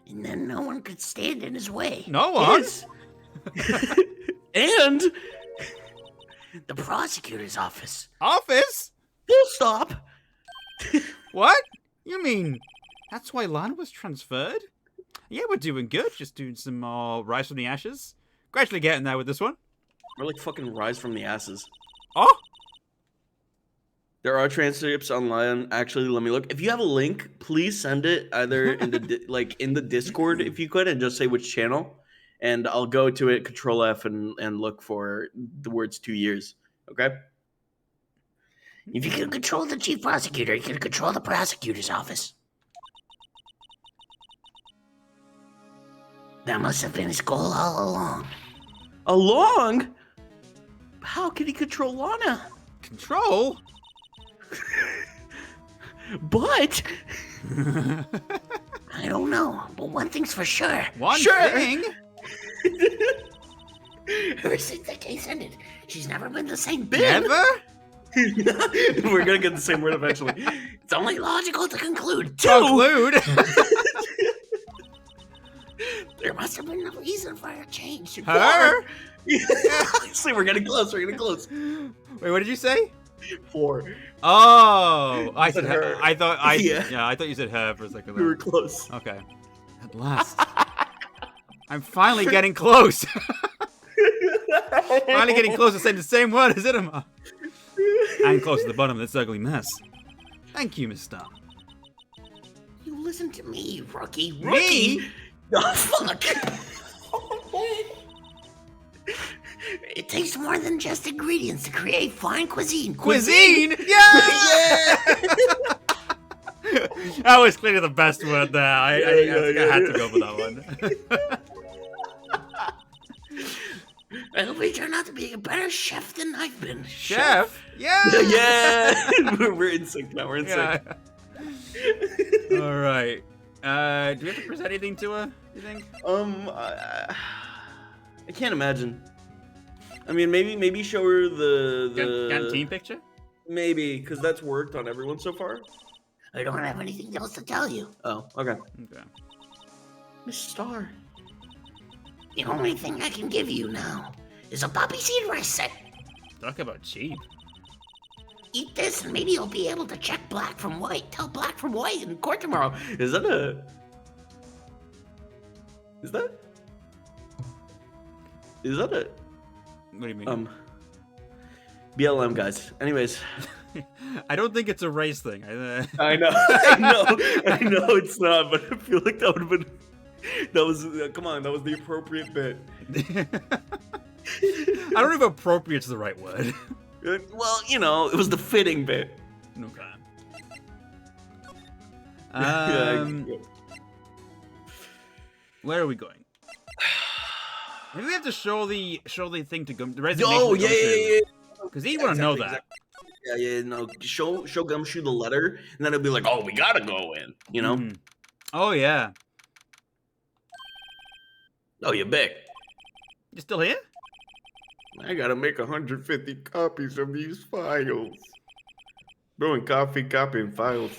[SPEAKER 3] And then no one could stand in his way.
[SPEAKER 1] No one?
[SPEAKER 2] Yes. And
[SPEAKER 3] the prosecutor's office.
[SPEAKER 1] Office?
[SPEAKER 2] full stop.
[SPEAKER 1] What? You mean that's why Lana was transferred? Yeah, we're doing good. Just doing some more Rise from the Ashes. Gradually getting there with this one.
[SPEAKER 2] We're like fucking rise from the asses.
[SPEAKER 1] Oh!
[SPEAKER 2] There are transcripts online. Actually, let me look. If you have a link, please send it either in the in the Discord if you could, and just say which channel, and I'll go to it, Control F, and look for the words 2 years. Okay.
[SPEAKER 3] If you can control the chief prosecutor, you can control the prosecutor's office. That must have been his goal all along.
[SPEAKER 2] Along? How can he control Lana?
[SPEAKER 1] Control?
[SPEAKER 2] But
[SPEAKER 3] I don't know, but one thing's for sure.
[SPEAKER 1] One
[SPEAKER 2] Sure.
[SPEAKER 1] thing?
[SPEAKER 3] Ever since the case ended, she's never been the same.
[SPEAKER 1] Never?
[SPEAKER 2] we're gonna get the same word eventually.
[SPEAKER 3] It's only logical to conclude.
[SPEAKER 1] Conclude?
[SPEAKER 3] There must have been a reason for her change.
[SPEAKER 1] Her?
[SPEAKER 2] See, we're getting close. We're getting close.
[SPEAKER 1] Wait, what did you say?
[SPEAKER 2] 4.
[SPEAKER 1] Oh, I said
[SPEAKER 2] said
[SPEAKER 1] her.
[SPEAKER 2] her.
[SPEAKER 1] I thought
[SPEAKER 2] Yeah.
[SPEAKER 1] I thought you said her for a second.
[SPEAKER 2] We were close.
[SPEAKER 1] Okay. At last. I'm finally getting close. Finally getting close to saying the same word as Itama. And close to the bottom of this ugly mess. Thank you, Miss Star.
[SPEAKER 3] You listen to me, rookie.
[SPEAKER 1] Me?
[SPEAKER 3] Oh, fuck. It takes more than just ingredients to create fine cuisine.
[SPEAKER 1] Cuisine? Yeah! That was clearly the best word there. I had to go for that one.
[SPEAKER 3] I hope you turn out to be a better chef than I've been.
[SPEAKER 1] Chef? Yeah!
[SPEAKER 2] Yeah. We're in sync now. We're in sync.
[SPEAKER 1] All right. Do we have to present anything to her, you think?
[SPEAKER 2] I can't imagine. I mean, maybe show her the
[SPEAKER 1] Canteen picture?
[SPEAKER 2] Maybe, because that's worked on everyone so far.
[SPEAKER 3] I don't have anything else to tell you.
[SPEAKER 2] Oh, okay.
[SPEAKER 1] Okay.
[SPEAKER 2] Miss Star.
[SPEAKER 3] The only thing I can give you now is a poppy seed rice set.
[SPEAKER 1] Talk about cheap.
[SPEAKER 3] Eat this and maybe you'll be able to check black from white. Tell black from white in court tomorrow.
[SPEAKER 2] Is that a... Is that... Is that a...
[SPEAKER 1] What do you mean?
[SPEAKER 2] BLM, guys. Anyways.
[SPEAKER 1] I don't think it's a race thing.
[SPEAKER 2] I know. I know it's not, but I feel like that would have been... That was... come on, that was the appropriate bit.
[SPEAKER 1] I don't know if appropriate's the right word.
[SPEAKER 2] Well, you know, it was the fitting bit.
[SPEAKER 1] Okay. Where are we going? Maybe we have to show the thing to the resignation.
[SPEAKER 2] Oh,
[SPEAKER 1] to
[SPEAKER 2] yeah.
[SPEAKER 1] Gumshoe. Because he want to know
[SPEAKER 2] Exactly,
[SPEAKER 1] that.
[SPEAKER 2] Yeah, no. Show Gumshoe the letter, and then it'll be like, oh, we gotta go in, you know?
[SPEAKER 1] Mhm. Oh, yeah.
[SPEAKER 2] Oh, you're back.
[SPEAKER 1] You still here?
[SPEAKER 2] I gotta make 150 copies of these files. Brewing coffee, copying files.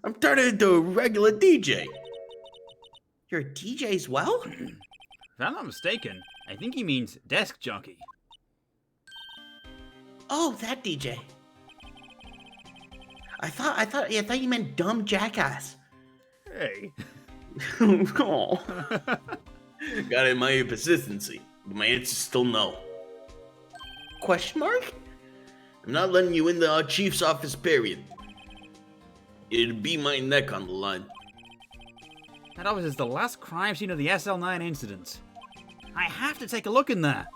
[SPEAKER 2] I'm turning into a regular DJ.
[SPEAKER 3] You're a DJ as well?
[SPEAKER 1] If I'm not mistaken, I think he means desk jockey.
[SPEAKER 3] Oh, that DJ. I thought you meant dumb jackass.
[SPEAKER 1] Hey.
[SPEAKER 3] Oh. Gotta admire your persistency, but my answer's still no. Question mark? I'm not letting you into our chief's office, period. It'd be my neck on the line.
[SPEAKER 1] That office is the last crime scene of the SL9 incident. I have to take a look in there.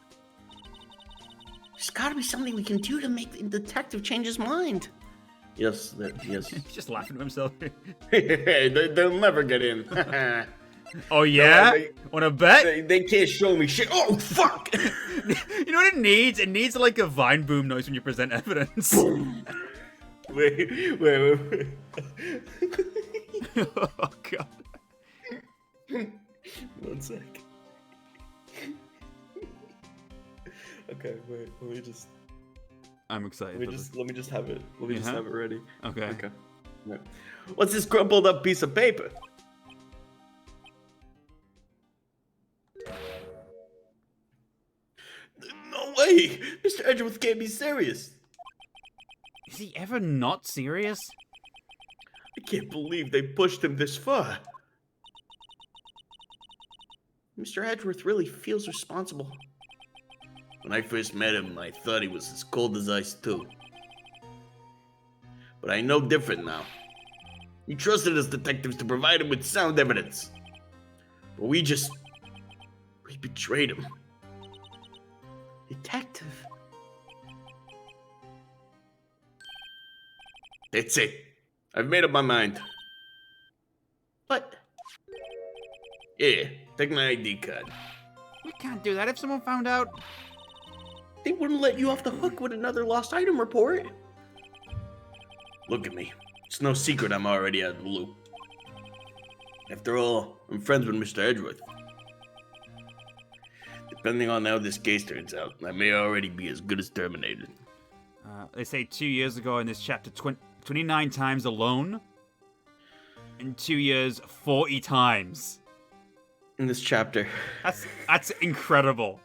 [SPEAKER 3] There's gotta be something we can do to make the detective change his mind. Yes.
[SPEAKER 1] He's just laughing to himself.
[SPEAKER 2] They'll never get in.
[SPEAKER 1] Oh yeah?
[SPEAKER 2] They-
[SPEAKER 1] Wanna bet?
[SPEAKER 2] They can't show me shit. Oh, fuck!
[SPEAKER 1] You know what it needs? It needs like a vine boom noise when you present evidence.
[SPEAKER 2] Wait.
[SPEAKER 1] Oh god.
[SPEAKER 2] One sec. Okay, wait. Let me just
[SPEAKER 1] I'm excited.
[SPEAKER 2] let me just have it. Let me just have it ready.
[SPEAKER 1] Okay.
[SPEAKER 2] Okay. Right. What's this crumpled up piece of paper? No way! Mr. Edgeworth can't be serious.
[SPEAKER 1] Is he ever not serious?
[SPEAKER 2] I can't believe they pushed him this far.
[SPEAKER 3] Mr. Edgeworth really feels responsible.
[SPEAKER 2] When I first met him, I thought he was as cold as ice too. But I know different now. He trusted us detectives to provide him with sound evidence. But we betrayed him.
[SPEAKER 3] Detective?
[SPEAKER 2] That's it. I've made up my mind.
[SPEAKER 3] But
[SPEAKER 2] Yeah, take my ID card.
[SPEAKER 1] We can't do that if someone found out.
[SPEAKER 3] they wouldn't let you off the hook with another lost item report.
[SPEAKER 2] Look at me. It's no secret I'm already out of the loop. After all, I'm friends with Mr. Edgeworth. Depending on how this case turns out, I may already be as good as terminated.
[SPEAKER 1] They say 2 years ago in this chapter, 29 times alone. In 2 years, 40 times.
[SPEAKER 2] In this chapter.
[SPEAKER 1] That's incredible.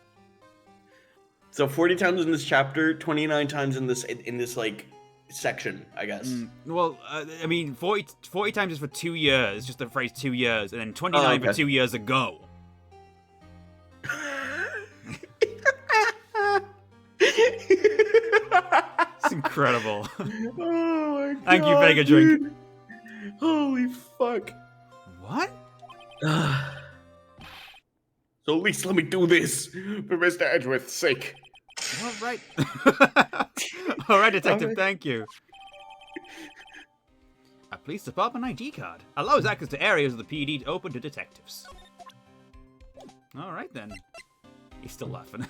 [SPEAKER 2] So 40 times in this chapter, 29 times in this like section, I guess.
[SPEAKER 1] Well, I mean, 40 times is for 2 years, just the phrase 2 years, and then 29 for
[SPEAKER 2] okay.
[SPEAKER 1] 2 years ago. It's incredible.
[SPEAKER 2] Oh my god.
[SPEAKER 1] Thank you, Vega Drink.
[SPEAKER 2] dude. Holy fuck.
[SPEAKER 1] What?
[SPEAKER 2] So at least let me do this for Mr. Edgeworth's sake.
[SPEAKER 1] All right. All right, Detective,
[SPEAKER 2] Alright.
[SPEAKER 1] thank you. A police department ID card allows access to areas of the PD open to detectives. All right, then. He's still laughing.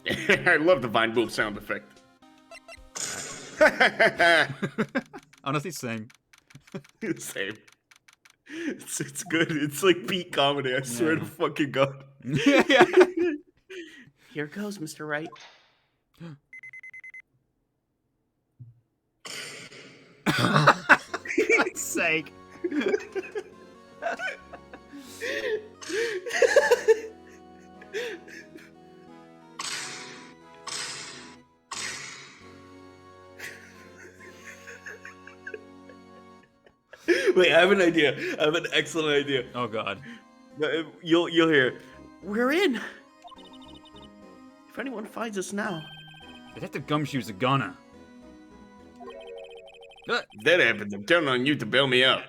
[SPEAKER 2] I love the Vine Boom sound effect.
[SPEAKER 1] Honestly, same.
[SPEAKER 2] Same. It's good. It's like peak comedy, I swear to fucking God.
[SPEAKER 1] Yeah.
[SPEAKER 3] Here goes, Mr. Wright.
[SPEAKER 1] God's sake.
[SPEAKER 2] Wait, I have an idea. I have an excellent idea.
[SPEAKER 1] Oh, God.
[SPEAKER 2] You'll hear.
[SPEAKER 3] We're in. If anyone finds us now,
[SPEAKER 1] Detective Gumshoe's a goner.
[SPEAKER 2] If that happens, I'm counting on you to bail me out.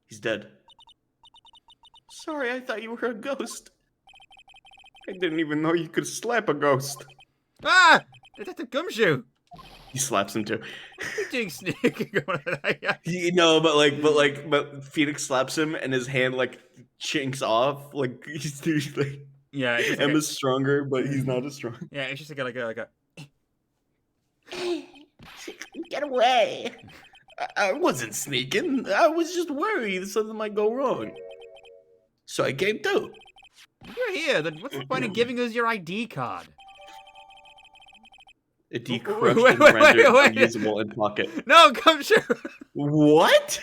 [SPEAKER 3] he's dead. Sorry, I thought you were a ghost.
[SPEAKER 2] I didn't even know you could slap a ghost.
[SPEAKER 1] Ah! Detective Gumshoe!
[SPEAKER 2] He slaps him too.
[SPEAKER 1] What are you doing sneaking over there?
[SPEAKER 2] No, but Phoenix slaps him and his hand like chinks off. Like he's like
[SPEAKER 1] Yeah, it's just like
[SPEAKER 2] Emma's stronger, but he's not as strong.
[SPEAKER 1] yeah, it's just like a
[SPEAKER 3] Get away.
[SPEAKER 2] I wasn't sneaking. I was just worried something might go wrong. So I came too.
[SPEAKER 1] You're here, then what's the point of giving us your ID card?
[SPEAKER 2] A decrushed
[SPEAKER 1] Wait,
[SPEAKER 2] and
[SPEAKER 1] wait,
[SPEAKER 2] rendered
[SPEAKER 1] wait.
[SPEAKER 2] unusable in pocket.
[SPEAKER 1] No, Gumshoe!
[SPEAKER 3] What?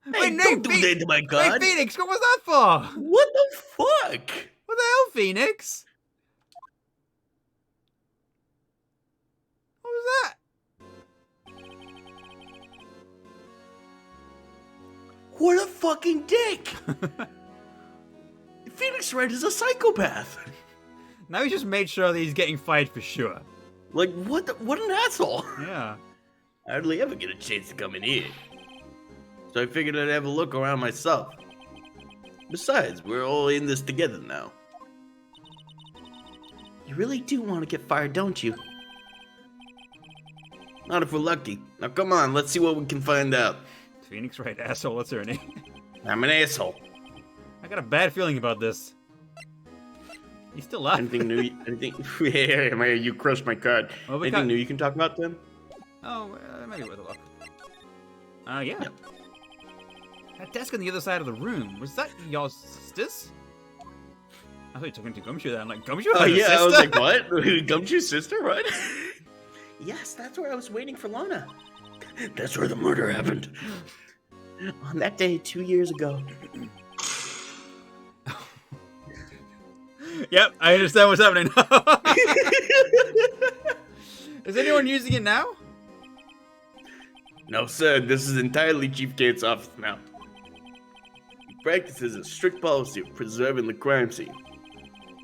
[SPEAKER 3] Hey,
[SPEAKER 1] Wait,
[SPEAKER 3] don't do
[SPEAKER 1] Phoe-
[SPEAKER 3] that to my
[SPEAKER 1] Wait,
[SPEAKER 3] god.
[SPEAKER 1] Phoenix, what was that for?
[SPEAKER 3] What the fuck?
[SPEAKER 1] What the hell, Phoenix? What was that?
[SPEAKER 3] What a fucking dick. Phoenix Wright is a psychopath.
[SPEAKER 1] Now he just made sure that he's getting fired for sure.
[SPEAKER 3] Like, what an asshole.
[SPEAKER 1] Yeah.
[SPEAKER 3] I hardly ever get a chance to come in here. So I figured I'd have a look around myself. Besides, we're all in this together now. You really do want to get fired, don't you? Not if we're lucky. Now come on, let's see what we can find out.
[SPEAKER 1] Phoenix Wright, asshole, what's her name?
[SPEAKER 3] I'm an asshole.
[SPEAKER 1] I got a bad feeling about this. He's still up.
[SPEAKER 2] Anything new? Anything? Yeah, man, you crushed my card.
[SPEAKER 1] Well, we
[SPEAKER 2] Anything
[SPEAKER 1] got-
[SPEAKER 2] new you can talk about, Tim?
[SPEAKER 1] Oh, maybe worth a look. Yeah.
[SPEAKER 3] Yep.
[SPEAKER 1] That desk on the other side of the room, was that your sister's? I thought you took him to Gumshoe there. I'm like, Gumshoe
[SPEAKER 2] Oh
[SPEAKER 1] has a
[SPEAKER 2] yeah,
[SPEAKER 1] sister?
[SPEAKER 2] I was like, what? Gumshoe's sister? What?
[SPEAKER 3] Yes, that's where I was waiting for Lana. That's where the murder happened. On that day 2 years ago.
[SPEAKER 1] Yep, I understand what's happening now. Is anyone using it now?
[SPEAKER 2] No, sir, this is entirely Chief Gates' office now. He practices a strict policy of preserving the crime scene.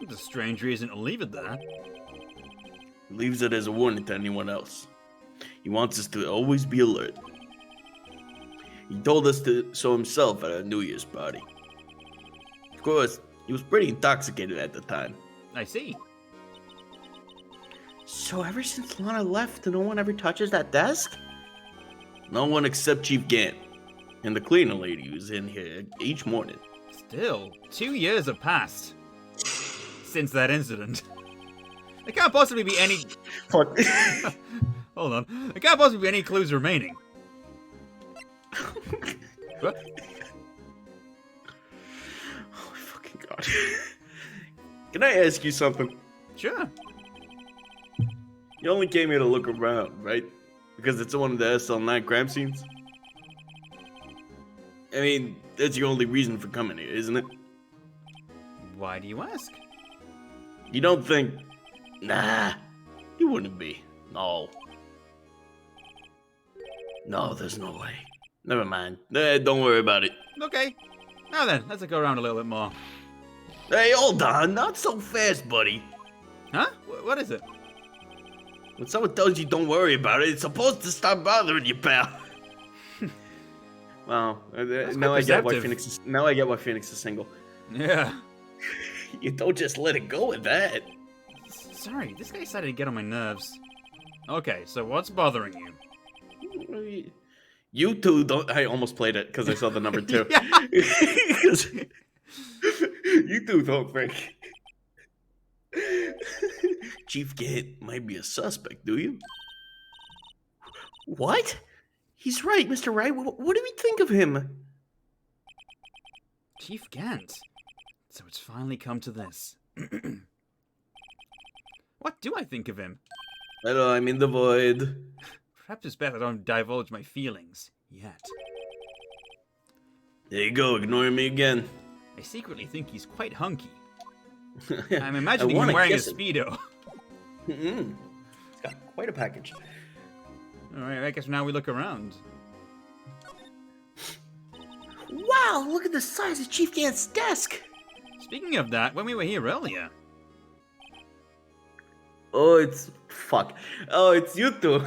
[SPEAKER 1] It's a strange reason to leave it there.
[SPEAKER 2] He leaves it as a warning to anyone else. He wants us to always be alert. He told us to so himself at our New Year's party. Of course, he was pretty intoxicated at the time.
[SPEAKER 1] I see.
[SPEAKER 3] So ever since Lana left, no one ever touches that desk?
[SPEAKER 2] No one except Chief Gant and the cleaner lady who's in here each morning.
[SPEAKER 1] Still, 2 years have passed since that incident. There can't possibly be any...
[SPEAKER 2] Fuck.
[SPEAKER 1] Hold on. There can't possibly be any clues remaining. What?
[SPEAKER 2] Oh my fucking god. Can I ask you something?
[SPEAKER 1] Sure.
[SPEAKER 2] You only came here to look around, right? Because it's one of the SL9 crime scenes? I mean, that's your only reason for coming here, isn't it?
[SPEAKER 1] Why do you ask?
[SPEAKER 2] You don't think...
[SPEAKER 3] Nah, you wouldn't be. No. No, there's no way.
[SPEAKER 2] Never mind. Don't worry about it.
[SPEAKER 1] Okay. Now then, let's go around a little bit more.
[SPEAKER 3] Hey, hold on. Not so fast, buddy.
[SPEAKER 1] Huh? What is it?
[SPEAKER 3] When someone tells you don't worry about it, it's supposed to stop bothering you, pal.
[SPEAKER 2] Wow.
[SPEAKER 1] That's
[SPEAKER 2] Now
[SPEAKER 1] quite
[SPEAKER 2] I get why
[SPEAKER 1] perceptive.
[SPEAKER 2] Phoenix is... Now I get why Phoenix is single.
[SPEAKER 1] Yeah.
[SPEAKER 3] You don't just let it go with that.
[SPEAKER 1] Sorry, this guy started to get on my nerves. Okay, so what's bothering you?
[SPEAKER 2] You two don't... I almost played it because I saw the number 2.
[SPEAKER 1] Yeah.
[SPEAKER 2] You two don't think...
[SPEAKER 3] Chief Gant might be a suspect, do you? What? He's right, Mr. Wright. What do we think of him?
[SPEAKER 1] Chief Gant. So it's finally come to this. What do I think of him?
[SPEAKER 2] I know, I'm in the void.
[SPEAKER 1] Perhaps it's better I don't divulge my feelings yet.
[SPEAKER 2] There you go, ignoring me again.
[SPEAKER 1] I secretly think he's quite hunky.
[SPEAKER 2] I
[SPEAKER 1] I'm imagining him
[SPEAKER 2] wanna
[SPEAKER 1] wearing a
[SPEAKER 2] kiss him.
[SPEAKER 1] Speedo.
[SPEAKER 2] Mm-mm. It's got quite a package.
[SPEAKER 1] Alright, I guess now we look around.
[SPEAKER 3] Wow, look at the size of Chief Gant's desk.
[SPEAKER 1] Speaking of that, when we were here earlier,
[SPEAKER 2] Oh, it's... Fuck. Oh, it's you two.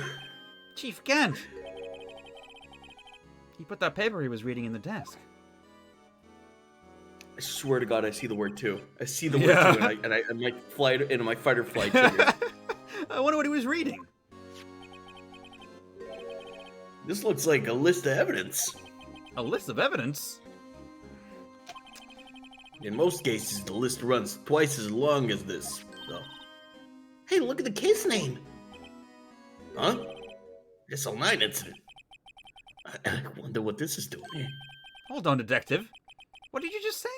[SPEAKER 1] Chief Gant! He put that paper he was reading in the desk.
[SPEAKER 2] I swear to God, I see the word two. I see the
[SPEAKER 1] Yeah.
[SPEAKER 2] word two, and my flight into my fight or flight triggers.
[SPEAKER 1] I wonder what he was reading.
[SPEAKER 2] This looks like a list of evidence.
[SPEAKER 1] A list of evidence?
[SPEAKER 2] In most cases, the list runs twice as long as this, though.
[SPEAKER 3] Hey, look at the case name.
[SPEAKER 2] Huh? SL9 incident. I wonder what this is doing here.
[SPEAKER 1] Hold on, detective. What did you just say?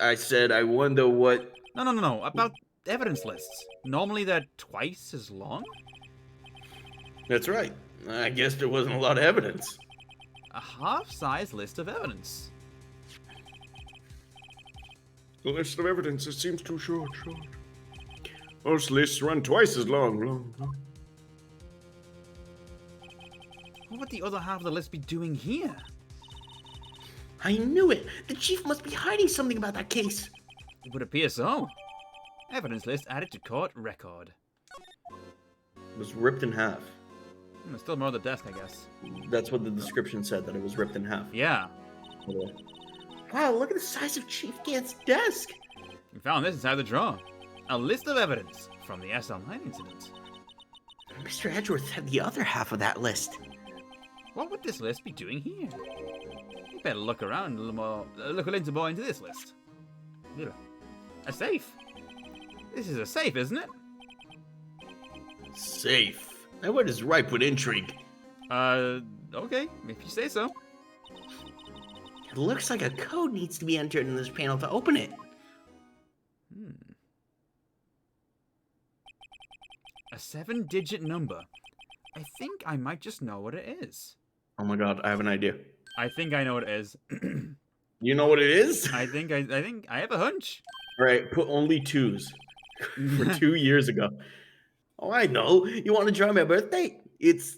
[SPEAKER 2] I said, I wonder what...
[SPEAKER 1] No. About evidence lists. Normally they're twice as long.
[SPEAKER 2] That's right. I guess there wasn't a lot of evidence.
[SPEAKER 1] A half-size list of evidence.
[SPEAKER 2] The list of evidence, it seems too short. Most lists run twice as long.
[SPEAKER 1] What would the other half of the list be doing here?
[SPEAKER 3] I knew it. The chief must be hiding something about that case.
[SPEAKER 1] It would appear so. Evidence list added to court record.
[SPEAKER 2] It was ripped in half.
[SPEAKER 1] There's still more on the desk, I guess.
[SPEAKER 2] That's what the description said, that it was ripped in half.
[SPEAKER 1] Yeah.
[SPEAKER 3] Wow, look at the size of Chief Gant's desk.
[SPEAKER 1] We found this inside the drawer. A list of evidence from the SL9 incident.
[SPEAKER 3] Mr. Edgeworth had the other half of that list.
[SPEAKER 1] What would this list be doing here? You better look around a little more. Look a little more into this list. Ugh. A safe. This is a safe, isn't it?
[SPEAKER 2] Safe. That word is ripe with intrigue.
[SPEAKER 1] Okay, if you say so.
[SPEAKER 3] It looks like a code needs to be entered in this panel to open it.
[SPEAKER 1] A 7-digit number. I think I might just know what it is.
[SPEAKER 2] Oh my god, I have an idea.
[SPEAKER 1] I think I know what it is.
[SPEAKER 2] You know what it is?
[SPEAKER 1] I think I have a hunch.
[SPEAKER 2] Alright, put only 2s. For 2 years ago.
[SPEAKER 3] Oh, I know. You want to draw my birthday? It's...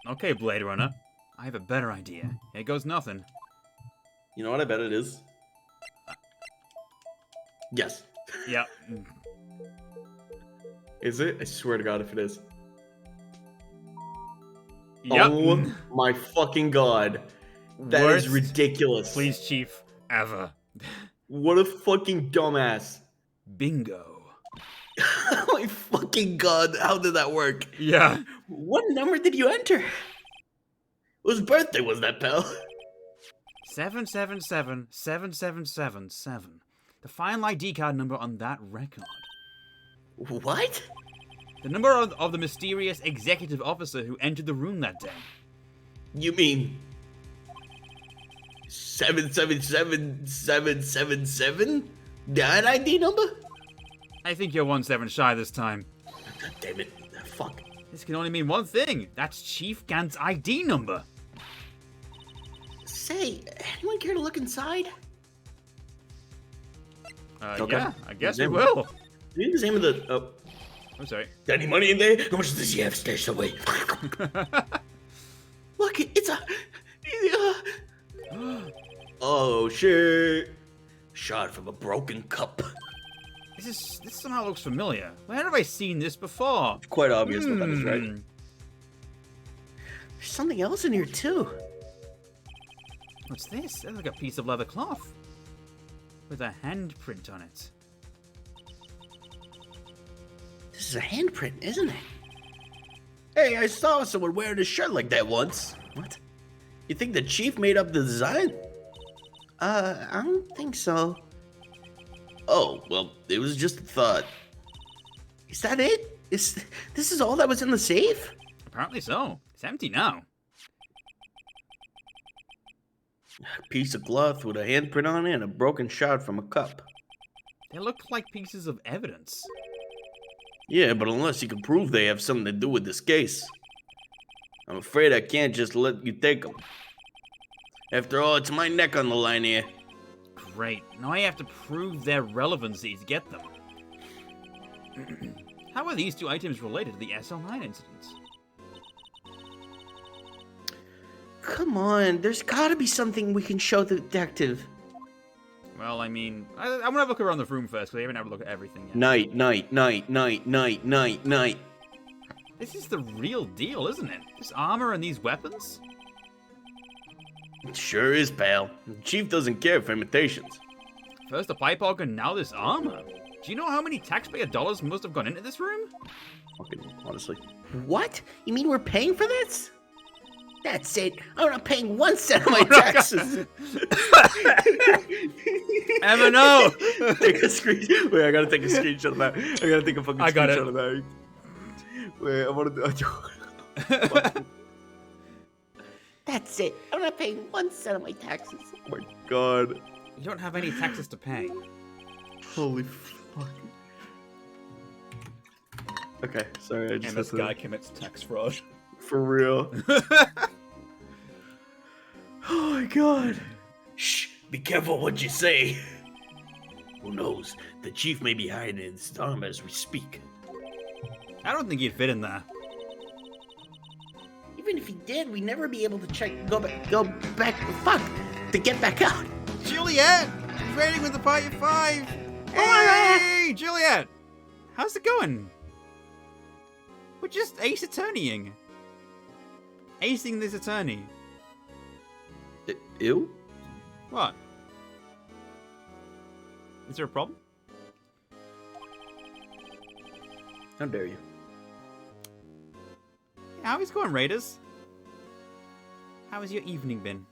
[SPEAKER 1] Okay, Blade Runner. I have a better idea. Here goes nothing.
[SPEAKER 2] You know what I bet it is? Yes.
[SPEAKER 1] Yeah.
[SPEAKER 2] Is it? I swear to god if it is.
[SPEAKER 1] Yep.
[SPEAKER 2] Oh my fucking god. That
[SPEAKER 1] Worst
[SPEAKER 2] is ridiculous.
[SPEAKER 1] Police chief ever.
[SPEAKER 2] What a fucking dumbass.
[SPEAKER 1] Bingo.
[SPEAKER 3] Oh my fucking god, how did that work?
[SPEAKER 1] Yeah.
[SPEAKER 3] What number did you enter? Whose birthday was that, pal?
[SPEAKER 1] 7777777. The final ID card number on that record.
[SPEAKER 3] What?
[SPEAKER 1] The number of the mysterious executive officer who entered the room that day.
[SPEAKER 3] You mean 777777? That ID number?
[SPEAKER 1] I think you're 1 7 shy this time.
[SPEAKER 3] God damn it. Fuck.
[SPEAKER 1] This can only mean one thing. That's Chief Gant's ID number.
[SPEAKER 3] Say, anyone care to look inside?
[SPEAKER 2] Okay.
[SPEAKER 1] Yeah, I guess we
[SPEAKER 2] Examine.
[SPEAKER 1] will.
[SPEAKER 2] Read the name of the... Oh.
[SPEAKER 1] I'm sorry.
[SPEAKER 3] Got any money in there? How much does he have stashed away? Look, it's a...
[SPEAKER 2] Oh, shit.
[SPEAKER 3] Shot from a broken cup.
[SPEAKER 1] This somehow looks familiar. Where have I seen this before?
[SPEAKER 2] It's quite obvious what that is, right?
[SPEAKER 1] Hmm.
[SPEAKER 3] There's something else in here, too.
[SPEAKER 1] What's this? That's like a piece of leather cloth. With a handprint on it.
[SPEAKER 3] This is a handprint, isn't it? Hey, I saw someone wearing a shirt like that once. What? You think the chief made up the design? I don't think so. Oh, well, it was just a thought. Is that it? This is all that was in the safe?
[SPEAKER 1] Apparently so. It's empty now.
[SPEAKER 3] A piece of cloth with a handprint on it and a broken shot from a cup.
[SPEAKER 1] They look like pieces of evidence.
[SPEAKER 3] Yeah, but unless you can prove they have something to do with this case, I'm afraid I can't just let you take them. After all, it's my neck on the line here.
[SPEAKER 1] Great. Now I have to prove their relevancy to get them. How are these two items related to the SL9 incident?
[SPEAKER 3] Come on, there's gotta be something we can show the detective.
[SPEAKER 1] Well, I mean, I want to look around the room first, because I haven't had a look at everything yet.
[SPEAKER 3] Night.
[SPEAKER 1] This is the real deal, isn't it? This armor and these weapons?
[SPEAKER 3] It sure is, pal. The chief doesn't care for imitations.
[SPEAKER 1] First the pipe organ, now this armor. Do you know how many taxpayer dollars must have gone into this room?
[SPEAKER 2] Fucking, honestly.
[SPEAKER 3] What? You mean we're paying for this? That's it. I'm not paying 1 cent of my taxes.
[SPEAKER 1] Emma, no!
[SPEAKER 2] Take a screen. Wait, I gotta take a screenshot of that. I gotta take a fucking screenshot of that. Wait, I wanna do...
[SPEAKER 3] That's it. I'm not paying 1 cent of my taxes.
[SPEAKER 2] Oh my god.
[SPEAKER 1] You don't have any taxes to pay.
[SPEAKER 2] Holy fuck. Okay, sorry, I just
[SPEAKER 4] And this guy commits tax fraud.
[SPEAKER 2] For real. Oh my god.
[SPEAKER 3] Shh, be careful what you say. Who knows? The chief may be hiding in his arm as we speak.
[SPEAKER 1] I don't think you'd fit in there.
[SPEAKER 3] Even if he did, we'd never be able to go back, fuck, to get back out.
[SPEAKER 1] Juliet! Training with the Party of 5! Hey, Juliet! How's it going? We're just ace attorneying. Acing this attorney.
[SPEAKER 2] Ew?
[SPEAKER 1] What? Is there a problem?
[SPEAKER 2] How dare you?
[SPEAKER 1] How is it going, Raiders? How has your evening been?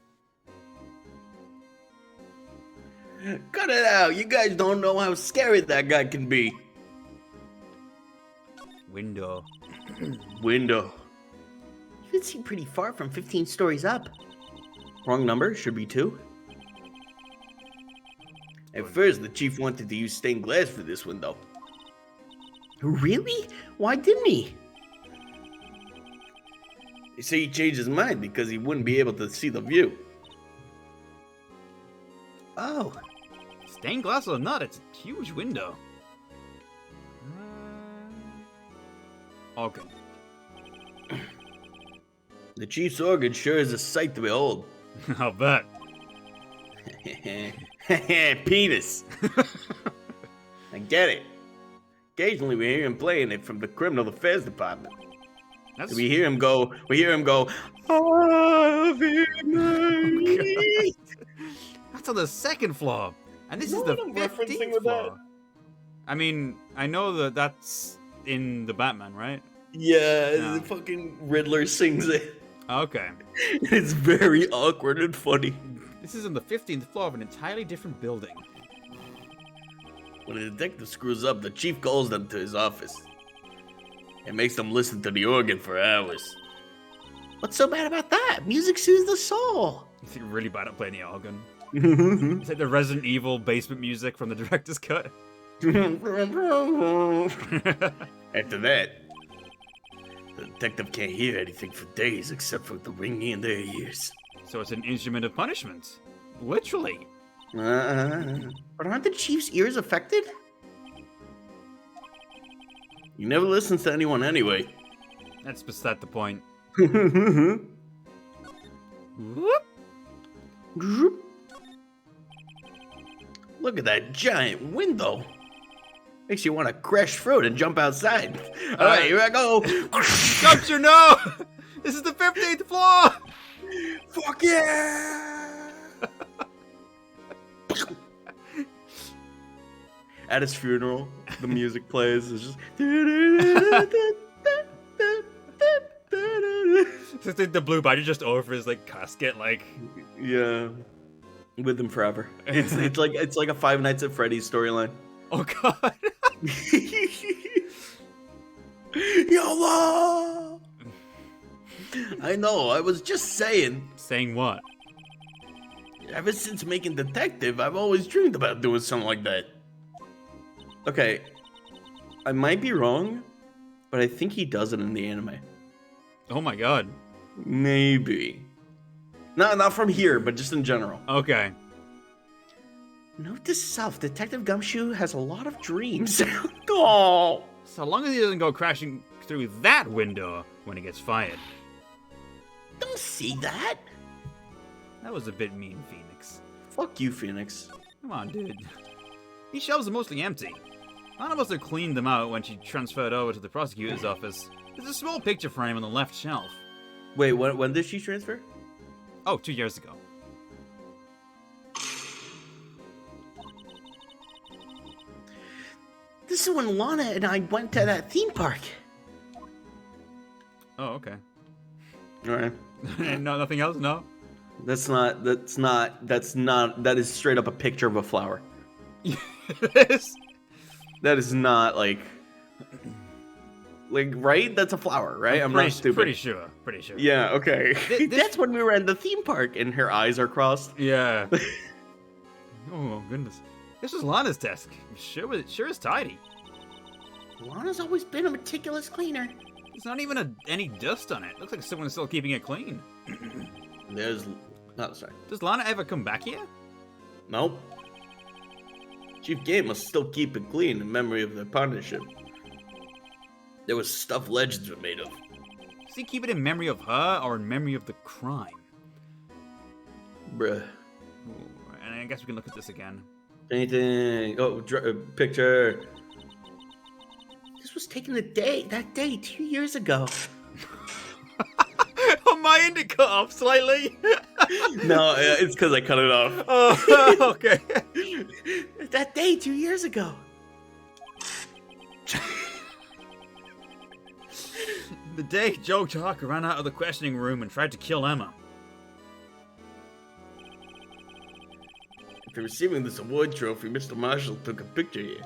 [SPEAKER 3] Cut it out. You guys don't know how scary that guy can be.
[SPEAKER 1] Window.
[SPEAKER 2] Window.
[SPEAKER 3] You can see pretty far from 15 stories up. Wrong number. Should be 2. At first, the chief wanted to use stained glass for this window. Really? Why didn't he? They say he changed his mind because he wouldn't be able to see the view. Oh.
[SPEAKER 1] Stained glass or not, it's a huge window. Okay.
[SPEAKER 3] The chief's organ sure is a sight to behold.
[SPEAKER 1] I'll bet.
[SPEAKER 3] Penis. I get it. Occasionally we hear him playing it from the criminal affairs department.
[SPEAKER 1] That's...
[SPEAKER 3] We hear him go, Ave Maria.
[SPEAKER 1] That's on the 2nd floor. And this
[SPEAKER 2] You
[SPEAKER 1] is
[SPEAKER 2] know
[SPEAKER 1] the
[SPEAKER 2] what I'm referencing
[SPEAKER 1] 15th
[SPEAKER 2] with
[SPEAKER 1] floor.
[SPEAKER 2] that?
[SPEAKER 1] I mean, I know that that's in the Batman, right?
[SPEAKER 3] Yeah,
[SPEAKER 1] No.
[SPEAKER 3] the fucking Riddler sings it.
[SPEAKER 1] Okay.
[SPEAKER 3] It's very awkward and funny.
[SPEAKER 1] This is on the 15th floor of an entirely different building.
[SPEAKER 3] When a detective screws up, the chief calls them to his office. It makes them listen to the organ for hours. What's so bad about that? Music soothes the soul.
[SPEAKER 1] You're really bad at playing the organ. It's like the Resident Evil basement music from the director's cut.
[SPEAKER 3] After that, the detective can't hear anything for days except for the ringing in their ears.
[SPEAKER 1] So it's an instrument of punishment. Literally.
[SPEAKER 3] But aren't the chief's ears affected? He never listens to anyone anyway.
[SPEAKER 1] That's beside the point.
[SPEAKER 3] Look at that giant window. Makes you want to crash through it and jump outside. All right, here I go.
[SPEAKER 1] Gumshoe, no! This is the 15th floor!
[SPEAKER 3] Fuck yeah!
[SPEAKER 2] At his funeral, the music plays. It's just.
[SPEAKER 1] Just like the blue badger just over his like casket, like.
[SPEAKER 2] Yeah. With him forever. It's like a Five Nights at Freddy's storyline.
[SPEAKER 1] Oh god.
[SPEAKER 3] YOLO! I know, I was just saying.
[SPEAKER 1] Saying what?
[SPEAKER 3] Ever since making Detective, I've always dreamed about doing something like that.
[SPEAKER 2] Okay. I might be wrong, but I think he does it in the anime.
[SPEAKER 1] Oh my god.
[SPEAKER 2] Maybe. No, not from here, but just in general.
[SPEAKER 1] Okay.
[SPEAKER 3] Note to self, Detective Gumshoe has a lot of dreams. Oh.
[SPEAKER 1] So long as he doesn't go crashing through that window when he gets fired.
[SPEAKER 3] Don't see that.
[SPEAKER 1] That was a bit mean, Phoenix.
[SPEAKER 2] Fuck you, Phoenix.
[SPEAKER 1] Come on, dude. These shelves are mostly empty. None of us have cleaned them out when she transferred over to the prosecutor's office. There's a small picture frame on the left shelf.
[SPEAKER 2] Wait, when did she transfer?
[SPEAKER 1] Oh, 2 years ago.
[SPEAKER 3] This is when Lana and I went to that theme park.
[SPEAKER 1] Oh, okay.
[SPEAKER 2] Alright.
[SPEAKER 1] No, nothing else? No?
[SPEAKER 2] That is straight up a picture of a flower.
[SPEAKER 1] Yes.
[SPEAKER 2] That is not like Like, right? That's a flower, right? I'm not stupid.
[SPEAKER 1] Pretty sure. Pretty sure.
[SPEAKER 2] Yeah, okay.
[SPEAKER 1] This-
[SPEAKER 2] That's when we were at the theme park and her eyes are crossed.
[SPEAKER 1] Yeah. Oh goodness. This was Lana's desk. Sure is tidy.
[SPEAKER 3] Lana's always been a meticulous cleaner.
[SPEAKER 1] There's not even any dust on it. Looks like someone's still keeping it clean.
[SPEAKER 2] There's... Oh, sorry.
[SPEAKER 1] Does Lana ever come back here?
[SPEAKER 2] Nope. Chief Game must still keep it clean in memory of their partnership. There was stuff legends were made of.
[SPEAKER 1] Does he keep it in memory of her or in memory of the crime?
[SPEAKER 2] Bruh.
[SPEAKER 1] Ooh, and I guess we can look at this again.
[SPEAKER 2] Anything? Oh, picture.
[SPEAKER 3] This was taken that day 2 years ago.
[SPEAKER 1] Oh, my end cut off slightly.
[SPEAKER 2] No, it's because I cut it off.
[SPEAKER 1] Oh, okay.
[SPEAKER 3] That day 2 years ago.
[SPEAKER 1] The day Joe Tucker ran out of the questioning room and tried to kill Emma.
[SPEAKER 2] After receiving this award trophy, Mr. Marshall took a picture here.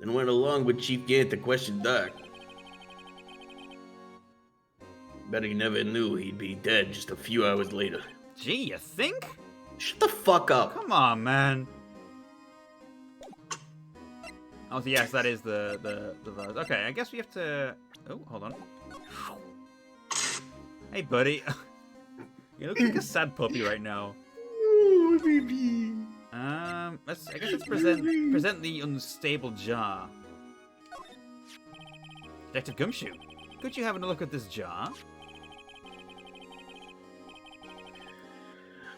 [SPEAKER 2] Then went along with Chief Gant to question Doc. Bet he never knew he'd be dead just a few hours later.
[SPEAKER 1] Gee, you think?
[SPEAKER 2] Shut the fuck up.
[SPEAKER 1] Come on, man. Oh, yes, that is the verse. Okay, I guess we have to... Oh, hold on. Hey, buddy. You look like a sad puppy right now.
[SPEAKER 2] Oh, baby.
[SPEAKER 1] I guess let's present the unstable jar. Detective Gumshoe, could you have a look at this jar?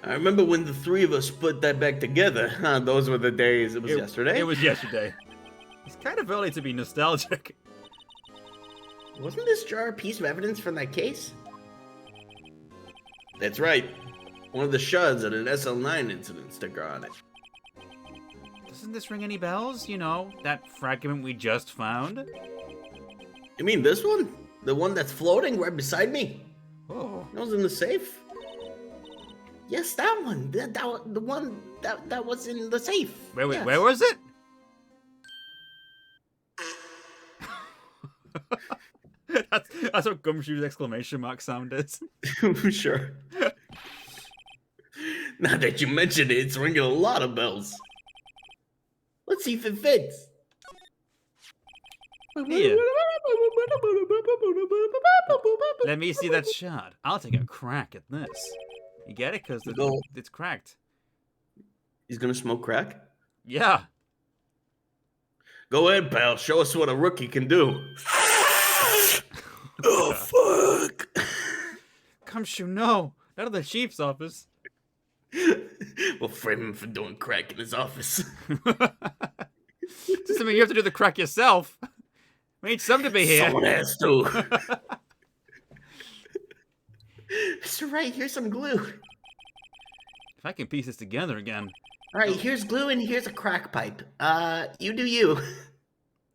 [SPEAKER 2] I remember when the three of us put that back together. Those were the days. It was yesterday.
[SPEAKER 1] It was yesterday. It's kind of early to be nostalgic.
[SPEAKER 3] Wasn't this jar a piece of evidence from that case?
[SPEAKER 2] That's right. One of the shards had an SL9 incident sticker on it.
[SPEAKER 1] Doesn't this ring any bells? You know, that fragment we just found?
[SPEAKER 2] You mean this one? The one that's floating right beside me?
[SPEAKER 1] Oh.
[SPEAKER 2] That was in the safe?
[SPEAKER 3] Yes, that one. The one that was in the safe.
[SPEAKER 1] Wait,
[SPEAKER 3] Yes.
[SPEAKER 1] where was it? that's what Gumshoe's exclamation mark sound is.
[SPEAKER 2] Sure. Now that you mention it, it's ringing a lot of bells. Let's see if it fits.
[SPEAKER 1] Here. Let me see that shard. I'll take a crack at this. You get it? Because it's cracked.
[SPEAKER 2] He's gonna smoke crack?
[SPEAKER 1] Yeah.
[SPEAKER 2] Go ahead, pal. Show us what a rookie can do.
[SPEAKER 3] Oh, fuck.
[SPEAKER 1] Gumshoe, no. Not at the chief's office.
[SPEAKER 2] We'll frame him for doing crack in his office.
[SPEAKER 1] Doesn't mean you have to do the crack yourself. We need some to be here.
[SPEAKER 2] Someone has to.
[SPEAKER 3] Mr. Wright, here's some glue.
[SPEAKER 1] If I can piece this together again.
[SPEAKER 3] All right, here's glue and here's a crack pipe. You do you.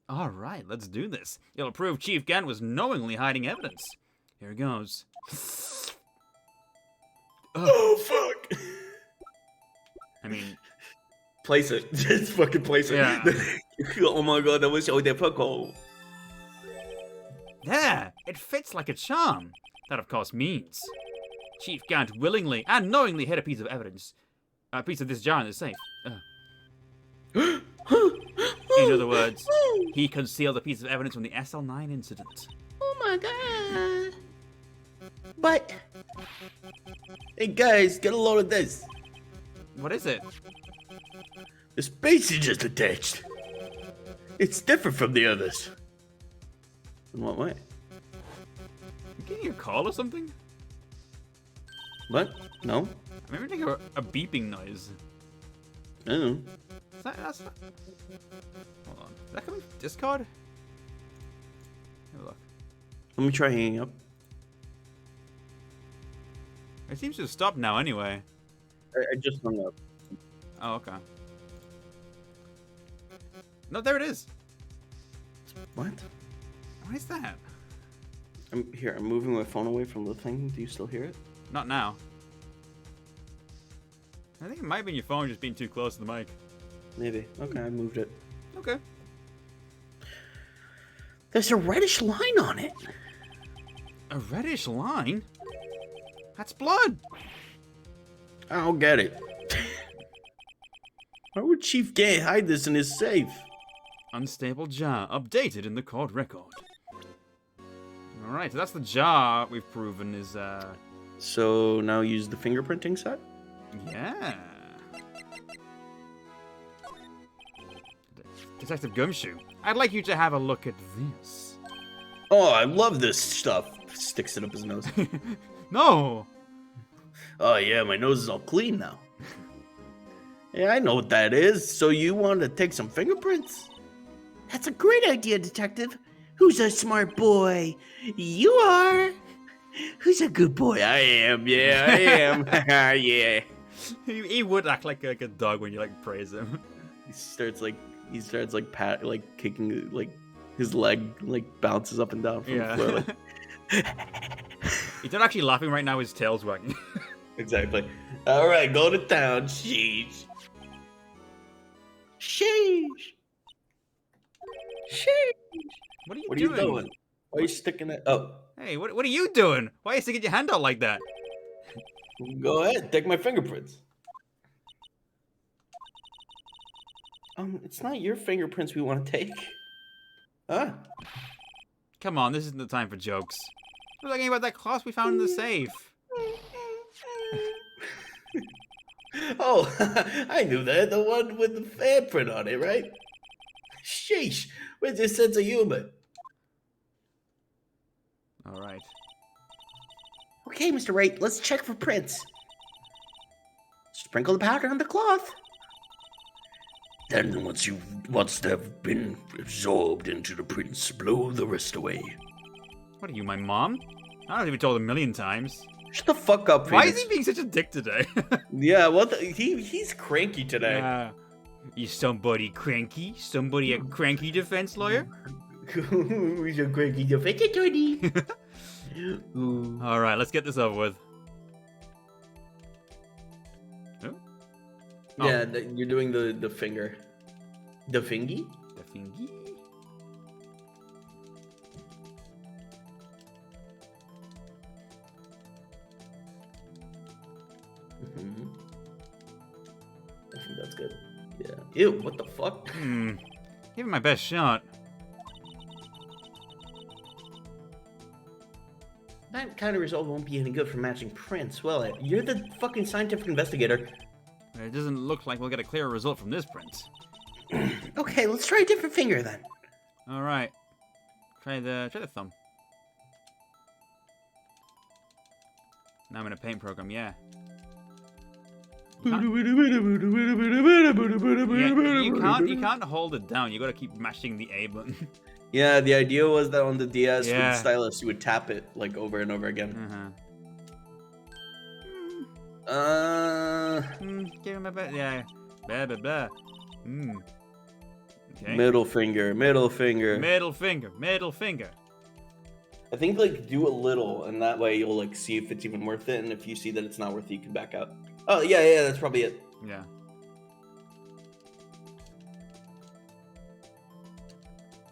[SPEAKER 1] All right, let's do this. It'll prove Chief Gant was knowingly hiding evidence. Here it goes.
[SPEAKER 2] Oh, fuck.
[SPEAKER 1] I mean...
[SPEAKER 2] Place it. Just fucking place it.
[SPEAKER 1] Yeah.
[SPEAKER 2] Oh my god, that was so difficult.
[SPEAKER 1] There! It fits like a charm. That, of course, means Chief Gant willingly and knowingly hid a piece of evidence. A piece of this jar in the safe. In other words, he concealed a piece of evidence from the SL9 incident.
[SPEAKER 3] Oh my god. But
[SPEAKER 2] Hey guys, get a load of this.
[SPEAKER 1] What is it?
[SPEAKER 2] The space he just attached. It's different from the others. In what way?
[SPEAKER 1] You getting a call or something?
[SPEAKER 2] What? No?
[SPEAKER 1] I remember making a beeping noise.
[SPEAKER 2] I don't know.
[SPEAKER 1] That's not... Hold on. Is that coming from Discord? Have a look.
[SPEAKER 2] Let me try hanging up.
[SPEAKER 1] It seems to have stopped now anyway.
[SPEAKER 2] I just hung up.
[SPEAKER 1] Oh, okay. No, there it is.
[SPEAKER 2] What?
[SPEAKER 1] What is that?
[SPEAKER 2] I'm moving my phone away from the thing. Do you still hear it?
[SPEAKER 1] Not now. I think it might have been your phone just being too close to the mic.
[SPEAKER 2] Maybe. Okay, I moved it.
[SPEAKER 1] Okay.
[SPEAKER 3] There's a reddish line on it.
[SPEAKER 1] A reddish line? That's blood.
[SPEAKER 3] I don't get it. Why would Chief Gay hide this in his safe?
[SPEAKER 1] Unstable jar. Updated in the court record. Alright, so that's the jar we've proven is,
[SPEAKER 3] So now use the fingerprinting set?
[SPEAKER 1] yeah. Detective Gumshoe, I'd like you to have a look at this.
[SPEAKER 3] Oh, I love this stuff. Sticks it up his nose.
[SPEAKER 1] No!
[SPEAKER 3] Oh yeah, my nose is all clean now. Yeah, I know what that is. So you want to take some fingerprints? That's a great idea, Detective. Who's a smart boy? You are. Who's a good boy? I am. Yeah, I am. Yeah.
[SPEAKER 1] He would act like a dog when you, like, praise him.
[SPEAKER 3] He starts kicking, like, his leg, like, bounces up and down from the floor. Like...
[SPEAKER 1] He's not actually laughing right now, his tail's wagging.
[SPEAKER 3] Exactly. All right, go to town. Sheesh. Sheesh. Sheesh.
[SPEAKER 1] What are you
[SPEAKER 3] What are
[SPEAKER 1] doing?
[SPEAKER 3] you doing? Why are you sticking it? Oh,
[SPEAKER 1] Hey, what are you doing? Why are you sticking your hand out like that?
[SPEAKER 3] go ahead. Take my fingerprints. It's not your fingerprints we want to take. Huh?
[SPEAKER 1] Come on, this isn't the time for jokes. We're talking about that cloth we found in the safe.
[SPEAKER 3] Oh, I knew that. The one with the fan print on it, right? Sheesh. Where's your sense of humor?
[SPEAKER 1] All right.
[SPEAKER 3] Okay, Mr. Wright, let's check for prints. Sprinkle the powder on the cloth. Then once they've been absorbed into the prints, blow the rest away.
[SPEAKER 1] What are you, my mom? I don't even told 1,000,000 times.
[SPEAKER 3] Shut the fuck up,
[SPEAKER 1] Why
[SPEAKER 3] Phoenix.
[SPEAKER 1] is he being such a dick today?
[SPEAKER 3] Yeah, he's cranky today.
[SPEAKER 1] You somebody cranky? Somebody a cranky defense lawyer?
[SPEAKER 3] Who's a cranky defense attorney?
[SPEAKER 1] All right, let's get this over with. Oh.
[SPEAKER 3] Yeah, you're doing the finger. The fingy?
[SPEAKER 1] The fingy?
[SPEAKER 3] Mm-hmm. I think that's good. Yeah. Ew, what the fuck?
[SPEAKER 1] Give it my best shot.
[SPEAKER 3] That kind of result won't be any good for matching prints, will it? You're the fucking scientific investigator.
[SPEAKER 1] It doesn't look like we'll get a clearer result from this print.
[SPEAKER 3] Okay, let's try a different finger then.
[SPEAKER 1] All right. Try the thumb. Now I'm in a paint program, yeah. You can't hold it down. You gotta keep mashing the A button.
[SPEAKER 3] Yeah, the idea was that on the DS with
[SPEAKER 1] Yeah.
[SPEAKER 3] the stylus, you would tap it like over and over again.
[SPEAKER 1] Give him a bit. Yeah. Blah blah blah. Okay.
[SPEAKER 3] Middle finger, middle finger.
[SPEAKER 1] Middle finger. Middle finger.
[SPEAKER 3] I think like do a little, and that way you'll like see if it's even worth it, and if you see that it's not worth it, you can back out. Oh yeah, that's probably it.
[SPEAKER 1] Yeah.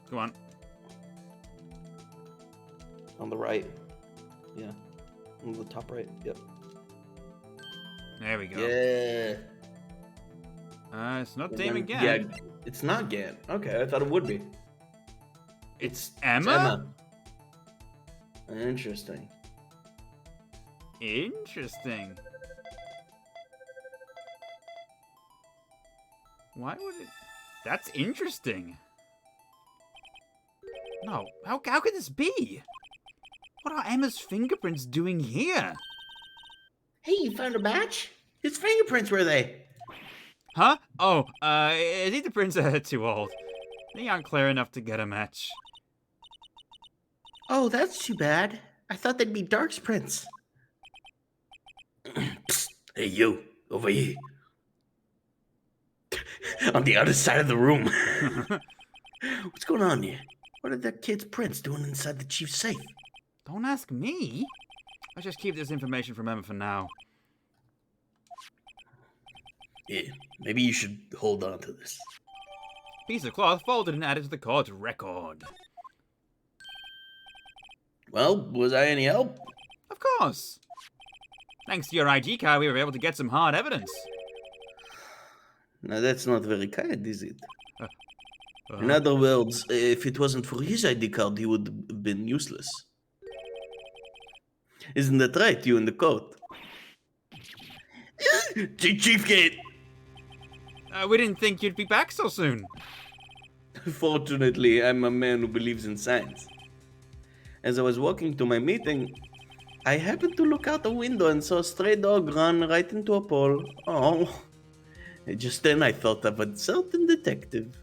[SPEAKER 1] Go on.
[SPEAKER 3] On the right. Yeah. On the top right. Yep.
[SPEAKER 1] There we go.
[SPEAKER 3] Yeah.
[SPEAKER 1] It's not
[SPEAKER 3] And
[SPEAKER 1] Dame
[SPEAKER 3] then-
[SPEAKER 1] again.
[SPEAKER 3] Yeah, it's not Gant. Okay, I thought it would be.
[SPEAKER 1] It's Emma?
[SPEAKER 3] Interesting.
[SPEAKER 1] Interesting. Why would it... That's interesting. No, how could this be? What are Emma's fingerprints doing here?
[SPEAKER 3] Hey, you found a match? Whose fingerprints were they?
[SPEAKER 1] Huh? Oh, I think the prints are too old. They aren't clear enough to get a match.
[SPEAKER 3] Oh, that's too bad. I thought they'd be Dark's prints. Psst. Hey, you, over here. On the other side of the room. What's going on here? What are that kid's prints doing inside the chief's safe?
[SPEAKER 1] Don't ask me. Let's just keep this information from Emma for now.
[SPEAKER 3] Yeah, maybe you should hold on to this.
[SPEAKER 1] Piece of cloth folded and added to the court record.
[SPEAKER 3] Well, was I any help?
[SPEAKER 1] Of course. Thanks to your ID card, we were able to get some hard evidence.
[SPEAKER 3] Now, that's not very kind, is it? In
[SPEAKER 1] Uh,
[SPEAKER 3] other words, if it wasn't for his ID card, he would have been useless. Isn't that right, you in the coat? Chief Gate!
[SPEAKER 1] we didn't think you'd be back so soon.
[SPEAKER 3] Fortunately, I'm a man who believes in science. As I was walking to my meeting, I happened to look out the window and saw a stray dog run right into a pole. Oh. Just then I thought of a certain detective.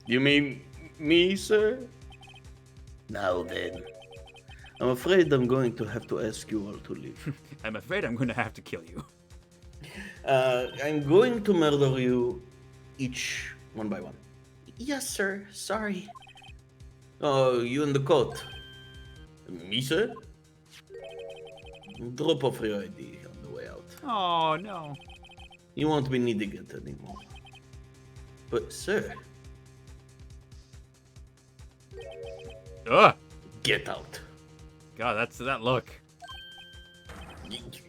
[SPEAKER 2] You mean me, sir?
[SPEAKER 3] Now then, I'm afraid I'm going to have to ask you all to leave.
[SPEAKER 1] I'm afraid I'm going to have to kill you.
[SPEAKER 3] I'm going to murder you each one by one.
[SPEAKER 5] Yes, sir. Sorry.
[SPEAKER 3] Oh, you in the coat.
[SPEAKER 2] Me, sir?
[SPEAKER 3] Drop off your ID on the way out.
[SPEAKER 1] Oh, no.
[SPEAKER 3] You won't be needing it anymore. But, sir,
[SPEAKER 1] Ugh.
[SPEAKER 3] get out.
[SPEAKER 1] God, that's that look.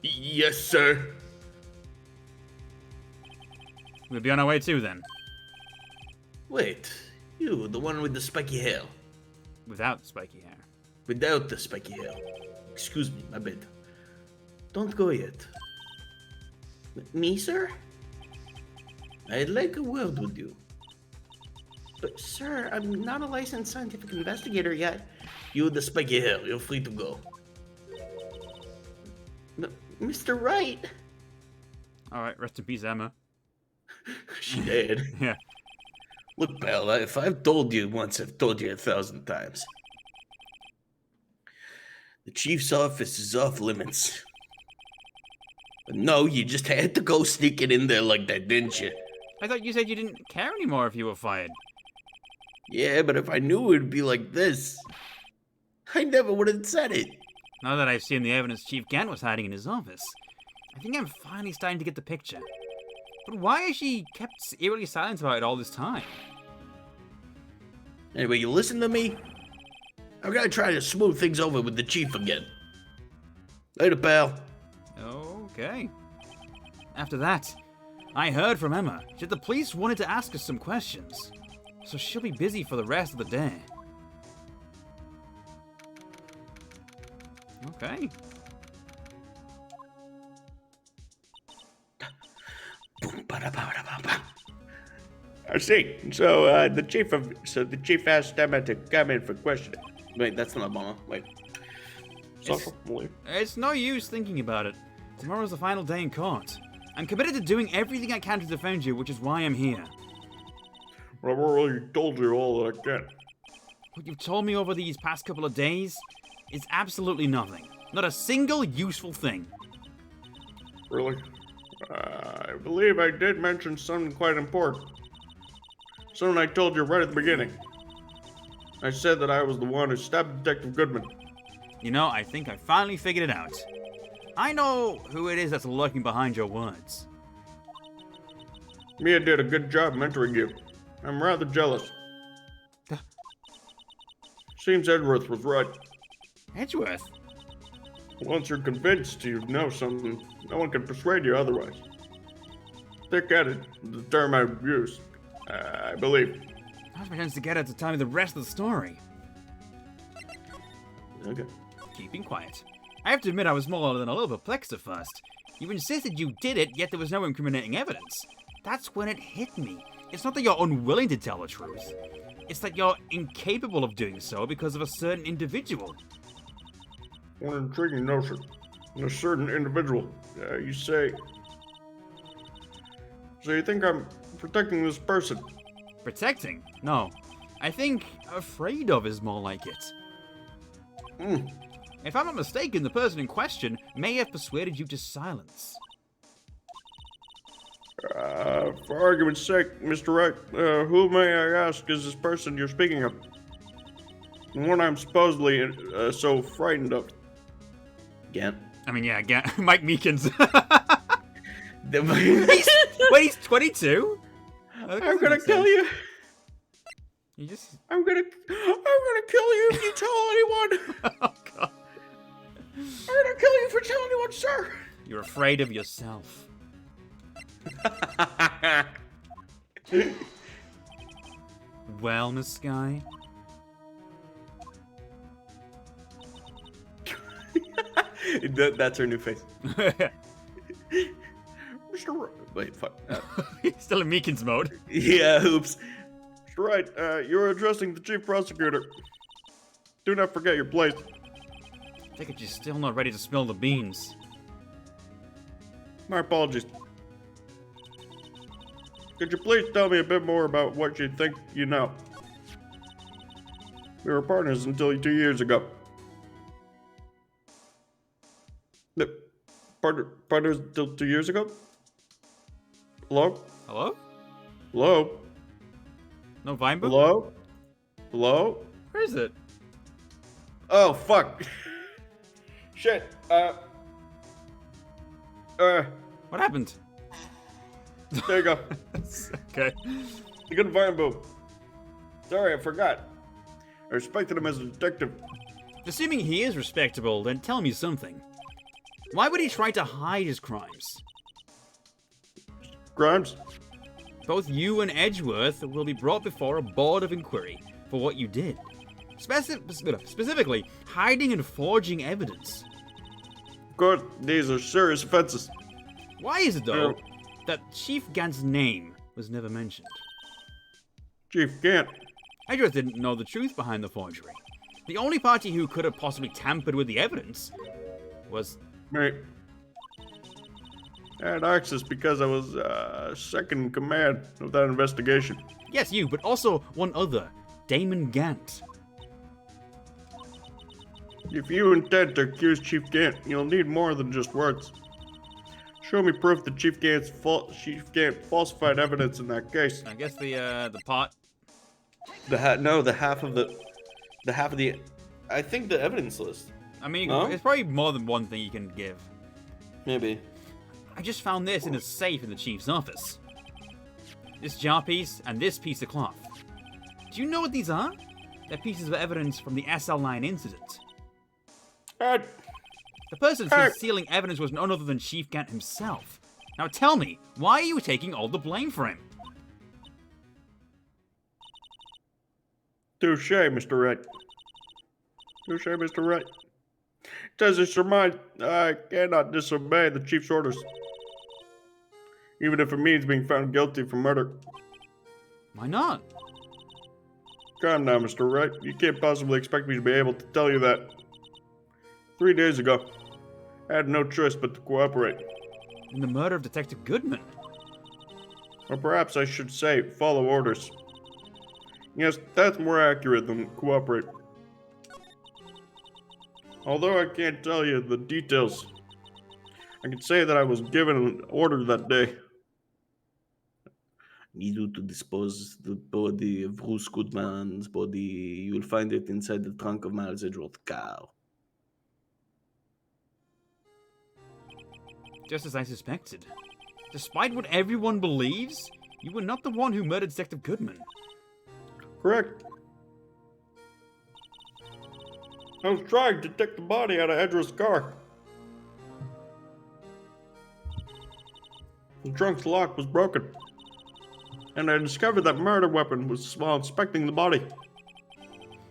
[SPEAKER 2] Yes, sir.
[SPEAKER 1] We'll be on our way too, then.
[SPEAKER 3] Wait, you, the one with the spiky hair.
[SPEAKER 1] Without spiky hair.
[SPEAKER 3] Without the spiky hair. Excuse me, my bad. Don't go yet.
[SPEAKER 5] Me, sir?
[SPEAKER 3] I'd like a word with you.
[SPEAKER 5] But, sir, I'm not a licensed scientific investigator yet.
[SPEAKER 3] You with the spiky hair, you're free to go.
[SPEAKER 5] Mr. Wright?
[SPEAKER 1] Alright, rest in peace, Emma.
[SPEAKER 3] She did.
[SPEAKER 1] Yeah.
[SPEAKER 3] Look, pal, if I've told you once, I've told you 1,000 times. The chief's office is off limits. But no, you just had to go sneaking in there like that, didn't you?
[SPEAKER 1] I thought you said you didn't care anymore if you were fired.
[SPEAKER 3] Yeah, but if I knew it would be like this, I never would have said it.
[SPEAKER 1] Now that I've seen the evidence Chief Gant was hiding in his office, I think I'm finally starting to get the picture. But why has she kept eerily silent about it all this time?
[SPEAKER 3] Anyway, you listen to me? I'm gonna try to smooth things over with the chief again. Later, pal.
[SPEAKER 1] Okay. After that, I heard from Emma. She said the police wanted to ask us some questions, so she'll be busy for the rest of the day. Okay.
[SPEAKER 2] I see. So the chief asked Emma to come in for questioning.
[SPEAKER 3] Wait, that's not Obama. Wait.
[SPEAKER 2] Social belief.
[SPEAKER 1] It's no use thinking about it. Tomorrow's the final day in court. I'm committed to doing everything I can to defend you, which is why I'm here.
[SPEAKER 2] I've already told you all that I can.
[SPEAKER 1] What you've told me over these past couple of days is absolutely nothing. Not a single useful thing.
[SPEAKER 2] Really? I believe I did mention something quite important. Something I told you right at the beginning. I said that I was the one who stabbed Detective Goodman.
[SPEAKER 1] You know, I think I finally figured it out. I know who it is that's lurking behind your words.
[SPEAKER 2] Mia did a good job mentoring you. I'm rather jealous. Seems Edgeworth was right.
[SPEAKER 1] Edgeworth?
[SPEAKER 2] Once you're convinced you know something, no one can persuade you otherwise. Thick-headed, the term I use, I believe.
[SPEAKER 1] Now's my chance to get her to tell me the rest of the story.
[SPEAKER 3] Okay.
[SPEAKER 1] Keeping quiet. I have to admit I was more than a little perplexed at first. You insisted you did it, yet there was no incriminating evidence. That's when it hit me. It's not that you're unwilling to tell the truth. It's that you're incapable of doing so because of a certain individual.
[SPEAKER 2] One intriguing notion. A certain individual. You say... So you think I'm protecting this person?
[SPEAKER 1] Protecting? No. I think afraid of is more like it. If I'm not mistaken, the person in question may have persuaded you to silence.
[SPEAKER 2] For argument's sake, Mr. Wright, who may I ask is this person you're speaking of? The one I'm supposedly so frightened of.
[SPEAKER 3] Gant.
[SPEAKER 1] I mean, yeah, Mike Meekins.
[SPEAKER 3] He's
[SPEAKER 1] Wait, he's 22?
[SPEAKER 2] I'm gonna kill you.
[SPEAKER 1] You just...
[SPEAKER 2] I'm gonna kill you if you tell anyone.
[SPEAKER 1] Oh, God.
[SPEAKER 2] I'm gonna kill you for telling anyone, sir.
[SPEAKER 1] You're afraid of yourself. Well, Miss Sky?
[SPEAKER 2] That's her new face. Mr. Wait, fuck.
[SPEAKER 1] He's still in Meekins mode.
[SPEAKER 2] Yeah, oops. Mr. Wright, you're addressing the chief prosecutor. Do not forget your place.
[SPEAKER 1] I think you're still not ready to spill the beans.
[SPEAKER 2] My apologies. Could you please tell me a bit more about what you think you know? We were partners until 2 years ago. Partners until 2 years ago? Hello?
[SPEAKER 1] Hello?
[SPEAKER 2] Hello?
[SPEAKER 1] No Vine book?
[SPEAKER 2] Hello? Hello?
[SPEAKER 1] Where is it?
[SPEAKER 2] Oh, fuck. Shit.
[SPEAKER 1] What happened?
[SPEAKER 2] There you go.
[SPEAKER 1] Okay.
[SPEAKER 2] You couldn't find Boo. Sorry, I forgot. I respected him as a detective.
[SPEAKER 1] Assuming he is respectable, then tell me something. Why would he try to hide his crimes?
[SPEAKER 2] Grimes?
[SPEAKER 1] Both you and Edgeworth will be brought before a board of inquiry for what you did. Specifically, hiding and forging evidence.
[SPEAKER 2] Of course, these are serious offenses.
[SPEAKER 1] Why is it, though, that Chief Gant's name was never mentioned?
[SPEAKER 2] Chief Gant.
[SPEAKER 1] Edgeworth didn't know the truth behind the forgery. The only party who could have possibly tampered with the evidence was...
[SPEAKER 2] Me. I had access because I was second in command of that investigation.
[SPEAKER 1] Yes, you, but also one other, Damon Gant.
[SPEAKER 2] If you intend to accuse Chief Gant, you'll need more than just words. Show me proof that Chief Gant falsified evidence in that case.
[SPEAKER 1] I guess the pot.
[SPEAKER 2] The half of the. I think the evidence list.
[SPEAKER 1] I mean,
[SPEAKER 2] No?
[SPEAKER 1] it's probably more than one thing you can give.
[SPEAKER 2] Maybe.
[SPEAKER 1] I just found this in a safe in the chief's office. This jar piece and this piece of cloth. Do you know what these are? They're pieces of evidence from the SL9 incident.
[SPEAKER 2] Ed,
[SPEAKER 1] The person concealing evidence was none other than Chief Gant himself. Now tell me, why are you taking all the blame for him?
[SPEAKER 2] touche, Mr. Wright. Touche, Mr. Wright. As I surmise, I cannot disobey the chief's orders, even if it means being found guilty for murder.
[SPEAKER 1] Why not?
[SPEAKER 2] Calm now, Mr. Wright. You can't possibly expect me to be able to tell you that. 3 days ago, I had no choice but to cooperate.
[SPEAKER 1] In the murder of Detective Goodman.
[SPEAKER 2] Or perhaps I should say, follow orders. Yes, that's more accurate than cooperate. Although I can't tell you the details, I can say that I was given an order that day. Need you to dispose the body of Bruce Goodman's body. You will find it inside the trunk of Miles Edgeworth's car.
[SPEAKER 1] Just as I suspected. Despite what everyone believes, you were not the one who murdered Detective Goodman.
[SPEAKER 2] Correct. I was trying to take the body out of Edgeworth's car. The trunk's lock was broken, and I discovered that murder weapon was while inspecting the body.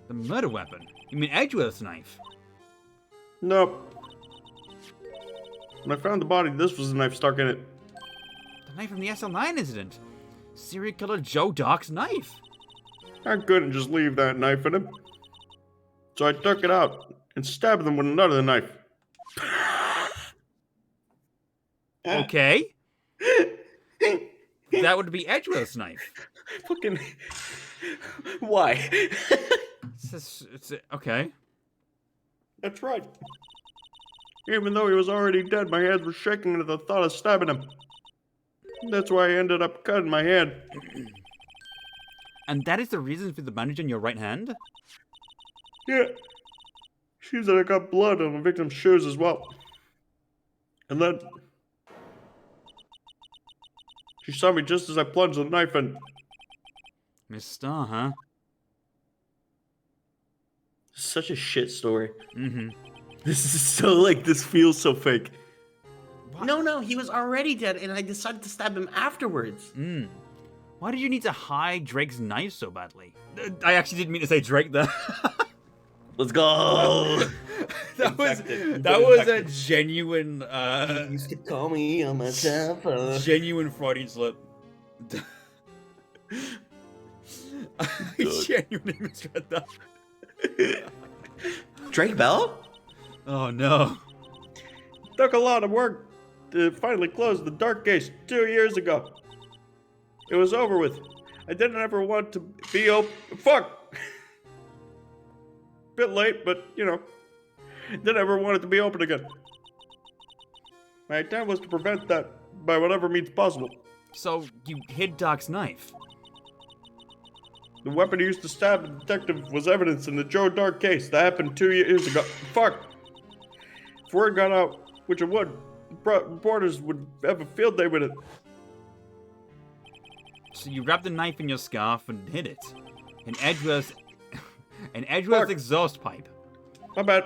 [SPEAKER 1] The murder weapon? You mean Edgeworth's knife?
[SPEAKER 2] Nope. When I found the body, this was the knife stuck in it.
[SPEAKER 1] The knife from the SL9 incident. Serial killer Joe Dark's knife.
[SPEAKER 2] I couldn't just leave that knife in him. So I took it out and stabbed them with another knife.
[SPEAKER 1] Okay. That would be Edgeworth's knife.
[SPEAKER 2] Fucking... Why?
[SPEAKER 1] Okay.
[SPEAKER 2] That's right. Even though he was already dead, my hands were shaking at the thought of stabbing him. That's why I ended up cutting my hand.
[SPEAKER 1] And that is the reason for the bandage on your right hand?
[SPEAKER 2] Yeah. Seems that I got blood on the victim's shoes as well. And then... she saw me just as I plunged the knife in.
[SPEAKER 1] Miss Starr, huh?
[SPEAKER 2] Such a shit story.
[SPEAKER 1] Mm-hmm.
[SPEAKER 2] This is so like this feels so fake.
[SPEAKER 5] No, he was already dead, and I decided to stab him afterwards.
[SPEAKER 1] Why did you need to hide Drake's knife so badly? I actually didn't mean to say Drake there.
[SPEAKER 2] Let's go.
[SPEAKER 1] that
[SPEAKER 4] Infected.
[SPEAKER 1] was a genuine,
[SPEAKER 2] You used to call me on my cell phone.
[SPEAKER 1] genuine Freudian slip. I genuinely misread that.
[SPEAKER 2] Drake Bell?
[SPEAKER 1] Oh no.
[SPEAKER 2] Took a lot of work to finally close the dark case 2 years ago. It was over with. I didn't ever want to be open. Fuck! Bit late, but you know. Didn't ever want it to be open again. My intent was to prevent that by whatever means possible.
[SPEAKER 1] So you hid Dark's knife?
[SPEAKER 2] The weapon he used to stab the detective was evidence in the Joe Dark case that happened 2 years ago. Fuck! If word got out, which it would, reporters would have a field day with it.
[SPEAKER 1] So you wrapped the knife in your scarf and hid it in Edgeworth's exhaust pipe.
[SPEAKER 2] My bad.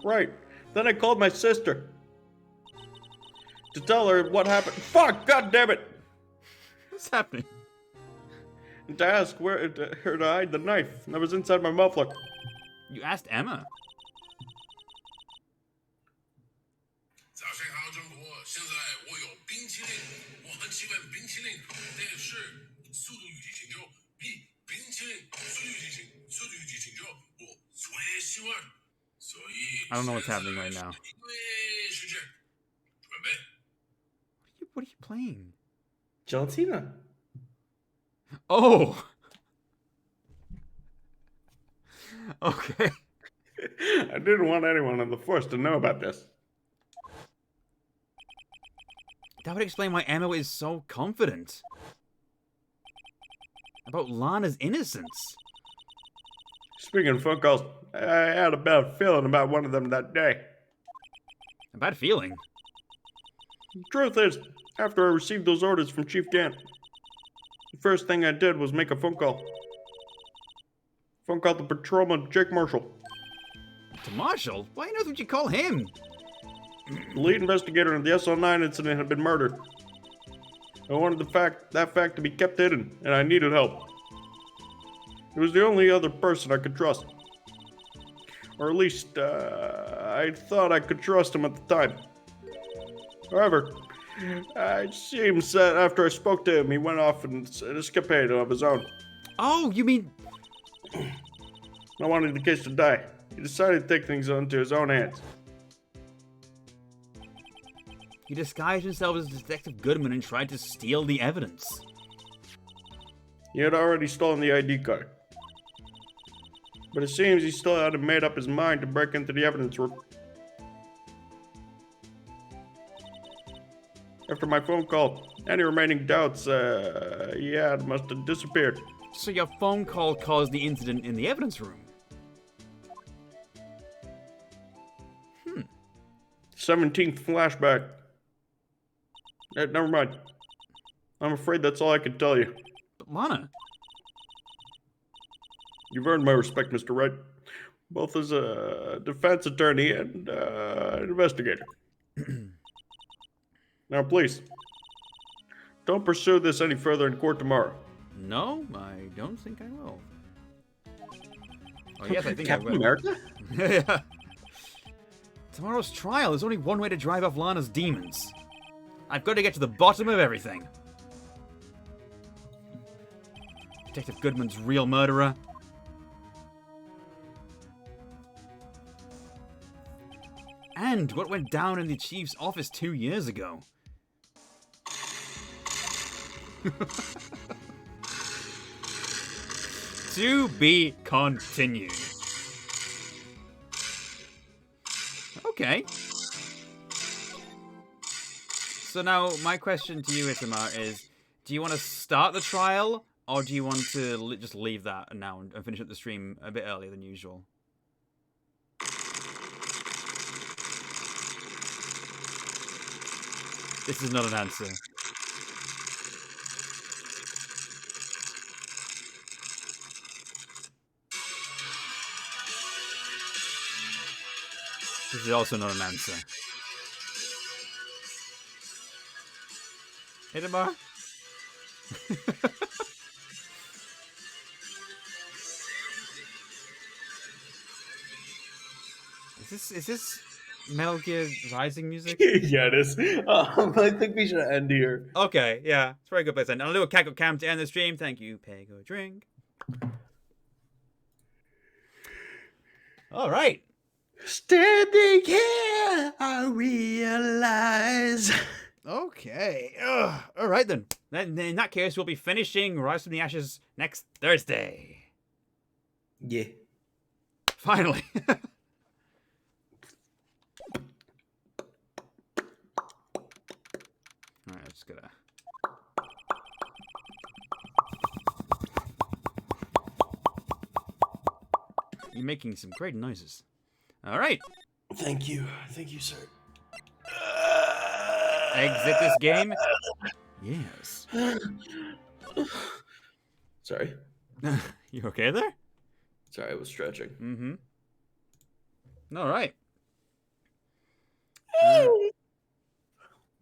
[SPEAKER 2] Right. Then I called my sister to tell her what happened. Fuck! God damn it!
[SPEAKER 1] What's happening?
[SPEAKER 2] And to ask her to hide the knife that was inside my muffler.
[SPEAKER 1] You asked Emma.
[SPEAKER 6] 早上好，中国！现在我有冰淇淋，我很喜欢冰淇淋，但是速度与激情中比冰淇淋速度与激情中我最喜欢，所以
[SPEAKER 1] I don't know what's happening right now.
[SPEAKER 6] 因为时间准备。
[SPEAKER 1] What are you playing?
[SPEAKER 2] John Cena.
[SPEAKER 1] Oh. Okay.
[SPEAKER 2] I didn't want anyone on the force to know about this.
[SPEAKER 1] That would explain why Emma is so confident about Lana's innocence.
[SPEAKER 2] Speaking of phone calls, I had a bad feeling about one of them that day.
[SPEAKER 1] A bad feeling.
[SPEAKER 2] The truth is, after I received those orders from Chief Dan, the first thing I did was make a phone call. Phone call to Patrolman Jake Marshall,
[SPEAKER 1] To Marshall? Why on earth would you call him?
[SPEAKER 2] the lead investigator in the SL9 incident had been murdered. I wanted that fact to be kept hidden, and I needed help. It was the only other person I could trust. Or at least, I thought I could trust him at the time. However, it seems that after I spoke to him, he went off in an escapade of his own.
[SPEAKER 1] Oh, you mean...
[SPEAKER 2] I wanted the case to die. He decided to take things into his own hands.
[SPEAKER 1] He disguised himself as Detective Goodman and tried to steal the evidence.
[SPEAKER 2] He had already stolen the ID card. But it seems he still hadn't made up his mind to break into the evidence room. After my phone call, any remaining doubts he had must have disappeared.
[SPEAKER 1] So your phone call caused the incident in the evidence room?
[SPEAKER 2] 17th flashback. Never mind. I'm afraid that's all I can tell you.
[SPEAKER 1] But Lana...
[SPEAKER 2] You've earned my respect, Mr. Wright, both as a defense attorney and an investigator. Now, please, don't pursue this any further in court tomorrow.
[SPEAKER 1] No, I don't think I will. Oh yes, I think
[SPEAKER 2] Captain
[SPEAKER 1] I will.
[SPEAKER 2] America?
[SPEAKER 1] Yeah. Tomorrow's trial, there's only one way to drive off Lana's demons. I've got to get to the bottom of everything. Detective Goodman's real murderer. And what went down in the chief's office 2 years ago. To be continued. Okay. So now, my question to you, Itamar, is: do you want to start the trial, or do you want to just leave that now and finish up the stream a bit earlier than usual? This is not an answer. is also not an answer. Itamar? Is this Metal Gear Rising music?
[SPEAKER 2] Yeah, it is. I think we should end here.
[SPEAKER 1] Okay, yeah. It's a very good place. And I'll do a cackle cam to end the stream. Thank you, Pego Drink. All right.
[SPEAKER 3] Standing here, I realize.
[SPEAKER 1] Okay. All right, then. Then in that case, we'll be finishing Rise from the Ashes next Thursday.
[SPEAKER 3] Yeah.
[SPEAKER 1] Finally. Alright, I'm just gonna... You're making some great noises. Alright.
[SPEAKER 3] Thank you, sir.
[SPEAKER 1] Exit this game. Yes.
[SPEAKER 2] Sorry.
[SPEAKER 1] You okay there?
[SPEAKER 2] Sorry, I was stretching.
[SPEAKER 1] Mm-hmm. Alright.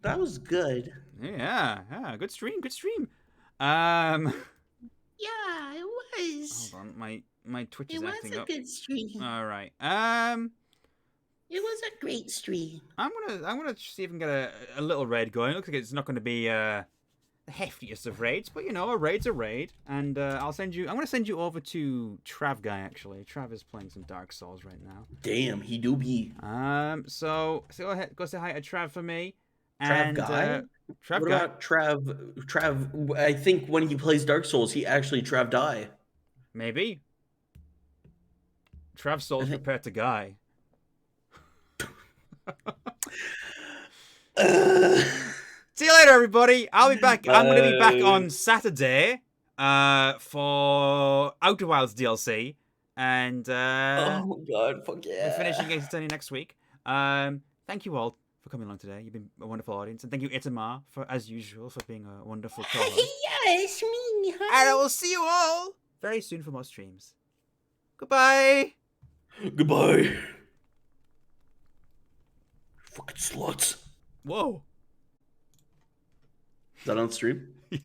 [SPEAKER 3] That was good.
[SPEAKER 1] Yeah, good stream.
[SPEAKER 5] Yeah, it was.
[SPEAKER 1] Hold on, my Twitch is
[SPEAKER 5] It was
[SPEAKER 1] acting
[SPEAKER 5] a
[SPEAKER 1] up.
[SPEAKER 5] good stream.
[SPEAKER 1] Alright.
[SPEAKER 5] It was a great stream.
[SPEAKER 1] I'm gonna see if I can get a little raid going. Looks like it's not gonna be the heftiest of raids, but you know, a raid's a raid. And I'm gonna send you over to Trav Guy actually. Trav is playing some Dark Souls right now.
[SPEAKER 3] Damn, he do be.
[SPEAKER 1] So go ahead, go say hi to Trav for me.
[SPEAKER 3] Trav
[SPEAKER 1] And,
[SPEAKER 3] Guy?
[SPEAKER 1] Trav
[SPEAKER 3] What
[SPEAKER 1] Guy.
[SPEAKER 3] about Trav? I think when he plays Dark Souls, he actually Trav die.
[SPEAKER 1] Maybe. Trav Souls prepared to Guy. See you later, everybody. I'll be back. I'm going to be back on Saturday for Outer Wilds DLC. And
[SPEAKER 3] Oh god, fuck yeah.
[SPEAKER 1] we're finishing Ace Attorney next week. Thank you all for coming along today. You've been a wonderful audience. And thank you, Itamar, for, as usual, for being a wonderful co-host.
[SPEAKER 5] Yeah, it's me.
[SPEAKER 1] And I will see you all very soon for more streams. Goodbye.
[SPEAKER 3] Goodbye. Fucking sluts.
[SPEAKER 1] Whoa.
[SPEAKER 2] Is that on stream?
[SPEAKER 1] Yeah.